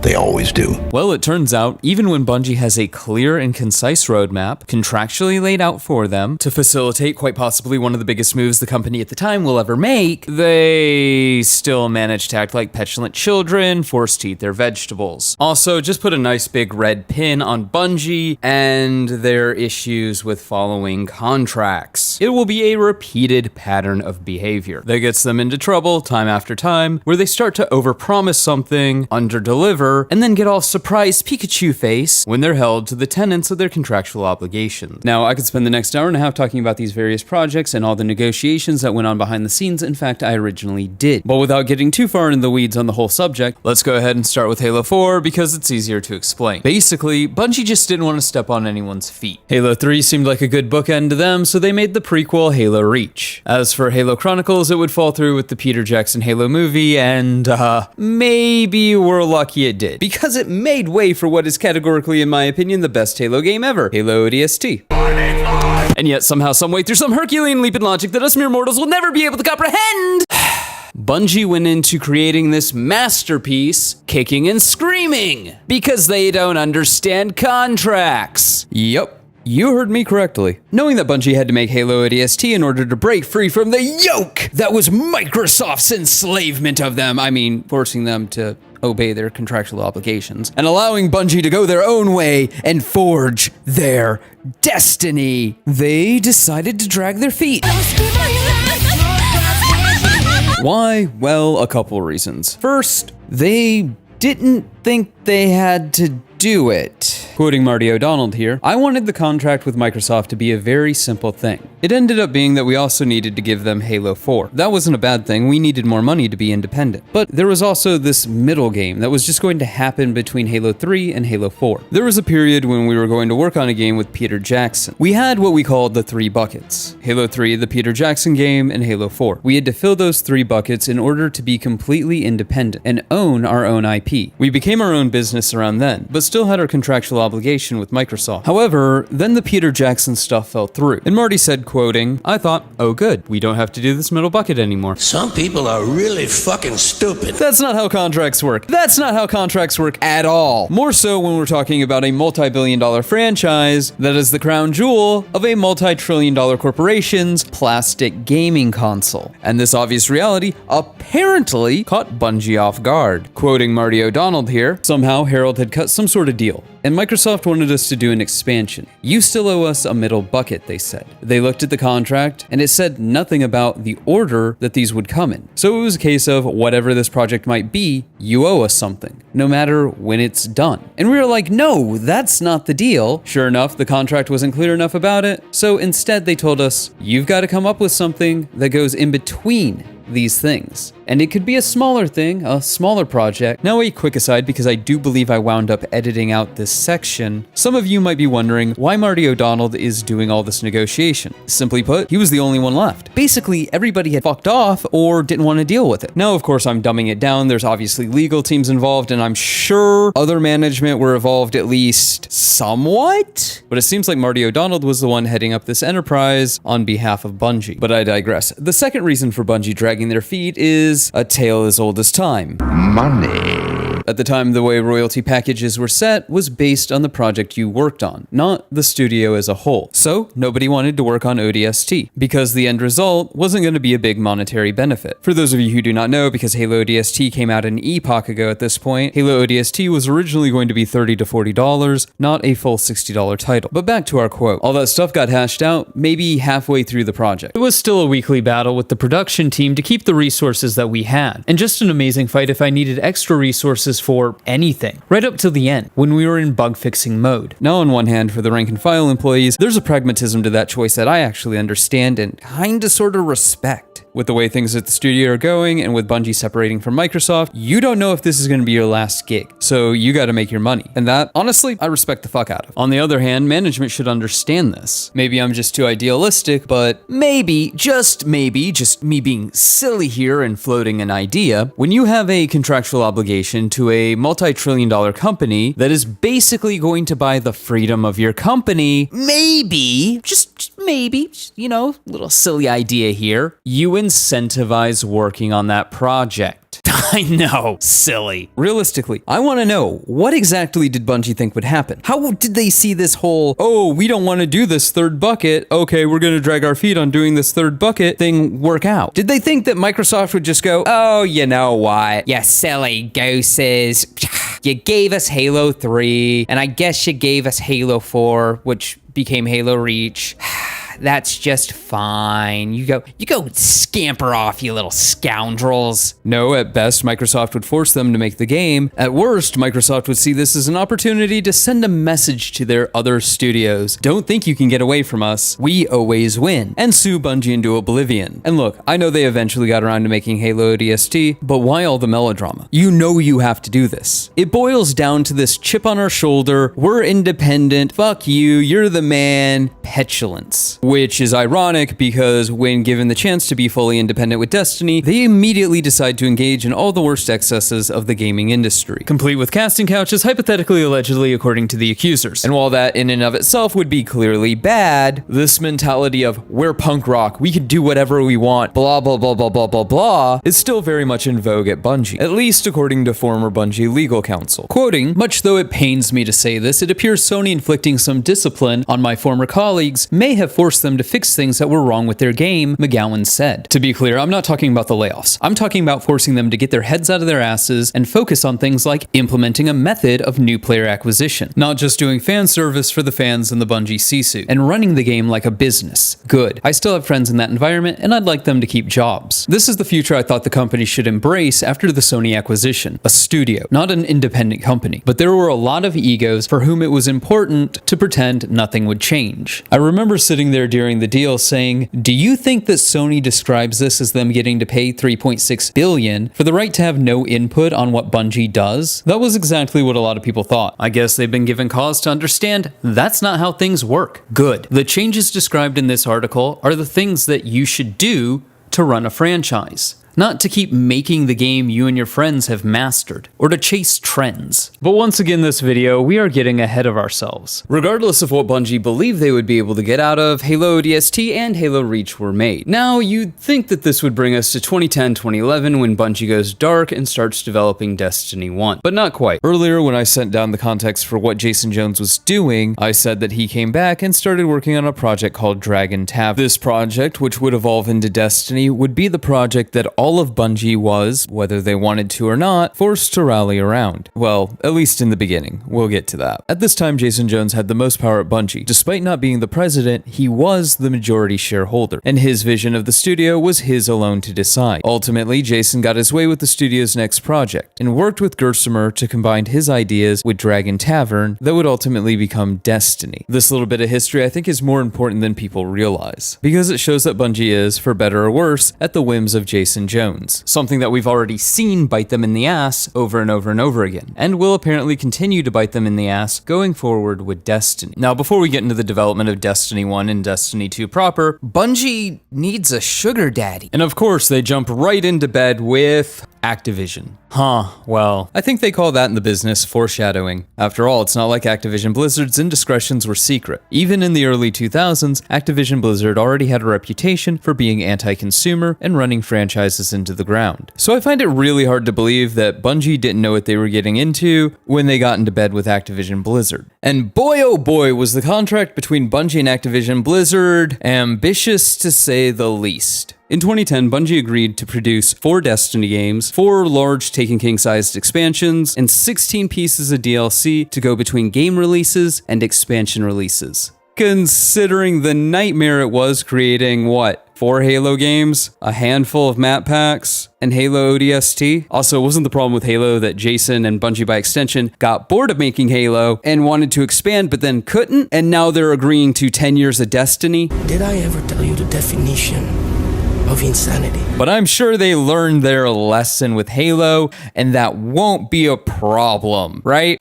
They always do. Well, it turns out, even when Bungie has a clear and concise roadmap, contractually laid out for them, to facilitate quite possibly one of the biggest moves the company at the time will ever make, they still manage to act like petulant children, forced to eat their vegetables. Also, just put a nice big red pin on Bungie and their issues with following contracts. It will be a repeated pattern of behavior that gets them into trouble time after time, where they start to overpromise something, underdeliver, and then get all surprised Pikachu face when they're held to the tenets of their contractual obligations. Now, I could spend the next hour and a half talking about these various projects and all the negotiations that went on behind the scenes. In fact, I originally did. But without getting too far in the weeds on the whole subject, let's go ahead and start with Halo 4 because it's easier to explain. Basically, Bungie just didn't want to step on anyone's feet. Halo 3 seemed like a good bookend to them, so they made the prequel Halo Reach. As for Halo Chronicles, it would fall through with the Peter Jackson Halo movie, and maybe we're lucky it did, because it made way for what is categorically, in my opinion, the best Halo game ever, Halo ODST. And yet, somehow, someway, through some Herculean leap in logic that us mere mortals will never be able to comprehend, Bungie went into creating this masterpiece, kicking and screaming, because they don't understand contracts. Yup. You heard me correctly. Knowing that Bungie had to make Halo ODST in order to break free from the yoke that was Microsoft's enslavement of them, I mean, forcing them to obey their contractual obligations, and allowing Bungie to go their own way and forge their destiny, they decided to drag their feet. Why? Well, a couple reasons. First, they didn't think they had to do it. Quoting Marty O'Donnell here, I wanted the contract with Microsoft to be a very simple thing. It ended up being that we also needed to give them Halo 4. That wasn't a bad thing, we needed more money to be independent. But there was also this middle game that was just going to happen between Halo 3 and Halo 4. There was a period when we were going to work on a game with Peter Jackson. We had what we called the 3 buckets. Halo 3, the Peter Jackson game, and Halo 4. We had to fill those 3 buckets in order to be completely independent and own our own IP. We became our own business around then, but still had our contractual obligation with Microsoft. However, then the Peter Jackson stuff fell through. And Marty said, quoting, I thought, oh good, we don't have to do this middle bucket anymore. Some people are really fucking stupid. That's not how contracts work. That's not how contracts work at all. More so when we're talking about a multi-billion-dollar franchise that is the crown jewel of a multi-trillion-dollar corporation's plastic gaming console. And this obvious reality apparently caught Bungie off guard. Quoting Marty O'Donnell here, somehow Harold had cut some sort of deal, and Microsoft wanted us to do an expansion. You still owe us a middle bucket, they said. They looked at the contract, and it said nothing about the order that these would come in. So it was a case of whatever this project might be, you owe us something, no matter when it's done. And we were like, no, that's not the deal. Sure enough, the contract wasn't clear enough about it, so instead they told us, you've got to come up with something that goes in between these things. And it could be a smaller thing, a smaller project. Now a quick aside, because I do believe I wound up editing out this section. Some of you might be wondering why Marty O'Donnell is doing all this negotiation. Simply put, he was the only one left. Basically, everybody had fucked off or didn't want to deal with it. Now, of course, I'm dumbing it down. There's obviously legal teams involved, and I'm sure other management were involved at least somewhat. But it seems like Marty O'Donnell was the one heading up this enterprise on behalf of Bungie. But I digress. The second reason for Bungie dragging their feet is a tale as old as time. Money. At the time, the way royalty packages were set was based on the project you worked on, not the studio as a whole. So nobody wanted to work on ODST because the end result wasn't going to be a big monetary benefit. For those of you who do not know, because Halo ODST came out an epoch ago at this point, Halo ODST was originally going to be $30 to $40, not a full $60 title. But back to our quote. All that stuff got hashed out maybe halfway through the project. It was still a weekly battle with the production team to keep the resources that we had, and just an amazing fight if I needed extra resources for anything, right up till the end, when we were in bug fixing mode. Now on one hand, for the rank and file employees, there's a pragmatism to that choice that I actually understand and kinda sorta respect. With the way things at the studio are going, and with Bungie separating from Microsoft, you don't know if this is going to be your last gig, so you got to make your money. And that, honestly, I respect the fuck out of. On the other hand, management should understand this. Maybe I'm just too idealistic, but maybe, just me being silly here and floating an idea, when you have a contractual obligation to a multi-trillion-dollar company that is basically going to buy the freedom of your company, maybe, just maybe, you know, little silly idea here, you incentivize working on that project. I know, silly. Realistically, I want to know, what exactly did Bungie think would happen? How did they see this whole, oh, we don't want to do this third bucket, okay, we're going to drag our feet on doing this third bucket thing work out? Did they think that Microsoft would just go, oh, you know what, you silly gooses, you gave us Halo 3, and I guess you gave us Halo 4, which became Halo Reach. That's just fine. You go scamper off, you little scoundrels. No, at best, Microsoft would force them to make the game. At worst, Microsoft would see this as an opportunity to send a message to their other studios. Don't think you can get away from us. We always win. And sue Bungie into oblivion. And look, I know they eventually got around to making Halo ODST, but why all the melodrama? You know you have to do this. It boils down to this chip on our shoulder, we're independent, fuck you, you're the man, petulance. Which is ironic because when given the chance to be fully independent with Destiny, they immediately decide to engage in all the worst excesses of the gaming industry, complete with casting couches, hypothetically, allegedly, according to the accusers. And while that in and of itself would be clearly bad, this mentality of we're punk rock, we could do whatever we want, blah blah blah blah blah blah blah, is still very much in vogue at Bungie, at least according to former Bungie legal counsel. Quoting, much though it pains me to say this, it appears Sony inflicting some discipline on my former colleagues may have forced them to fix things that were wrong with their game, McGowan said. To be clear, I'm not talking about the layoffs. I'm talking about forcing them to get their heads out of their asses and focus on things like implementing a method of new player acquisition, not just doing fan service for the fans in the Bungie C-suite, and running the game like a business. Good. I still have friends in that environment, and I'd like them to keep jobs. This is the future I thought the company should embrace after the Sony acquisition. A studio, not an independent company. But there were a lot of egos for whom it was important to pretend nothing would change. I remember sitting there during the deal saying, do you think that Sony describes this as them getting to pay $3.6 billion for the right to have no input on what Bungie does? That was exactly what a lot of people thought. I guess they've been given cause to understand that's not how things work. Good. The changes described in this article are the things that you should do to run a franchise. Not to keep making the game you and your friends have mastered, or to chase trends. But once again this video, we are getting ahead of ourselves. Regardless of what Bungie believed they would be able to get out of, Halo ODST and Halo Reach were made. Now, you'd think that this would bring us to 2010-2011 when Bungie goes dark and starts developing Destiny 1. But not quite. Earlier, when I sent down the context for what Jason Jones was doing, I said that he came back and started working on a project called Dragon Tavern. This project, which would evolve into Destiny, would be the project that all of Bungie was, whether they wanted to or not, forced to rally around. Well, at least in the beginning. We'll get to that. At this time, Jason Jones had the most power at Bungie. Despite not being the president, he was the majority shareholder, and his vision of the studio was his alone to decide. Ultimately, Jason got his way with the studio's next project, and worked with Gersimer to combine his ideas with Dragon Tavern that would ultimately become Destiny. This little bit of history I think is more important than people realize, because it shows that Bungie is, for better or worse, at the whims of Jason Jones, something that we've already seen bite them in the ass over and over and over again, and will apparently continue to bite them in the ass going forward with Destiny. Now, before we get into the development of Destiny 1 and Destiny 2 proper, Bungie needs a sugar daddy. And of course, they jump right into bed with Activision. Huh, well, I think they call that in the business foreshadowing. After all, it's not like Activision Blizzard's indiscretions were secret. Even in the early 2000s, Activision Blizzard already had a reputation for being anti-consumer and running franchises into the ground. So I find it really hard to believe that Bungie didn't know what they were getting into when they got into bed with Activision Blizzard. And boy oh boy was the contract between Bungie and Activision Blizzard ambitious to say the least. In 2010, Bungie agreed to produce 4 Destiny games, 4 large Taken King-sized expansions, and 16 pieces of DLC to go between game releases and expansion releases. Considering the nightmare it was creating, 4 Halo games, a handful of map packs, and Halo ODST? Also, it wasn't the problem with Halo that Jason and Bungie by extension got bored of making Halo and wanted to expand but then couldn't, and now they're agreeing to 10 years of Destiny? Did I ever tell you the definition of insanity? But I'm sure they learned their lesson with Halo, and that won't be a problem, right?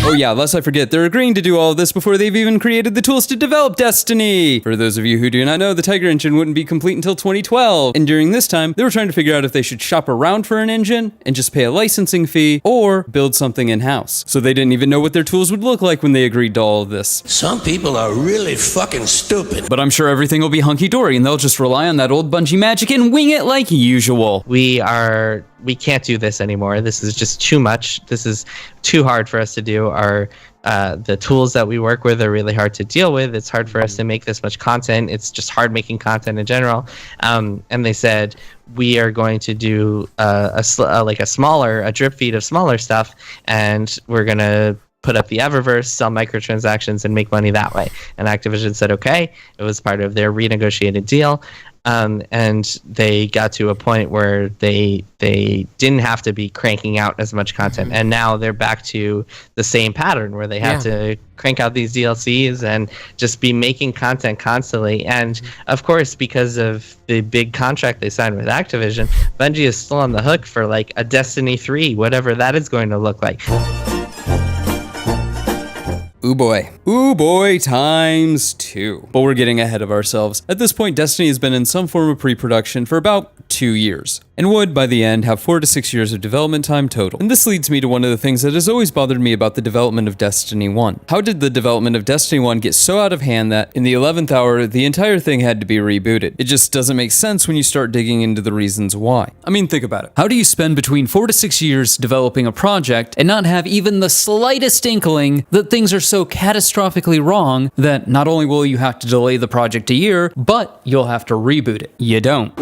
Oh yeah, lest I forget, they're agreeing to do all of this before they've even created the tools to develop Destiny. For those of you who do not know, the Tiger engine wouldn't be complete until 2012, and during this time, they were trying to figure out if they should shop around for an engine and just pay a licensing fee, or build something in-house. So they didn't even know what their tools would look like when they agreed to all of this. Some people are really fucking stupid. But I'm sure everything will be hunky-dory, and they'll just rely on that old Bungie magic and wing it like usual. We can't do this anymore. This is just too much. This is too hard for us to do. The tools that we work with are really hard to deal with. It's hard for us to make this much content. It's just hard making content in general. And they said, we are going to do a drip feed of smaller stuff, and we're going to put up the Eververse, sell microtransactions, and make money that way. And Activision said, okay. It was part of their renegotiated deal. And they got to a point where they didn't have to be cranking out as much content, and now they're back to the same pattern where they have to crank out these DLCs and just be making content constantly. And of course, because of the big contract they signed with Activision, Bungie is still on the hook for like a Destiny 3, whatever that is going to look like. Ooh boy, times 2. But we're getting ahead of ourselves. At this point, Destiny has been in some form of pre-production for about 2 years, and would, by the end, have 4 to 6 years of development time total. And this leads me to one of the things that has always bothered me about the development of Destiny 1. How did the development of Destiny 1 get so out of hand that, in the 11th hour, the entire thing had to be rebooted? It just doesn't make sense when you start digging into the reasons why. I mean, think about it. How do you spend between 4 to 6 years developing a project and not have even the slightest inkling that things are so catastrophically wrong that not only will you have to delay the project a year, but you'll have to reboot it? You don't.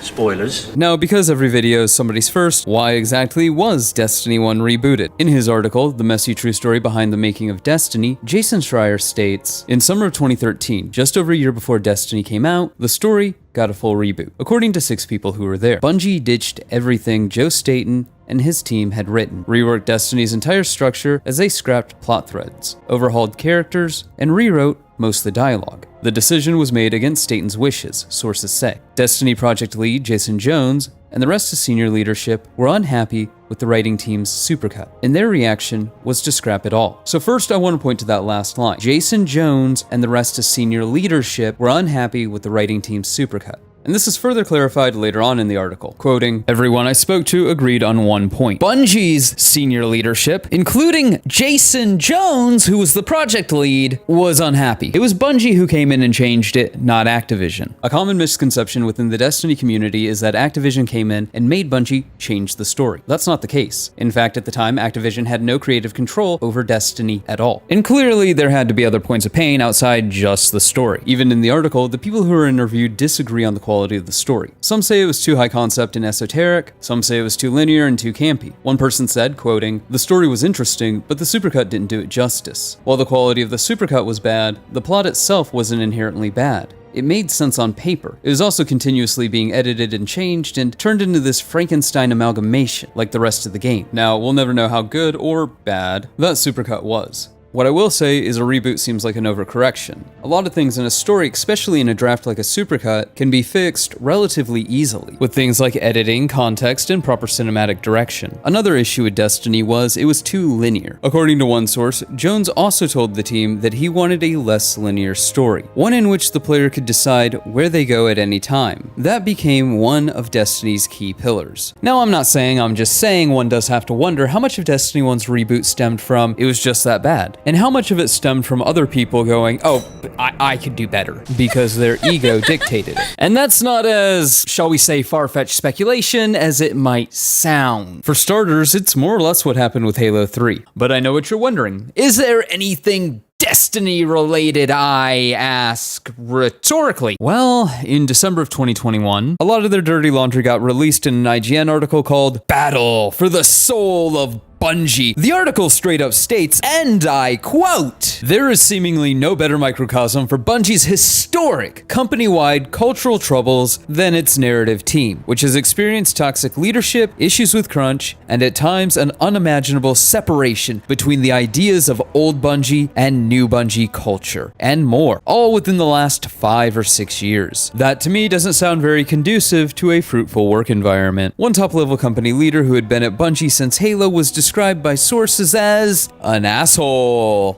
Spoilers. Now, because every video is somebody's first, why exactly was Destiny 1 rebooted? In his article, The Messy True Story Behind the Making of Destiny, Jason Schreier states, in summer of 2013, just over a year before Destiny came out, the story got a full reboot. According to 6 people who were there, Bungie ditched everything Joe Staten and his team had written, reworked Destiny's entire structure as they scrapped plot threads, overhauled characters, and rewrote most of the dialogue. The decision was made against Staten's wishes, sources say. Destiny project lead Jason Jones and the rest of senior leadership were unhappy with the writing team's supercut, and their reaction was to scrap it all. So first I want to point to that last line. Jason Jones and the rest of senior leadership were unhappy with the writing team's supercut. And this is further clarified later on in the article, quoting, everyone I spoke to agreed on one point. Bungie's senior leadership, including Jason Jones, who was the project lead, was unhappy. It was Bungie who came in and changed it, not Activision. A common misconception within the Destiny community is that Activision came in and made Bungie change the story. That's not the case. In fact, at the time, Activision had no creative control over Destiny at all. And clearly, there had to be other points of pain outside just the story. Even in the article, the people who were interviewed disagree on the quality of the story. Some say it was too high concept and esoteric, some say it was too linear and too campy. One person said, quoting, the story was interesting, but the supercut didn't do it justice. While the quality of the supercut was bad, the plot itself wasn't inherently bad. It made sense on paper. It was also continuously being edited and changed and turned into this Frankenstein amalgamation, like the rest of the game. Now, we'll never know how good or bad that supercut was. What I will say is a reboot seems like an overcorrection. A lot of things in a story, especially in a draft like a supercut, can be fixed relatively easily, with things like editing, context, and proper cinematic direction. Another issue with Destiny was it was too linear. According to one source, Jones also told the team that he wanted a less linear story, one in which the player could decide where they go at any time. That became one of Destiny's key pillars. Now, I'm not saying, I'm just saying one does have to wonder how much of Destiny 1's reboot stemmed from it was just that bad, and how much of it stemmed from other people going, oh, but I could do better, because their ego dictated it. And that's not as, shall we say, far-fetched speculation as it might sound. For starters, it's more or less what happened with Halo 3. But I know what you're wondering. Is there anything Destiny related, I ask rhetorically? Well, in December of 2021, a lot of their dirty laundry got released in an IGN article called Battle for the Soul of Bungie. The article straight up states, and I quote, "There is seemingly no better microcosm for Bungie's historic company-wide cultural troubles than its narrative team, which has experienced toxic leadership, issues with crunch, and at times an unimaginable separation between the ideas of old Bungie and new Bungie culture, and more, all within the last 5 or 6 years. That to me doesn't sound very conducive to a fruitful work environment." One top-level company leader who had been at Bungie since Halo was described by sources as an asshole.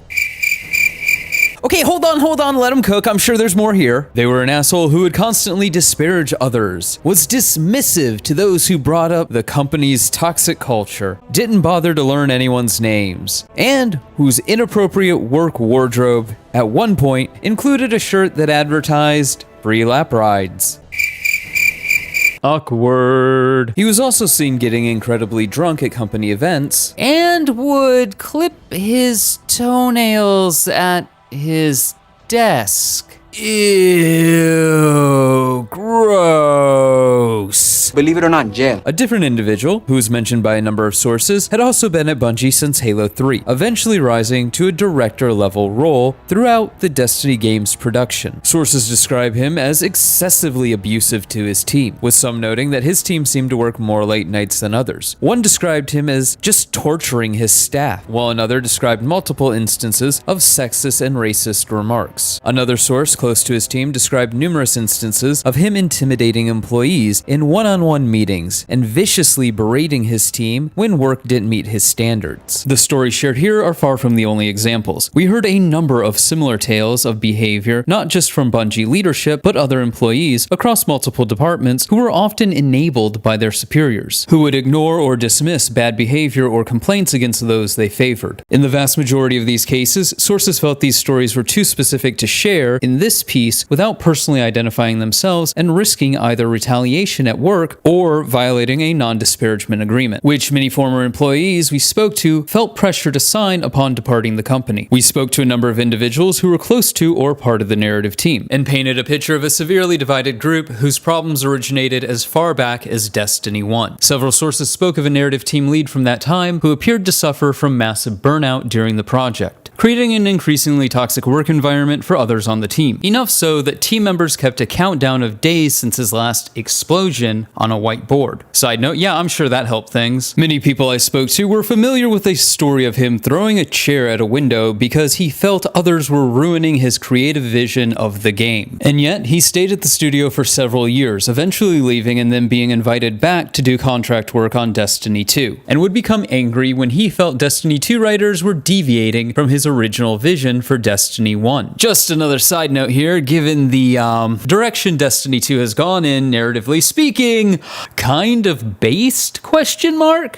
Okay, hold on, let him cook. I'm sure there's more here. They were an asshole who would constantly disparage others, was dismissive to those who brought up the company's toxic culture, didn't bother to learn anyone's names, and whose inappropriate work wardrobe at one point included a shirt that advertised free lap rides. Awkward. He was also seen getting incredibly drunk at company events and would clip his toenails at his desk. Ew, gross. Believe it or not, jail. A different individual, who was mentioned by a number of sources, had also been at Bungie since Halo 3, eventually rising to a director-level role throughout the Destiny game's production. Sources describe him as excessively abusive to his team, with some noting that his team seemed to work more late nights than others. One described him as just torturing his staff, while another described multiple instances of sexist and racist remarks. Another source close to his team described numerous instances of him intimidating employees in one-on-one meetings and viciously berating his team when work didn't meet his standards. The stories shared here are far from the only examples. We heard a number of similar tales of behavior, not just from Bungie leadership, but other employees across multiple departments who were often enabled by their superiors, who would ignore or dismiss bad behavior or complaints against those they favored. In the vast majority of these cases, sources felt these stories were too specific to share in this piece without personally identifying themselves and risking either retaliation at work or violating a non-disparagement agreement, which many former employees we spoke to felt pressure to sign upon departing the company. We spoke to a number of individuals who were close to or part of the narrative team, and painted a picture of a severely divided group whose problems originated as far back as Destiny 1. Several sources spoke of a narrative team lead from that time who appeared to suffer from massive burnout during the project, creating an increasingly toxic work environment for others on the team. Enough so that team members kept a countdown of days since his last explosion on a whiteboard. Side note, yeah, I'm sure that helped things. Many people I spoke to were familiar with a story of him throwing a chair at a window because he felt others were ruining his creative vision of the game. And yet, he stayed at the studio for several years, eventually leaving and then being invited back to do contract work on Destiny 2, and would become angry when he felt Destiny 2 writers were deviating from his original vision for Destiny 1. Just another side note here, given the direction Destiny 2 has gone in, narratively speaking, kind of based?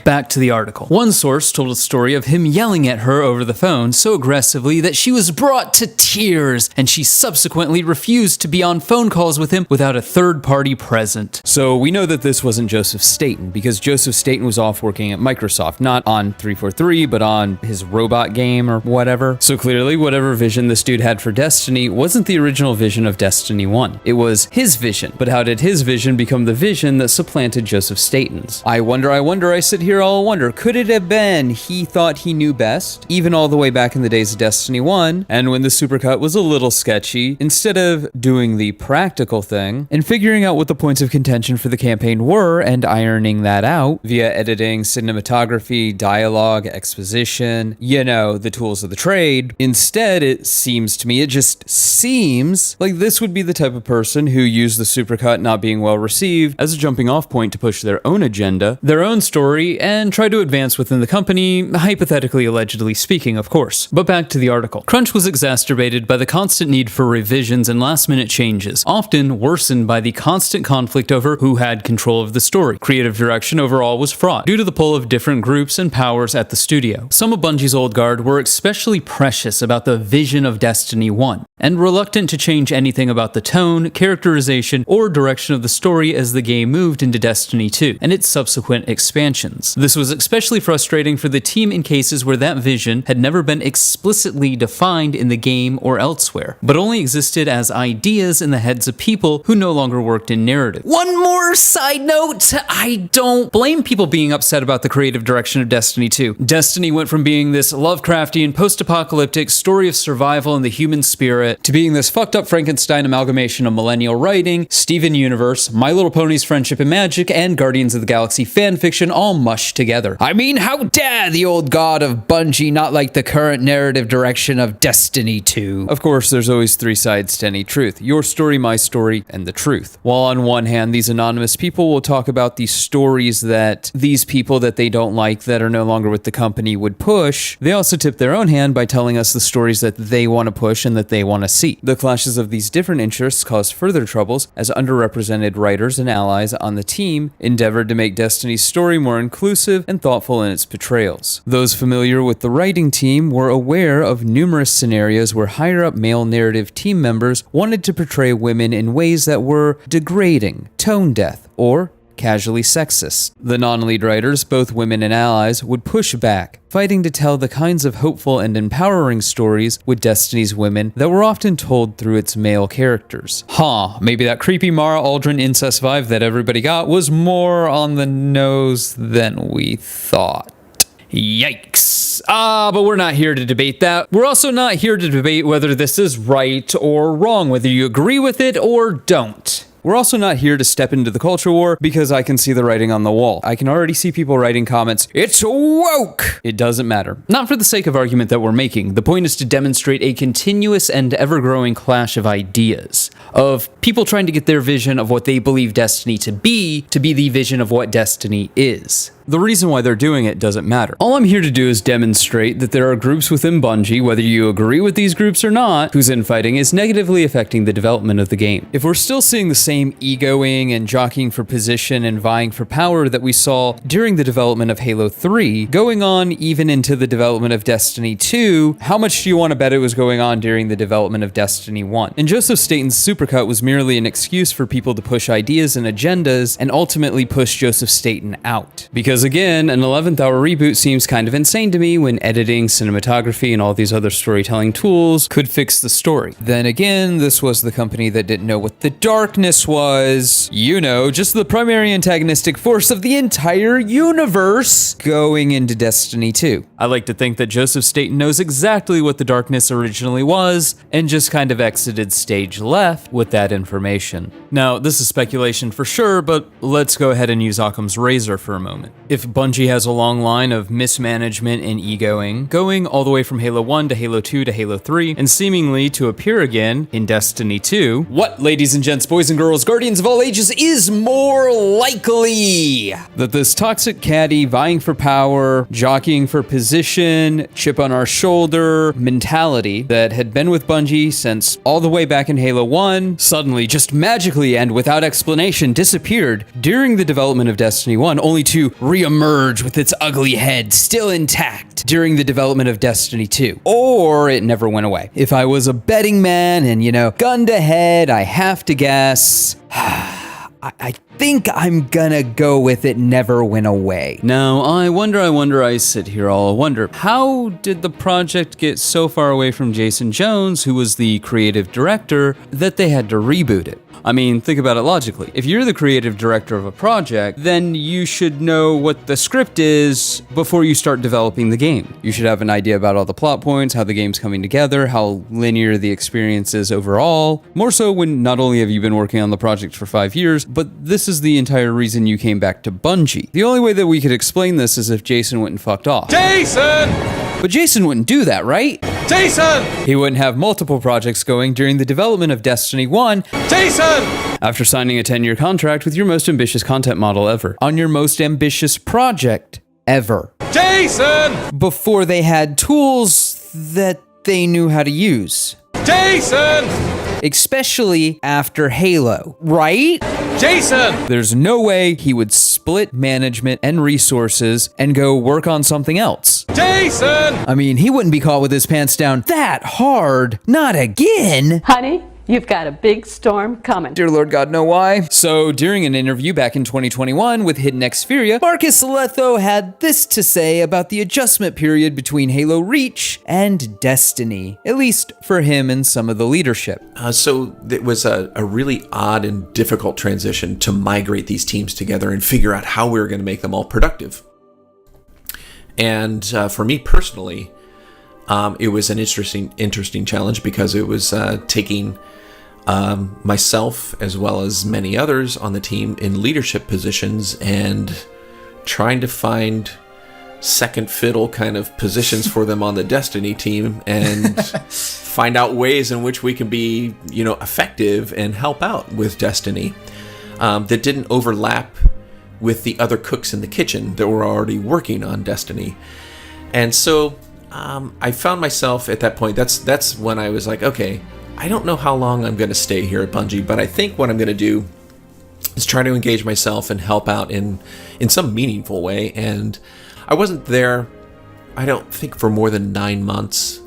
Back to the article. One source told a story of him yelling at her over the phone so aggressively that she was brought to tears, and she subsequently refused to be on phone calls with him without a third party present. So we know that this wasn't Joseph Staten, because Joseph Staten was off working at Microsoft, not on 343, but on his robot game or whatever. So clearly, whatever vision this dude had for Destiny wasn't the original vision of Destiny 1. It was his vision. But how did his vision become the vision that supplanted Joseph Staten's? I wonder, I sit here all wonder, could it have been he thought he knew best, even all the way back in the days of Destiny 1, and when the supercut was a little sketchy, instead of doing the practical thing and figuring out what the points of contention for the campaign were and ironing that out via editing, cinematography, dialogue, exposition, you know, the tools of the portrayed. Instead, it seems to me, it just seems like this would be the type of person who used the supercut not being well received as a jumping off point to push their own agenda, their own story, and try to advance within the company, hypothetically, allegedly speaking, of course. But back to the article. Crunch was exacerbated by the constant need for revisions and last-minute changes, often worsened by the constant conflict over who had control of the story. Creative direction overall was fraught, due to the pull of different groups and powers at the studio. Some of Bungie's old guard were especially precious about the vision of Destiny 1, and reluctant to change anything about the tone, characterization, or direction of the story as the game moved into Destiny 2, and its subsequent expansions. This was especially frustrating for the team in cases where that vision had never been explicitly defined in the game or elsewhere, but only existed as ideas in the heads of people who no longer worked in narrative. One more side note, I don't blame people being upset about the creative direction of Destiny 2. Destiny went from being this Lovecraftian, post-apocalyptic story of survival and the human spirit to being this fucked up Frankenstein amalgamation of millennial writing, Steven Universe, My Little Pony's Friendship and Magic, and Guardians of the Galaxy fanfiction all mushed together. I mean, how dare the old god of Bungie not like the current narrative direction of Destiny 2? Of course, there's always three sides to any truth. Your story, my story, and the truth. While on one hand, these anonymous people will talk about the stories that these people that they don't like that are no longer with the company would push, they also tip their own hand by telling us the stories that they want to push and that they want to see. The clashes of these different interests caused further troubles as underrepresented writers and allies on the team endeavored to make Destiny's story more inclusive and thoughtful in its portrayals. Those familiar with the writing team were aware of numerous scenarios where higher-up male narrative team members wanted to portray women in ways that were degrading, tone-deaf, or casually sexist. The non-lead writers, both women and allies, would push back, fighting to tell the kinds of hopeful and empowering stories with Destiny's women that were often told through its male characters. Maybe that creepy Mara Aldrin incest vibe that everybody got was more on the nose than we thought. Yikes. But we're not here to debate that. We're also not here to debate whether this is right or wrong, whether you agree with it or don't. We're also not here to step into the culture war because I can see the writing on the wall. I can already see people writing comments, "It's woke!" It doesn't matter. Not for the sake of argument that we're making. The point is to demonstrate a continuous and ever-growing clash of ideas, of people trying to get their vision of what they believe Destiny to be the vision of what Destiny is. The reason why they're doing it doesn't matter. All I'm here to do is demonstrate that there are groups within Bungie, whether you agree with these groups or not, whose infighting is negatively affecting the development of the game. If we're still seeing the same egoing and jockeying for position and vying for power that we saw during the development of Halo 3, going on even into the development of Destiny 2, how much do you want to bet it was going on during the development of Destiny 1? And Joseph Staten's supercut was merely an excuse for people to push ideas and agendas and ultimately push Joseph Staten out. Because again, an 11th hour reboot seems kind of insane to me when editing, cinematography, and all these other storytelling tools could fix the story. Then again, this was the company that didn't know what the darkness was. You know, just the primary antagonistic force of the entire universe going into Destiny 2. I like to think that Joseph Staten knows exactly what the darkness originally was and just kind of exited stage left with that information. Now, this is speculation for sure, but let's go ahead and use Occam's razor for a moment. If Bungie has a long line of mismanagement and egoing, going all the way from Halo 1 to Halo 2 to Halo 3, and seemingly to appear again in Destiny 2, what, ladies and gents, boys and girls, guardians of all ages, is more likely that this toxic caddy vying for power, jockeying for position, chip on our shoulder mentality that had been with Bungie since all the way back in Halo 1, suddenly, just magically and without explanation, disappeared during the development of Destiny 1, only to re-emerge with its ugly head still intact during the development of Destiny 2. Or it never went away. If I was a betting man and, gun to head, I have to guess... I think I'm gonna go with it never went away. Now, I wonder, I sit here all wonder, how did the project get so far away from Jason Jones, who was the creative director, that they had to reboot it? I mean, think about it logically. If you're the creative director of a project, then you should know what the script is before you start developing the game. You should have an idea about all the plot points, how the game's coming together, how linear the experience is overall. More so when not only have you been working on the project for 5 years, but this is the entire reason you came back to Bungie. The only way that we could explain this is if Jason went and fucked off. Jason! But Jason wouldn't do that, right? Jason! He wouldn't have multiple projects going during the development of Destiny 1. Jason! After signing a 10-year contract with your most ambitious content model ever. On your most ambitious project ever. Jason! Before they had tools that they knew how to use. Jason! Especially after Halo, right? Jason! There's no way he would split management and resources and go work on something else. Jason! I mean, he wouldn't be caught with his pants down that hard. Not again. Honey, you've got a big storm coming. Dear Lord God, know why. So, during an interview back in 2021 with Hidden Xperia, Marcus Letho had this to say about the adjustment period between Halo Reach and Destiny, at least for him and some of the leadership. So it was a really odd and difficult transition to migrate these teams together and figure out how we were going to make them all productive. And for me personally, it was an interesting challenge because it was taking myself as well as many others on the team in leadership positions and trying to find second fiddle kind of positions for them on the Destiny team and find out ways in which we can be, effective and help out with Destiny that didn't overlap with the other cooks in the kitchen that were already working on Destiny. And so I found myself at that point, that's when I was like, okay, I don't know how long I'm going to stay here at Bungie, but I think what I'm going to do is try to engage myself and help out in some meaningful way. And I wasn't there, I don't think, for more than 9 months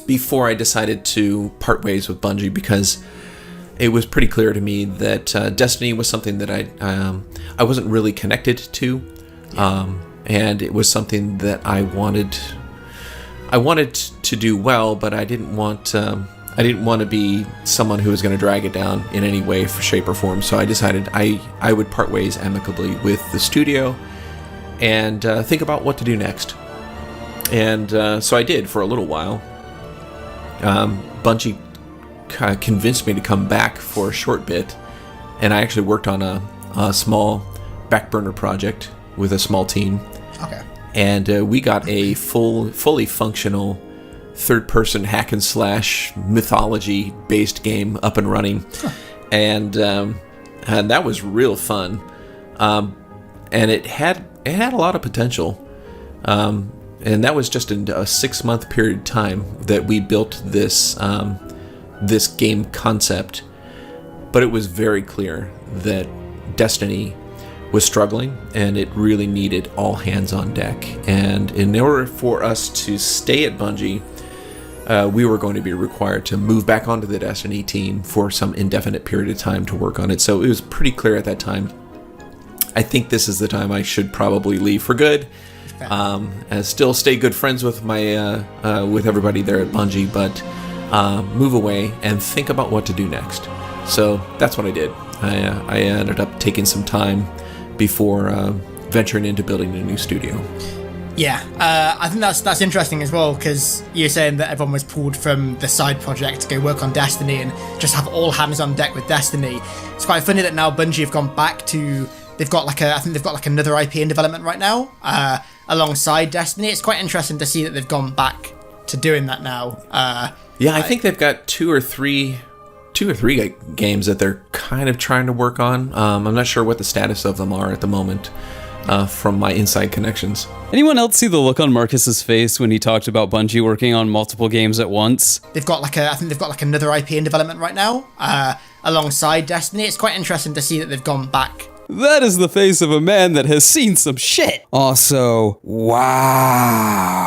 before I decided to part ways with Bungie, because it was pretty clear to me that Destiny was something that I wasn't really connected to, and it was something that I wanted to do well, but I didn't want to be someone who was going to drag it down in any way, shape, or form. So I decided I would part ways amicably with the studio and think about what to do next. And so I did for a little while. Bungie convinced me to come back for a short bit, and I actually worked on a small back burner project with a small team. Okay. And we got a fully functional third-person hack and slash mythology-based game up and running, and that was real fun. And it had a lot of potential. And that was just in a 6-month period of time that we built this game concept. But it was very clear that Destiny was struggling, and it really needed all hands on deck. And in order for us to stay at Bungie, we were going to be required to move back onto the Destiny team for some indefinite period of time to work on it. So it was pretty clear at that time, I think this is the time I should probably leave for good. And still stay good friends with with everybody there at Bungie, but move away and think about what to do next. So that's what I did. I ended up taking some time before venturing into building a new studio. Yeah, I think that's interesting as well, because you're saying that everyone was pulled from the side project to go work on Destiny and just have all hands on deck with Destiny. It's quite funny that now Bungie have gone back to, they've got another IP in development right now, alongside Destiny. It's quite interesting to see that they've gone back to doing that now. I think they've got two or three games that they're kind of trying to work on. I'm not sure what the status of them are at the moment. From my inside connections. Anyone else see the look on Marcus's face when he talked about Bungie working on multiple games at once? They've got another IP in development right now, alongside Destiny. It's quite interesting to see that they've gone back. That is the face of a man that has seen some shit. Also, wow.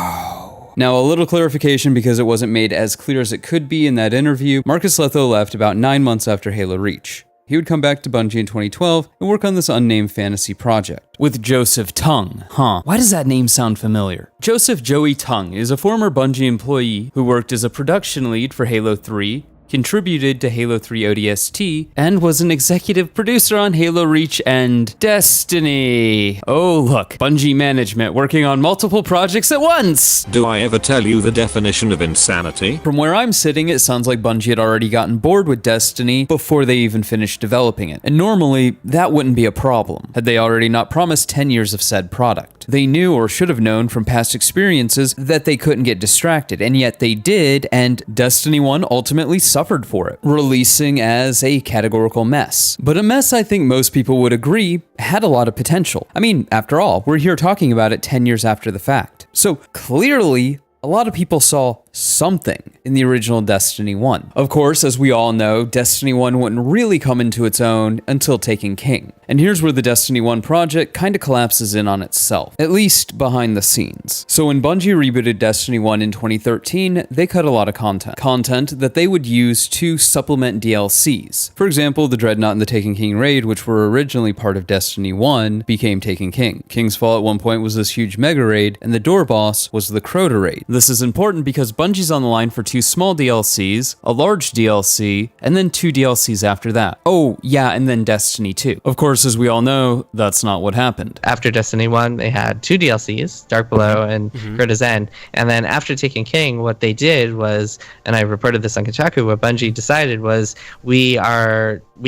Now, a little clarification, because it wasn't made as clear as it could be in that interview. Marcus Letho left about 9 months after Halo Reach. He would come back to Bungie in 2012 and work on this unnamed fantasy project with Joseph Tung. Why does that name sound familiar? Joseph Joey Tung is a former Bungie employee who worked as a production lead for Halo 3, contributed to Halo 3 ODST, and was an executive producer on Halo Reach and Destiny. Oh look, Bungie management working on multiple projects at once! Do I ever tell you the definition of insanity? From where I'm sitting, it sounds like Bungie had already gotten bored with Destiny before they even finished developing it. And normally, that wouldn't be a problem, had they already not promised 10 years of said product. worked. They knew or should have known from past experiences that they couldn't get distracted, and yet they did, and Destiny 1 ultimately suffered for it, releasing as a categorical mess. But a mess I think most people would agree had a lot of potential. I mean, after all, we're here talking about it 10 years after the fact. So clearly, a lot of people saw something in the original Destiny 1. Of course, as we all know, Destiny 1 wouldn't really come into its own until Taken King. And here's where the Destiny 1 project kinda collapses in on itself, at least behind the scenes. So when Bungie rebooted Destiny 1 in 2013, they cut a lot of content that they would use to supplement DLCs. For example, the Dreadnought and the Taken King raid, which were originally part of Destiny 1, became Taken King. King's Fall at one point was this huge mega raid, and the door boss was the Crota raid. This is important because Bungie's on the line for 2 small DLCs, a large DLC, and then 2 DLCs after that. Oh, yeah, and then Destiny 2. Of course, as we all know, that's not what happened. After Destiny 1, they had 2 DLCs, Dark Below and Crota's End. And then after Taken King, what they did was, and I reported this on Kotaku, what Bungie decided was, we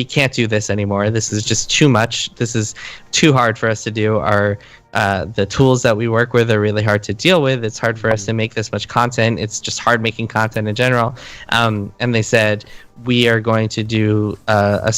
can't do this anymore. This is just too much. This is too hard for us to do. The tools that we work with are really hard to deal with. It's hard for us to make this much content. It's just hard making content in general. And they said, we are going to do a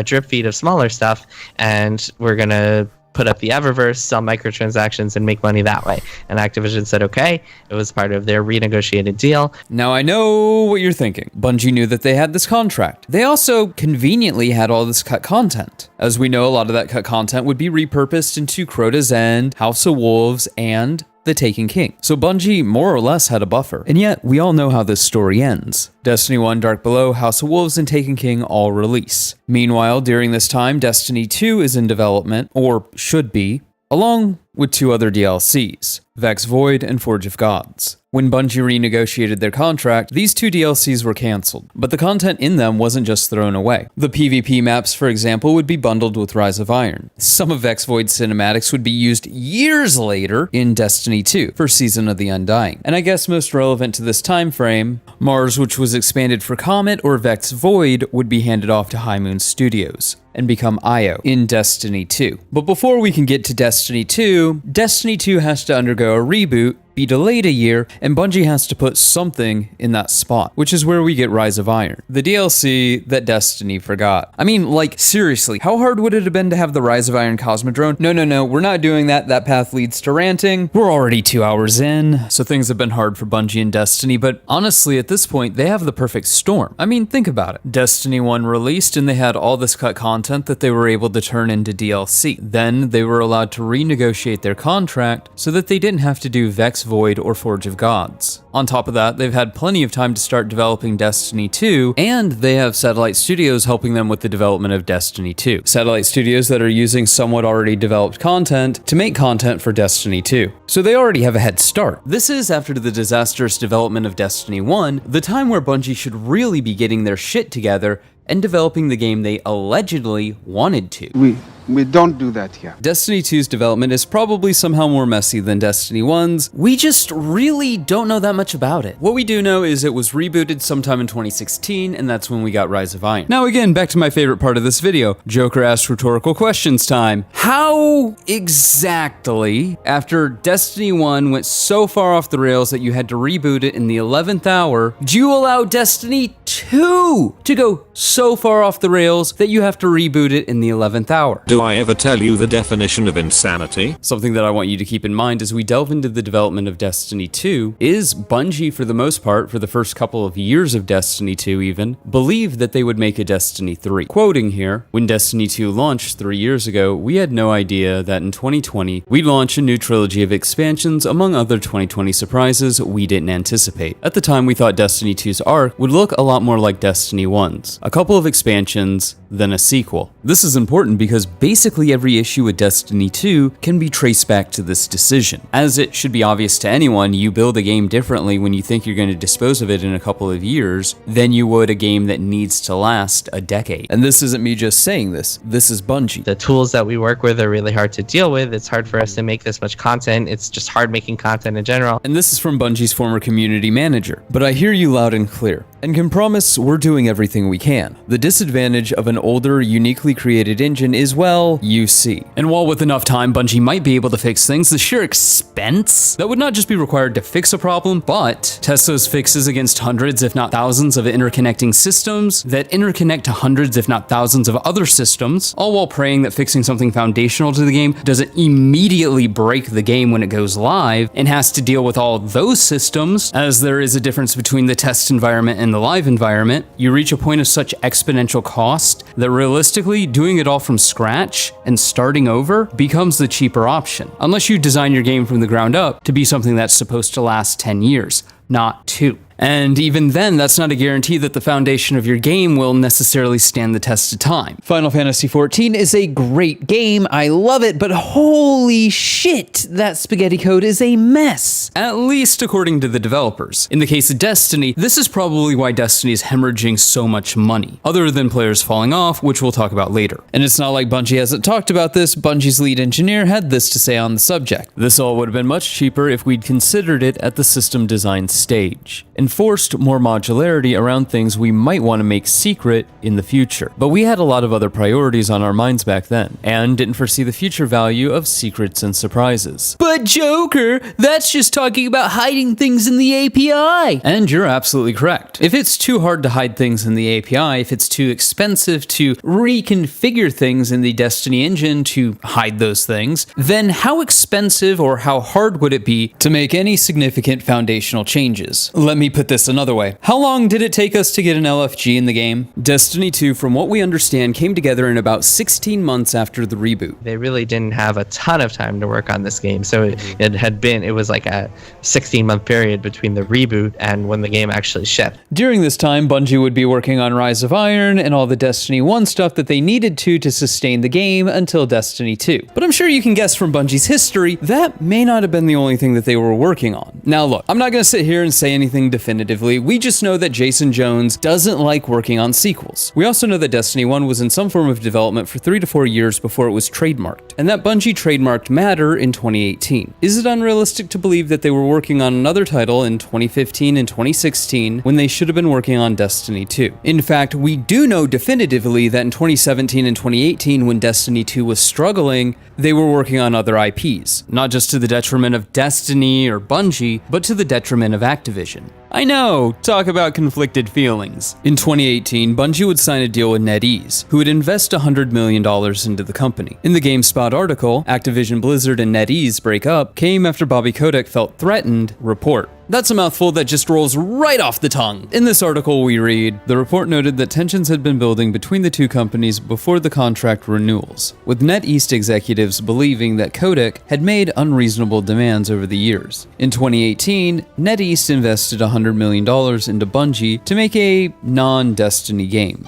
drip feed of smaller stuff, and we're going to put up the Eververse, sell microtransactions, and make money that way. And Activision said, okay. It was part of their renegotiated deal. Now I know what you're thinking. Bungie knew that they had this contract. They also conveniently had all this cut content. As we know, a lot of that cut content would be repurposed into Crota's End, House of Wolves, and the Taken King. So Bungie more or less had a buffer. And yet, we all know how this story ends. Destiny 1, Dark Below, House of Wolves, and Taken King all release. Meanwhile, during this time, Destiny 2 is in development, or should be, along with 2 other DLCs, Vex Void and Forge of Gods. When Bungie renegotiated their contract, these 2 DLCs were cancelled, but the content in them wasn't just thrown away. The PvP maps, for example, would be bundled with Rise of Iron. Some of Vex Void's cinematics would be used years later in Destiny 2 for Season of the Undying. And I guess most relevant to this time frame, Mars, which was expanded for Comet or Vex Void, would be handed off to High Moon Studios and become Io in Destiny 2. But before we can get to Destiny 2, Destiny 2 has to undergo a reboot, be delayed a year, and Bungie has to put something in that spot, which is where we get Rise of Iron, the DLC that Destiny forgot. I mean, like, seriously, how hard would it have been to have the Rise of Iron Cosmodrome? No, we're not doing that. That path leads to ranting. We're already 2 hours in, so things have been hard for Bungie and Destiny, but honestly, at this point, they have the perfect storm. I mean, think about it. Destiny 1 released, and they had all this cut content that they were able to turn into DLC. Then they were allowed to renegotiate their contract so that they didn't have to do Vex Void or Forge of Gods. On top of that, they've had plenty of time to start developing Destiny 2, and they have Satellite Studios helping them with the development of Destiny 2. Satellite Studios that are using somewhat already developed content to make content for Destiny 2. So they already have a head start. This is, after the disastrous development of Destiny 1, the time where Bungie should really be getting their shit together and developing the game they allegedly wanted to. We don't do that here. Destiny 2's development is probably somehow more messy than Destiny 1's. We just really don't know that much about it. What we do know is it was rebooted sometime in 2016, and that's when we got Rise of Iron. Now again, back to my favorite part of this video, Joker asks rhetorical questions time. How exactly, after Destiny 1 went so far off the rails that you had to reboot it in the 11th hour, do you allow Destiny 2 to go so far off the rails that you have to reboot it in the 11th hour? Do I ever tell you the definition of insanity? Something that I want you to keep in mind as we delve into the development of Destiny 2 is Bungie, for the most part, for the first couple of years of Destiny 2 even, believed that they would make a Destiny 3. Quoting here, when Destiny 2 launched 3 years ago, we had no idea that in 2020, we'd launch a new trilogy of expansions among other 2020 surprises we didn't anticipate. At the time, we thought Destiny 2's arc would look a lot more like Destiny 1's. A couple of expansions, then a sequel. This is important because basically every issue with Destiny 2 can be traced back to this decision. As it should be obvious to anyone, you build a game differently when you think you're going to dispose of it in a couple of years than you would a game that needs to last a decade. And this isn't me just saying this is Bungie. The tools that we work with are really hard to deal with. It's hard for us to make this much content. It's just hard making content in general. And this is from Bungie's former community manager. But I hear you loud and clear, and can promise we're doing everything we can. The disadvantage of an older, uniquely created engine is, well, well, you see. And while with enough time, Bungie might be able to fix things, the sheer expense that would not just be required to fix a problem, but test those fixes against hundreds, if not thousands, of interconnecting systems that interconnect to hundreds, if not thousands, of other systems, all while praying that fixing something foundational to the game doesn't immediately break the game when it goes live and has to deal with all those systems, as there is a difference between the test environment and the live environment. You reach a point of such exponential cost that realistically doing it all from scratch and starting over becomes the cheaper option, unless you design your game from the ground up to be something that's supposed to last 10 years, not 2. And even then, that's not a guarantee that the foundation of your game will necessarily stand the test of time. Final Fantasy XIV is a great game, I love it, but holy shit, that spaghetti code is a mess. At least according to the developers. In the case of Destiny, this is probably why Destiny is hemorrhaging so much money, other than players falling off, which we'll talk about later. And it's not like Bungie hasn't talked about this. Bungie's lead engineer had this to say on the subject. This all would have been much cheaper if we'd considered it at the system design stage. Enforced more modularity around things we might want to make secret in the future. But we had a lot of other priorities on our minds back then, and didn't foresee the future value of secrets and surprises. But Joker, that's just talking about hiding things in the API. And you're absolutely correct. If it's too hard to hide things in the API, if it's too expensive to reconfigure things in the Destiny engine to hide those things, then how expensive or how hard would it be to make any significant foundational changes? Let me put this another way. How long did it take us to get an LFG in the game? Destiny 2, from what we understand, came together in about 16 months after the reboot. They really didn't have a ton of time to work on this game, so it was like a 16-month period between the reboot and when the game actually shipped. During this time, Bungie would be working on Rise of Iron and all the Destiny 1 stuff that they needed to sustain the game until Destiny 2. But I'm sure you can guess from Bungie's history, that may not have been the only thing that they were working on. Now look, I'm not going to sit here and say anything definitively. We just know that Jason Jones doesn't like working on sequels. We also know that Destiny 1 was in some form of development for 3 to 4 years before it was trademarked, and that Bungie trademarked Matter in 2018. Is it unrealistic to believe that they were working on another title in 2015 and 2016 when they should have been working on Destiny 2? In fact, we do know definitively that in 2017 and 2018, when Destiny 2 was struggling, they were working on other IPs, not just to the detriment of Destiny or Bungie, but to the detriment of Activision. I know, talk about conflicted feelings. In 2018, Bungie would sign a deal with NetEase, who would invest $100 million into the company. In the GameSpot article, Activision Blizzard and NetEase break up came after Bobby Kotick felt threatened, report. That's a mouthful that just rolls right off the tongue. In this article we read, the report noted that tensions had been building between the two companies before the contract renewals, with NetEast executives believing that Kotick had made unreasonable demands over the years. In 2018, NetEast invested $100 million into Bungie to make a non-Destiny game.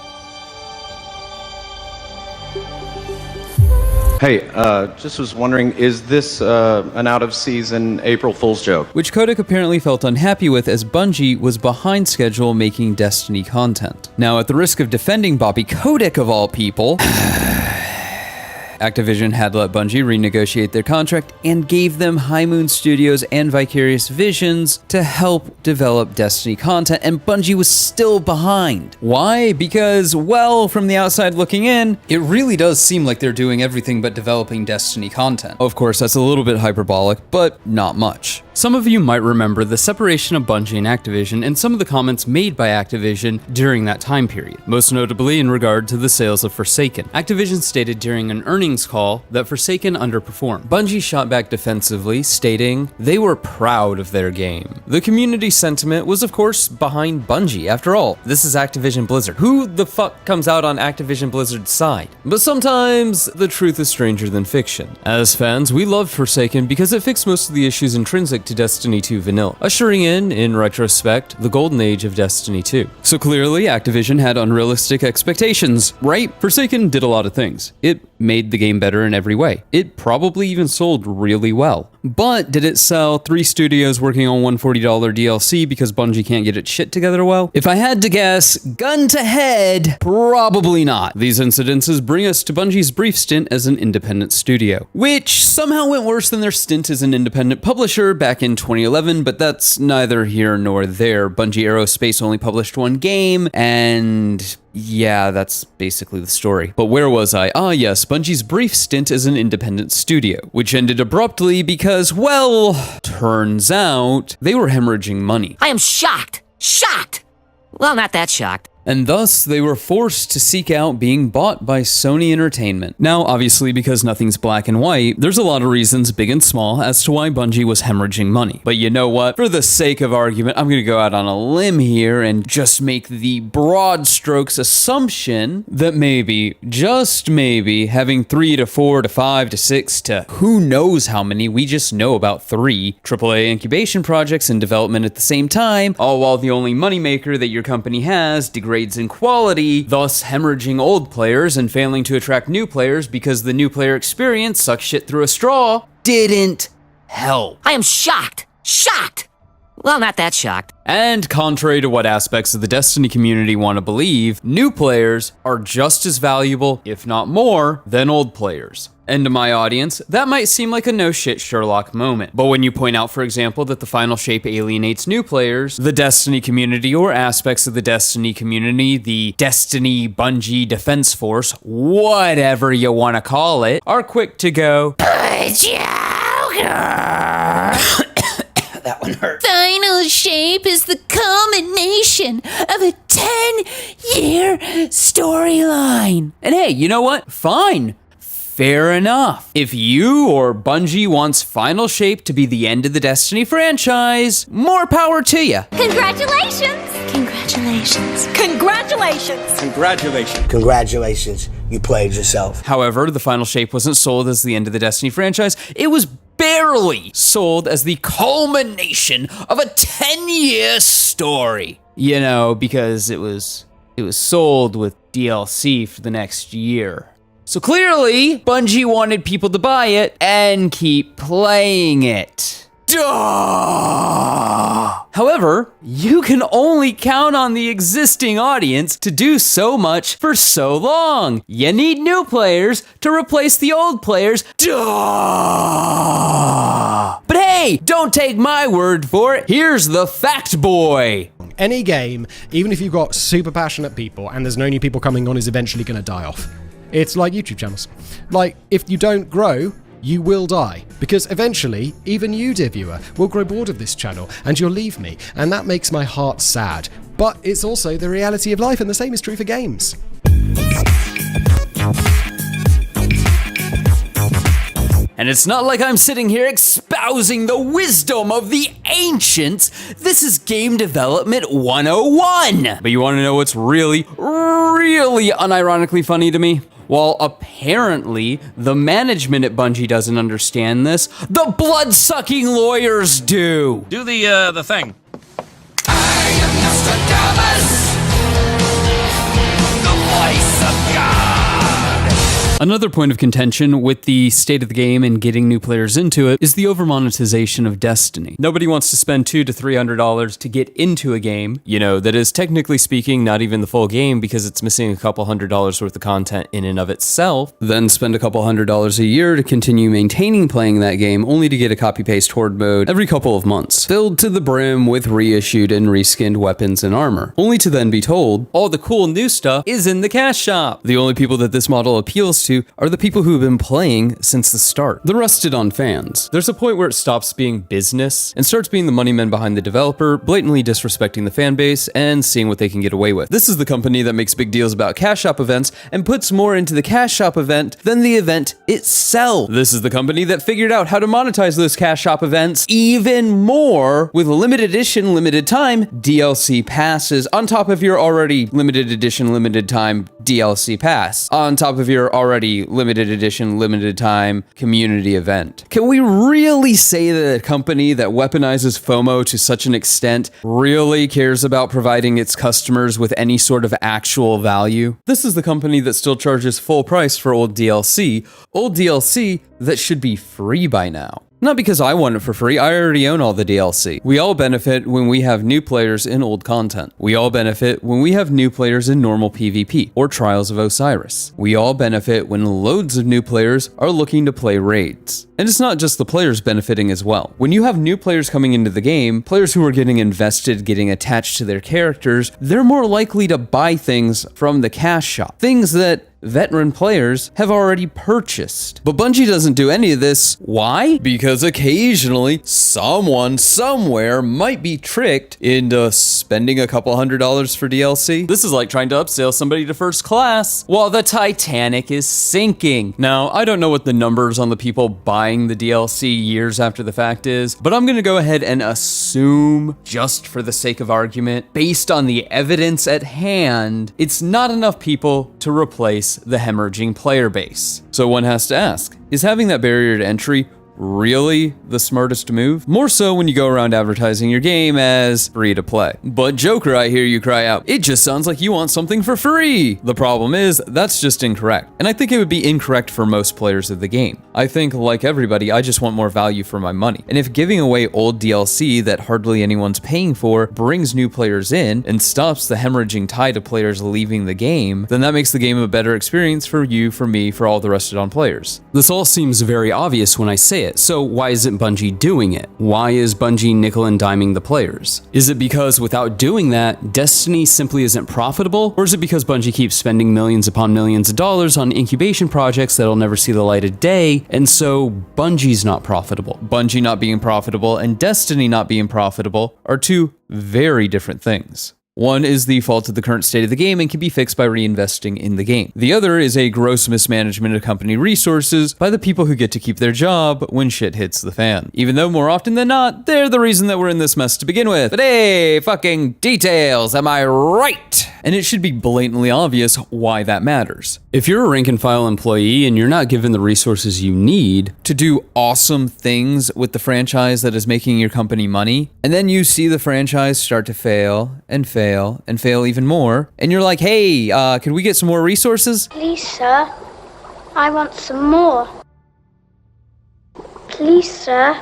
Hey, just was wondering, is this an out-of-season April Fool's joke? Which Kotick apparently felt unhappy with, as Bungie was behind schedule making Destiny content. Now, at the risk of defending Bobby Kotick of all people, Activision had let Bungie renegotiate their contract and gave them High Moon Studios and Vicarious Visions to help develop Destiny content, and Bungie was still behind. Why? Because, well, from the outside looking in, it really does seem like they're doing everything but developing Destiny content. Of course, that's a little bit hyperbolic, but not much. Some of you might remember the separation of Bungie and Activision and some of the comments made by Activision during that time period, most notably in regard to the sales of Forsaken. Activision stated during an earnings call that Forsaken underperformed. Bungie shot back defensively, stating they were proud of their game. The community sentiment was, of course, behind Bungie. After all, this is Activision Blizzard. Who the fuck comes out on Activision Blizzard's side? But sometimes the truth is stranger than fiction. As fans, we loved Forsaken because it fixed most of the issues intrinsic to Destiny 2 vanilla, ushering in retrospect, the golden age of Destiny 2. So clearly, Activision had unrealistic expectations, right? Forsaken did a lot of things. It made the game better in every way. It probably even sold really well. But did it sell 3 studios working on $140 DLC because Bungie can't get its shit together well? If I had to guess, gun to head, probably not. These incidences bring us to Bungie's brief stint as an independent studio, which somehow went worse than their stint as an independent publisher back in 2011, but that's neither here nor there. Bungie Aerospace only published 1 game, and Yeah, that's basically the story. But where was I? Ah, yes, Bungie's brief stint as an independent studio, which ended abruptly because, well, turns out they were hemorrhaging money. I am shocked. Shocked. Well, not that shocked. And thus, they were forced to seek out being bought by Sony Entertainment. Now, obviously, because nothing's black and white, there's a lot of reasons, big and small, as to why Bungie was hemorrhaging money. But you know what? For the sake of argument, I'm gonna go out on a limb here and just make the broad strokes assumption that maybe, just maybe, having 3 to 4 to 5 to 6 to who knows how many, we just know about 3 AAA incubation projects in development at the same time, all while the only moneymaker that your company has degrades in quality, thus hemorrhaging old players and failing to attract new players because the new player experience sucks shit through a straw, didn't help. I am shocked. Shocked. Well, not that shocked. And contrary to what aspects of the Destiny community want to believe, new players are just as valuable, if not more, than old players. And to my audience, that might seem like a no-shit Sherlock moment. But when you point out, for example, that the final shape alienates new players, the Destiny community or aspects of the Destiny community, the Destiny Bungie Defense Force, whatever you want to call it, are quick to go, that one hurt. Final shape is the culmination of a 10-year storyline. And hey, you know what? Fine. Fair enough. If you or Bungie wants Final Shape to be the end of the Destiny franchise, more power to you. Congratulations! Congratulations! Congratulations! Congratulations! Congratulations, you played yourself. However, the Final Shape wasn't sold as the end of the Destiny franchise. It was barely sold as the culmination of a 10-year story. You know, because it was sold with DLC for the next year. So clearly, Bungie wanted people to buy it and keep playing it. Duh! However, you can only count on the existing audience to do so much for so long. You need new players to replace the old players. Duh! But hey, don't take my word for it. Here's the fact boy. Any game, even if you've got super passionate people and there's no new people coming on, is eventually going to die off. It's like YouTube channels. Like, if you don't grow, you will die. Because eventually, even you, dear viewer, will grow bored of this channel and you'll leave me. And that makes my heart sad. But it's also the reality of life, and the same is true for games. And it's not like I'm sitting here espousing the wisdom of the ancients. This is Game Development 101. But you want to know what's really, really unironically funny to me? While apparently the management at Bungie doesn't understand this, the blood-sucking lawyers do. Do the thing. I am Nostradamus, the voice of God. Another point of contention with the state of the game and getting new players into it is the overmonetization of Destiny. Nobody wants to spend $200 to $300 to get into a game, you know, that is technically speaking not even the full game because it's missing a couple $100s worth of content in and of itself, then spend a couple $100s a year to continue maintaining playing that game only to get a copy-paste horde mode every couple of months, filled to the brim with reissued and reskinned weapons and armor, only to then be told all the cool new stuff is in the cash shop. The only people that this model appeals to are the people who have been playing since the start. The rusted on fans. There's a point where it stops being business and starts being the money men behind the developer, blatantly disrespecting the fan base and seeing what they can get away with. This is the company that makes big deals about cash shop events and puts more into the cash shop event than the event itself. This is the company that figured out how to monetize those cash shop events even more with limited edition, limited time DLC passes on top of your already limited edition, limited time DLC pass, on top of your already limited edition, limited time community event. Can we really say that a company that weaponizes FOMO to such an extent really cares about providing its customers with any sort of actual value? This is the company that still charges full price for old DLC that should be free by now. Not because I want it for free, I already own all the DLC. We all benefit when we have new players in old content. We all benefit when we have new players in normal PvP or Trials of Osiris. We all benefit when loads of new players are looking to play raids. And it's not just the players benefiting as well. When you have new players coming into the game, players who are getting invested, getting attached to their characters, they're more likely to buy things from the cash shop. Things that veteran players have already purchased. But Bungie doesn't do any of this. Why? Because occasionally, someone somewhere might be tricked into spending a couple $100s for DLC. This is like trying to upsell somebody to first class while the Titanic is sinking. Now, I don't know what the numbers on the people buying the DLC years after the fact is, but I'm gonna go ahead and assume, just for the sake of argument, based on the evidence at hand, it's not enough people to replace the hemorrhaging player base. So one has to ask, is having that barrier to entry really the smartest move? More so when you go around advertising your game as free to play. But Joker, I hear you cry out, it just sounds like you want something for free. The problem is, that's just incorrect. And I think it would be incorrect for most players of the game. I think, like everybody, I just want more value for my money. And if giving away old DLC that hardly anyone's paying for brings new players in and stops the hemorrhaging tide of players leaving the game, then that makes the game a better experience for you, for me, for all the rest of players. This all seems very obvious when I say it. So why isn't Bungie doing it? Why is Bungie nickel and diming the players? Is it because without doing that, Destiny simply isn't profitable? Or is it because Bungie keeps spending millions upon millions of dollars on incubation projects that'll never see the light of day, and so Bungie's not profitable? Bungie not being profitable and Destiny not being profitable are two very different things. One is the fault of the current state of the game and can be fixed by reinvesting in the game. The other is a gross mismanagement of company resources by the people who get to keep their job when shit hits the fan. Even though more often than not, they're the reason that we're in this mess to begin with. But hey, fucking details, am I right? And it should be blatantly obvious why that matters. If you're a rank and file employee and you're not given the resources you need to do awesome things with the franchise that is making your company money, and then you see the franchise start to fail and fail and fail even more, and you're like, hey, can we get some more resources? Please, sir. I want some more. Please, sir.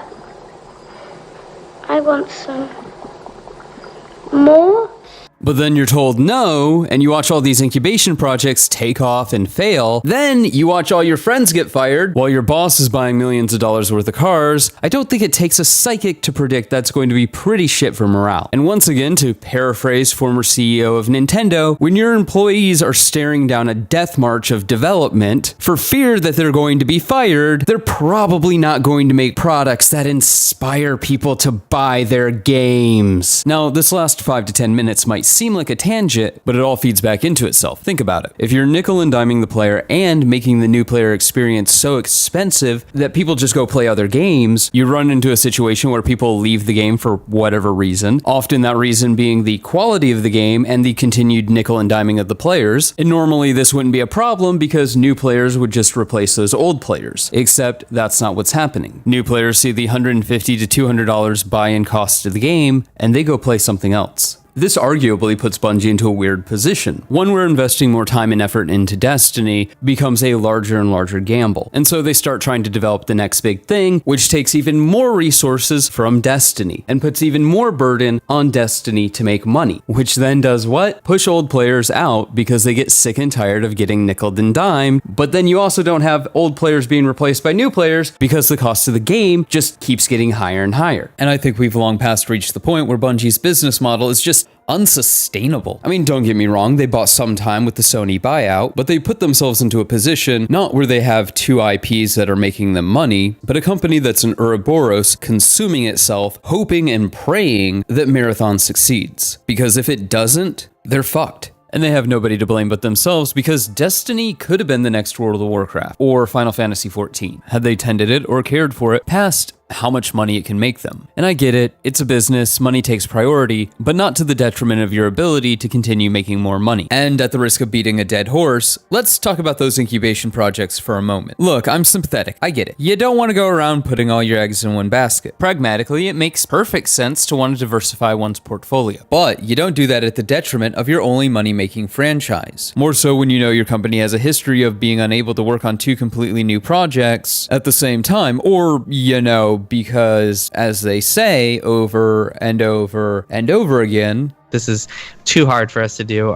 I want some more. But then you're told no, and you watch all these incubation projects take off and fail. Then you watch all your friends get fired while your boss is buying millions of dollars worth of cars. I don't think it takes a psychic to predict that's going to be pretty shit for morale. And once again, to paraphrase former CEO of Nintendo, when your employees are staring down a death march of development for fear that they're going to be fired, they're probably not going to make products that inspire people to buy their games. Now, this last 5 to 10 minutes might seem like a tangent, but it all feeds back into itself. Think about it. If you're nickel and diming the player and making the new player experience so expensive that people just go play other games, you run into a situation where people leave the game for whatever reason, often that reason being the quality of the game and the continued nickel and diming of the players. And normally this wouldn't be a problem because new players would just replace those old players. Except that's not what's happening. New players see the $150 to $200 buy-in cost of the game and they go play something else. This arguably puts Bungie into a weird position, one where investing more time and effort into Destiny becomes a larger and larger gamble. And so they start trying to develop the next big thing, which takes even more resources from Destiny and puts even more burden on Destiny to make money, which then does what? Push old players out because they get sick and tired of getting nickeled and dimed, but then you also don't have old players being replaced by new players because the cost of the game just keeps getting higher and higher. And I think we've long past reached the point where Bungie's business model is just unsustainable. I mean, don't get me wrong, they bought some time with the Sony buyout, but they put themselves into a position not where they have two IPs that are making them money, but a company that's an Ouroboros consuming itself, hoping and praying that Marathon succeeds. Because if it doesn't, they're fucked. And they have nobody to blame but themselves because Destiny could have been the next World of Warcraft or Final Fantasy XIV had they tended it or cared for it past how much money it can make them. And I get it, it's a business, money takes priority, but not to the detriment of your ability to continue making more money. And at the risk of beating a dead horse, let's talk about those incubation projects for a moment. Look, I'm sympathetic, I get it. You don't want to go around putting all your eggs in one basket. Pragmatically, it makes perfect sense to want to diversify one's portfolio. But you don't do that at the detriment of your only money-making franchise. More so when you know your company has a history of being unable to work on two completely new projects at the same time, or, you know, know, because as they say over and over and over again, this is too hard for us to do.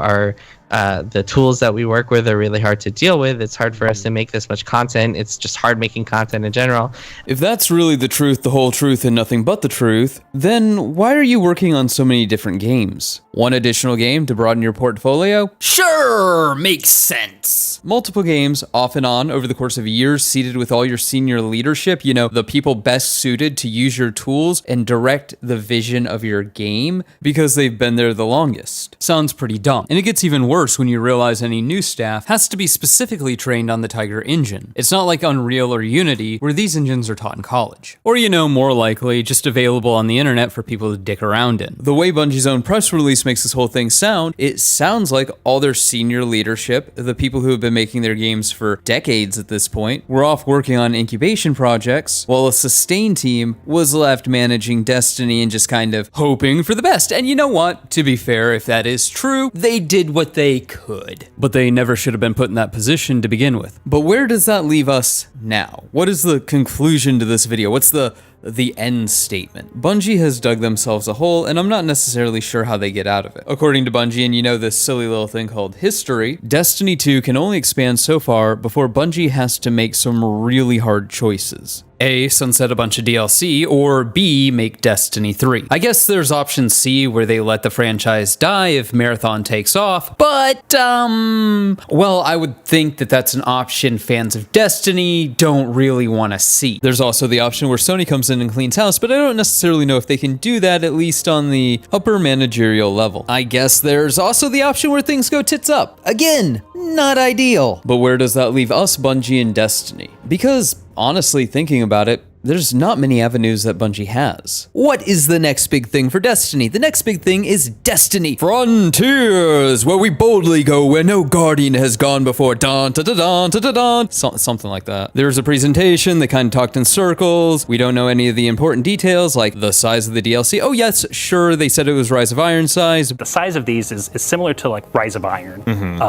The tools that we work with are really hard to deal with. It's hard for us to make this much content. It's just hard making content in general. If that's really the truth, the whole truth, and nothing but the truth, then why are you working on so many different games? One additional game to broaden your portfolio? Sure, makes sense. Multiple games, off and on, over the course of years, seated with all your senior leadership, you know, the people best suited to use your tools and direct the vision of your game because they've been there the longest. Sounds pretty dumb. And it gets even worse when you realize any new staff has to be specifically trained on the Tiger engine. It's not like Unreal or Unity, where these engines are taught in college. Or, you know, more likely, just available on the internet for people to dick around in. The way Bungie's own press release makes this whole thing sound, it sounds like all their senior leadership, the people who have been making their games for decades at this point, were off working on incubation projects, while a sustain team was left managing Destiny and just kind of hoping for the best. And you know what? To be fair, if that is true, they did what they could. But they never should have been put in that position to begin with. But where does that leave us now? What is the conclusion to this video? What's the end statement? Bungie has dug themselves a hole, and I'm not necessarily sure how they get out of it. According to Bungie, and you know this silly little thing called history, Destiny 2 can only expand so far before Bungie has to make some really hard choices. A, sunset a bunch of DLC, or B, make Destiny 3. I guess there's option C, where they let the franchise die if Marathon takes off, but, well, I would think that that's an option fans of Destiny don't really want to see. There's also the option where Sony comes in and cleans house, but I don't necessarily know if they can do that, at least on the upper managerial level. I guess there's also the option where things go tits up. Again, not ideal. But where does that leave us, Bungie, and Destiny? Because, honestly, thinking about it, there's not many avenues that Bungie has. What is the next big thing for Destiny? The next big thing is Destiny Frontiers, where we boldly go where no guardian has gone before. Dun, dun, dun, dun, dun, dun, dun. Something like that. There's a presentation, they kind of talked in circles. We don't know any of the important details, like the size of the DLC. Oh yes, sure, they said it was Rise of Iron size. The size of these is similar to like Rise of Iron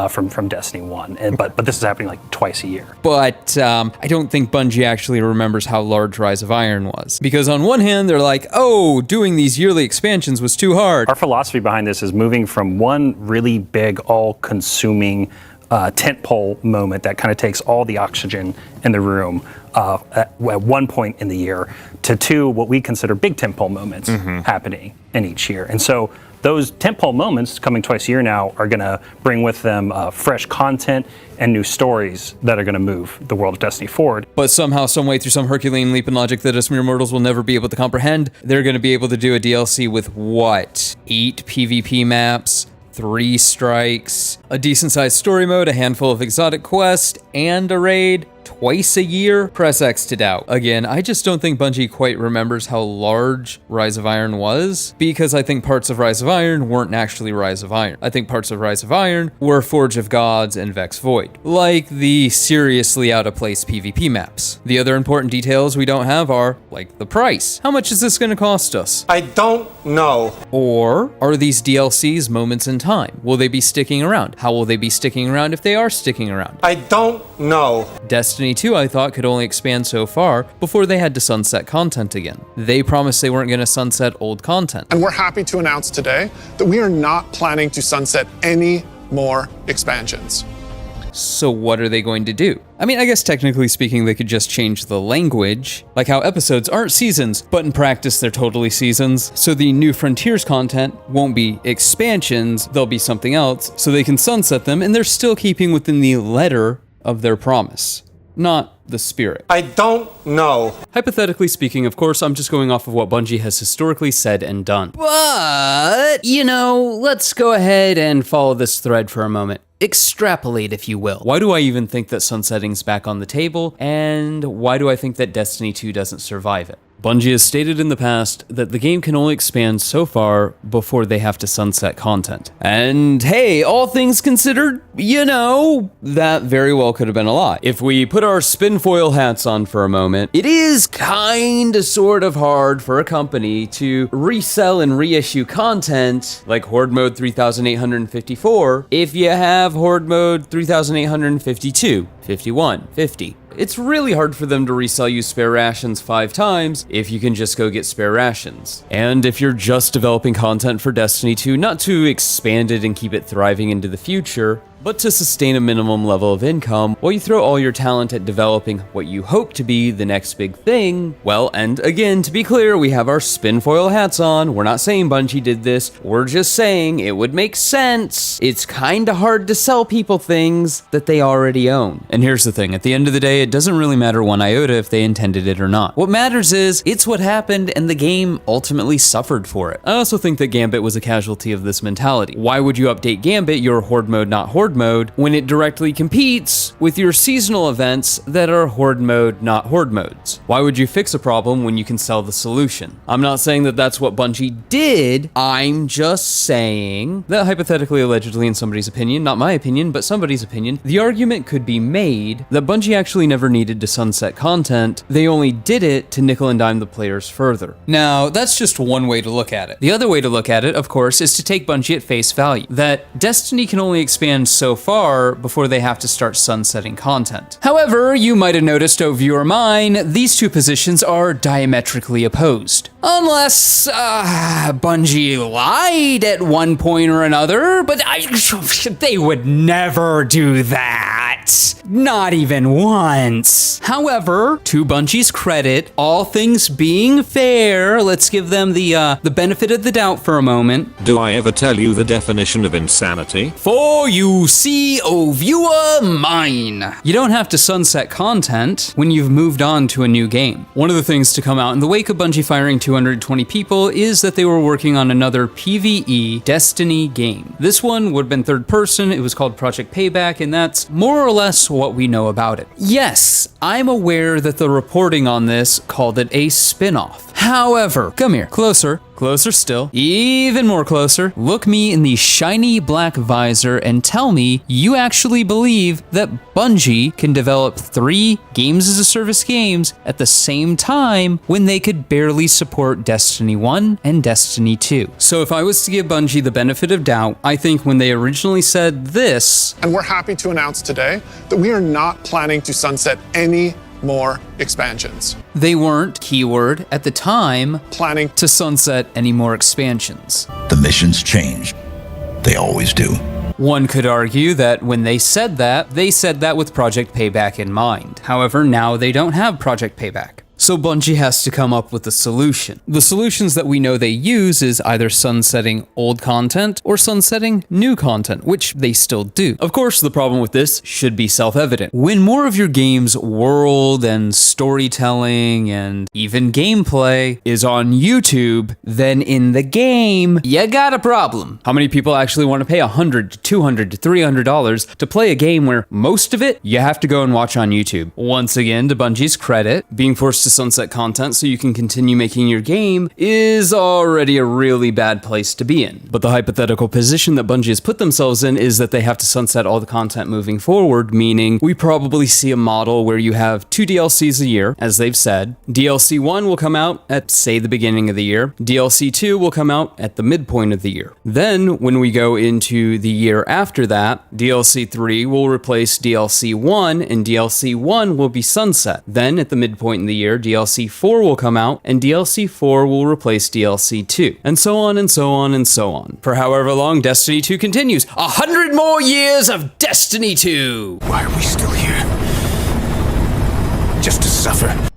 from Destiny 1, but this is happening like twice a year. But I don't think Bungie actually remembers how large Rise of Iron was. Because on one hand, they're like, oh, doing these yearly expansions was too hard. Our philosophy behind this is moving from one really big, all-consuming tentpole moment that kind of takes all the oxygen in the room at one point in the year to two what we consider big tentpole moments happening in each year. And so those tentpole moments coming twice a year now are going to bring with them fresh content and new stories that are going to move the world of Destiny forward. But somehow, some way, through some Herculean leap in logic that us mere mortals will never be able to comprehend, they're going to be able to do a DLC with what? 8 PvP maps, 3 strikes, a decent-sized story mode, a handful of exotic quests, and a raid twice a year? Press X to doubt. Again, I just don't think Bungie quite remembers how large Rise of Iron was, because I think parts of Rise of Iron weren't actually Rise of Iron. I think parts of Rise of Iron were Forge of Gods and Vex Void, like the seriously out-of-place PvP maps. The other important details we don't have are, like, the price. How much is this going to cost us? I don't know. Or are these DLCs moments in time? Will they be sticking around? How will they be sticking around if they are sticking around? I don't know. Destiny 2, I thought, could only expand so far before they had to sunset content again. They promised they weren't going to sunset old content. And we're happy to announce today that we are not planning to sunset any more expansions. So what are they going to do? I mean, I guess technically speaking, they could just change the language, like how episodes aren't seasons, but in practice they're totally seasons. So the new Frontiers content won't be expansions, they'll be something else, so they can sunset them, and they're still keeping within the letter of their promise, not the spirit. I don't know. Hypothetically speaking, of course, I'm just going off of what Bungie has historically said and done. But, you know, let's go ahead and follow this thread for a moment. Extrapolate, if you will. Why do I even think that sunsetting's back on the table, and why do I think that Destiny 2 doesn't survive it? Bungie has stated in the past that the game can only expand so far before they have to sunset content. And hey, all things considered, you know, that very well could have been a lie. If we put our spinfoil hats on for a moment, it is kinda sort of hard for a company to resell and reissue content like Horde Mode 3854 if you have Horde Mode 3852, 51, 50, It's really hard for them to resell you spare rations 5 times if you can just go get spare rations. And if you're just developing content for Destiny 2, not to expand it and keep it thriving into the future, but to sustain a minimum level of income while you throw all your talent at developing what you hope to be the next big thing. Well, and again, to be clear, we have our spinfoil hats on. We're not saying Bungie did this. We're just saying it would make sense. It's kinda hard to sell people things that they already own. And here's the thing, at the end of the day, it doesn't really matter one iota if they intended it or not. What matters is, it's what happened and the game ultimately suffered for it. I also think that Gambit was a casualty of this mentality. Why would you update Gambit, your Horde mode, not Horde mode, when it directly competes with your seasonal events that are Horde mode, not Horde modes? Why would you fix a problem when you can sell the solution? I'm not saying that that's what Bungie did. I'm just saying that hypothetically, allegedly, in somebody's opinion, not my opinion, but somebody's opinion, the argument could be made that Bungie actually never needed to sunset content. They only did it to nickel and dime the players further. Now, that's just one way to look at it. The other way to look at it, of course, is to take Bungie at face value, that Destiny can only expand so far before they have to start sunsetting content. However, you might have noticed, oh viewer mine, these two positions are diametrically opposed. Unless, Bungie lied at one point or another, but they would never do that. Not even once. However, to Bungie's credit, all things being fair, let's give them the benefit of the doubt for a moment. Do I ever tell you the definition of insanity? For you see, oh viewer mine. You don't have to sunset content when you've moved on to a new game. One of the things to come out in the wake of Bungie firing 220 people is that they were working on another PvE Destiny game. This one would have been third person, it was called Project Payback, and that's more or less what we know about it. Yes, I'm aware that the reporting on this called it a spin-off. However, come here, closer still, even more closer. Look me in the shiny black visor and tell me you actually believe that Bungie can develop 3 games as a service games at the same time when they could barely support Destiny 1 and Destiny 2. So if I was to give Bungie the benefit of doubt, I think when they originally said this, and we're happy to announce today that we are not planning to sunset any more expansions. They weren't, keyword, at the time, planning to sunset any more expansions. The missions change. They always do. One could argue that when they said that with Project Payback in mind. However, now they don't have Project Payback. So Bungie has to come up with a solution. The solutions that we know they use is either sunsetting old content or sunsetting new content, which they still do. Of course, the problem with this should be self-evident. When more of your game's world and storytelling and even gameplay is on YouTube than in the game, you got a problem. How many people actually want to pay $100 to $200 to $300 to play a game where most of it you have to go and watch on YouTube? Once again, to Bungie's credit, being forced to sunset content so you can continue making your game is already a really bad place to be in. But the hypothetical position that Bungie has put themselves in is that they have to sunset all the content moving forward, meaning we probably see a model where you have 2 DLCs a year, as they've said. DLC 1 will come out at, say, the beginning of the year. DLC 2 will come out at the midpoint of the year. Then, when we go into the year after that, DLC 3 will replace DLC 1, and DLC 1 will be sunset. Then, at the midpoint in the year, DLC 4 will come out, and DLC 4 will replace DLC 2, and so on and so on and so on. For however long Destiny 2 continues. 100 more years of Destiny 2! Why are we still here? Just to suffer.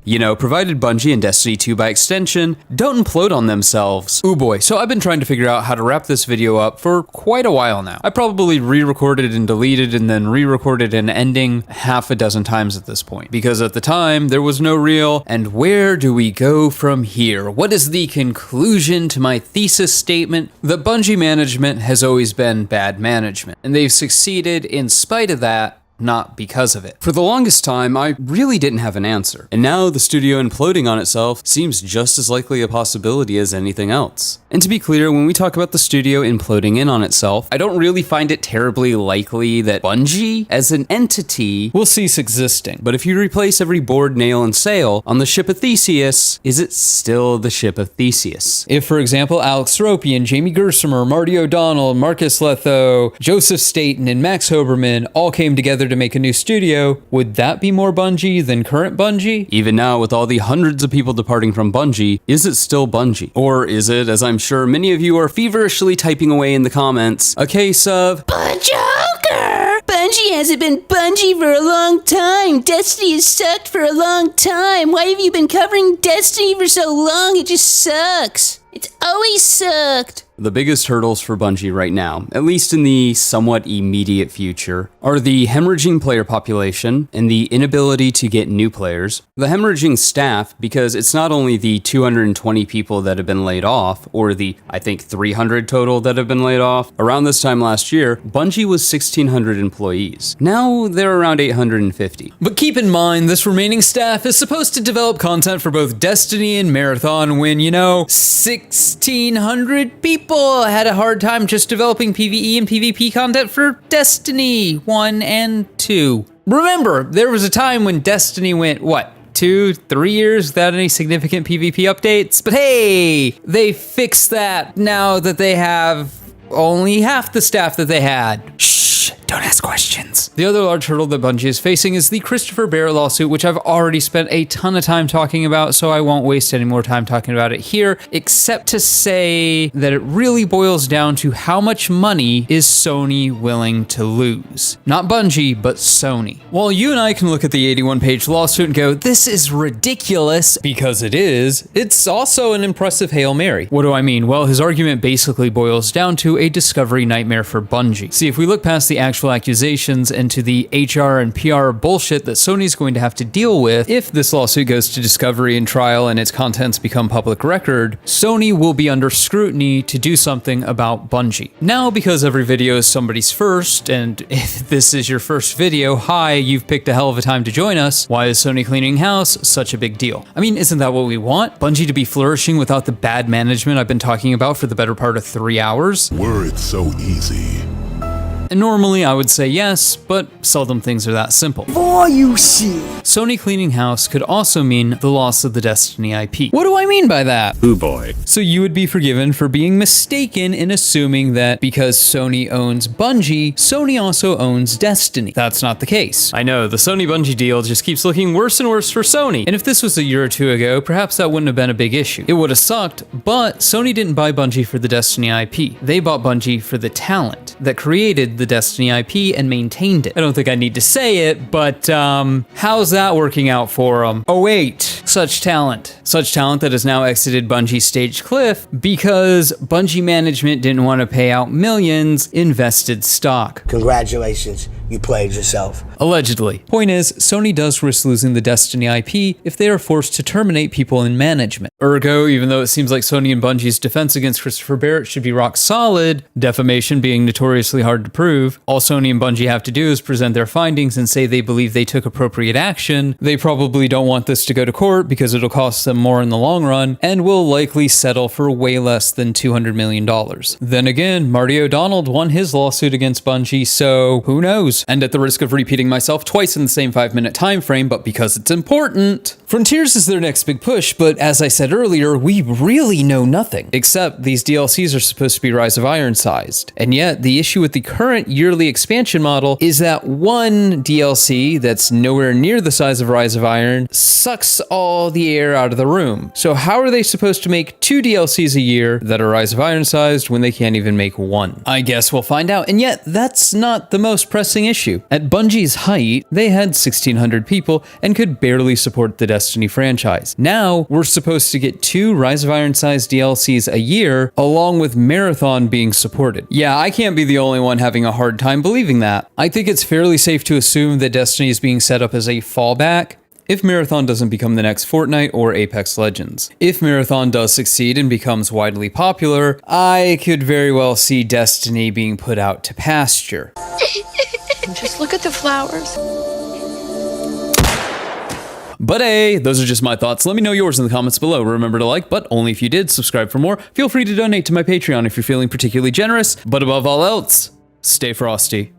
You know, provided Bungie and Destiny 2 by extension don't implode on themselves. Ooh boy, so I've been trying to figure out how to wrap this video up for quite a while now. I probably re-recorded and deleted and then re-recorded an ending half a dozen times at this point. Because at the time, there was no real, and where do we go from here? What is the conclusion to my thesis statement that Bungie management has always been bad management? And they've succeeded in spite of that, not because of it. For the longest time, I really didn't have an answer. And now the studio imploding on itself seems just as likely a possibility as anything else. And to be clear, when we talk about the studio imploding in on itself, I don't really find it terribly likely that Bungie, as an entity, will cease existing. But if you replace every board, nail, and sail on the ship of Theseus, is it still the ship of Theseus? If, for example, Alex Seropian, Jamie Gersimer, Marty O'Donnell, Marcus Letho, Joseph Staten, and Max Hoberman all came together to make a new studio, would that be more Bungie than current Bungie? Even now, with all the hundreds of people departing from Bungie, is it still Bungie? Or is it, as I'm sure many of you are feverishly typing away in the comments, a case of Bunjoker! Bungie hasn't been Bungie for a long time. Destiny has sucked for a long time. Why have you been covering Destiny for so long? It just sucks. It's always sucked. The biggest hurdles for Bungie right now, at least in the somewhat immediate future, are the hemorrhaging player population and the inability to get new players. The hemorrhaging staff, because it's not only the 220 people that have been laid off, or the, I think, 300 total that have been laid off. Around this time last year, Bungie was 1,600 employees. Now they're around 850. But keep in mind, this remaining staff is supposed to develop content for both Destiny and Marathon when, 1,600 people had a hard time just developing PvE and PvP content for Destiny 1 and 2. Remember, there was a time when Destiny went, 2-3 years without any significant PvP updates? But hey, they fixed that now that they have only half the staff that they had. Shh, don't ask questions. The other large hurdle that Bungie is facing is the Christopher Berrett lawsuit, which I've already spent a ton of time talking about, so I won't waste any more time talking about it here, except to say that it really boils down to how much money is Sony willing to lose. Not Bungie, but Sony. While you and I can look at the 81-page lawsuit and go, this is ridiculous, because it is, it's also an impressive Hail Mary. What do I mean? Well, his argument basically boils down to a discovery nightmare for Bungie. See, if we look past the actual accusations and to the HR and PR bullshit that Sony's going to have to deal with if this lawsuit goes to discovery and trial and its contents become public record, Sony will be under scrutiny to do something about Bungie. Now, because every video is somebody's first, and if this is your first video, hi, you've picked a hell of a time to join us. Why is Sony cleaning house such a big deal? I mean, isn't that what we want? Bungie to be flourishing without the bad management I've been talking about for the better part of 3 hours? Were it so easy. And normally I would say yes, but seldom things are that simple. For you see. Sony cleaning house could also mean the loss of the Destiny IP. What do I mean by that? Ooh boy. So you would be forgiven for being mistaken in assuming that because Sony owns Bungie, Sony also owns Destiny. That's not the case. I know, the Sony Bungie deal just keeps looking worse and worse for Sony. And if this was a year or two ago, perhaps that wouldn't have been a big issue. It would have sucked, but Sony didn't buy Bungie for the Destiny IP. They bought Bungie for the talent that created the Destiny IP and maintained it. I don't think I need to say it, but how's that working out for them? Oh wait, such talent that has now exited Bungie's staged cliff because Bungie management didn't want to pay out millions invested stock. Congratulations, you played yourself. Allegedly. Point is, Sony does risk losing the Destiny IP if they are forced to terminate people in management. Ergo, even though it seems like Sony and Bungie's defense against Christopher Berrett should be rock solid, defamation being notoriously hard to prove, all Sony and Bungie have to do is present their findings and say they believe they took appropriate action. They probably don't want this to go to court because it'll cost them more in the long run and will likely settle for way less than $200 million. Then again, Marty O'Donnell won his lawsuit against Bungie, so who knows? And at the risk of repeating myself twice in the same 5-minute time frame, but because it's important, Frontiers is their next big push, but as I said earlier, we really know nothing. Except these DLCs are supposed to be Rise of Iron sized. And yet, the issue with the current yearly expansion model is that one DLC that's nowhere near the size of Rise of Iron sucks all the air out of the room. So how are they supposed to make 2 DLCs a year that are Rise of Iron sized when they can't even make 1? I guess we'll find out. And yet, that's not the most pressing issue. At Bungie's height, they had 1,600 people and could barely support the Destiny franchise. Now, we're supposed to get 2 Rise of Iron sized DLCs a year, along with Marathon being supported. Yeah, I can't be the only one having a hard time believing that. I think it's fairly safe to assume that Destiny is being set up as a fallback if Marathon doesn't become the next Fortnite or Apex Legends. If Marathon does succeed and becomes widely popular, I could very well see Destiny being put out to pasture. Just look at the flowers. But hey, those are just my thoughts. Let me know yours in the comments below. Remember to like, but only if you did. Subscribe for more. Feel free to donate to my Patreon if you're feeling particularly generous. But above all else, stay frosty.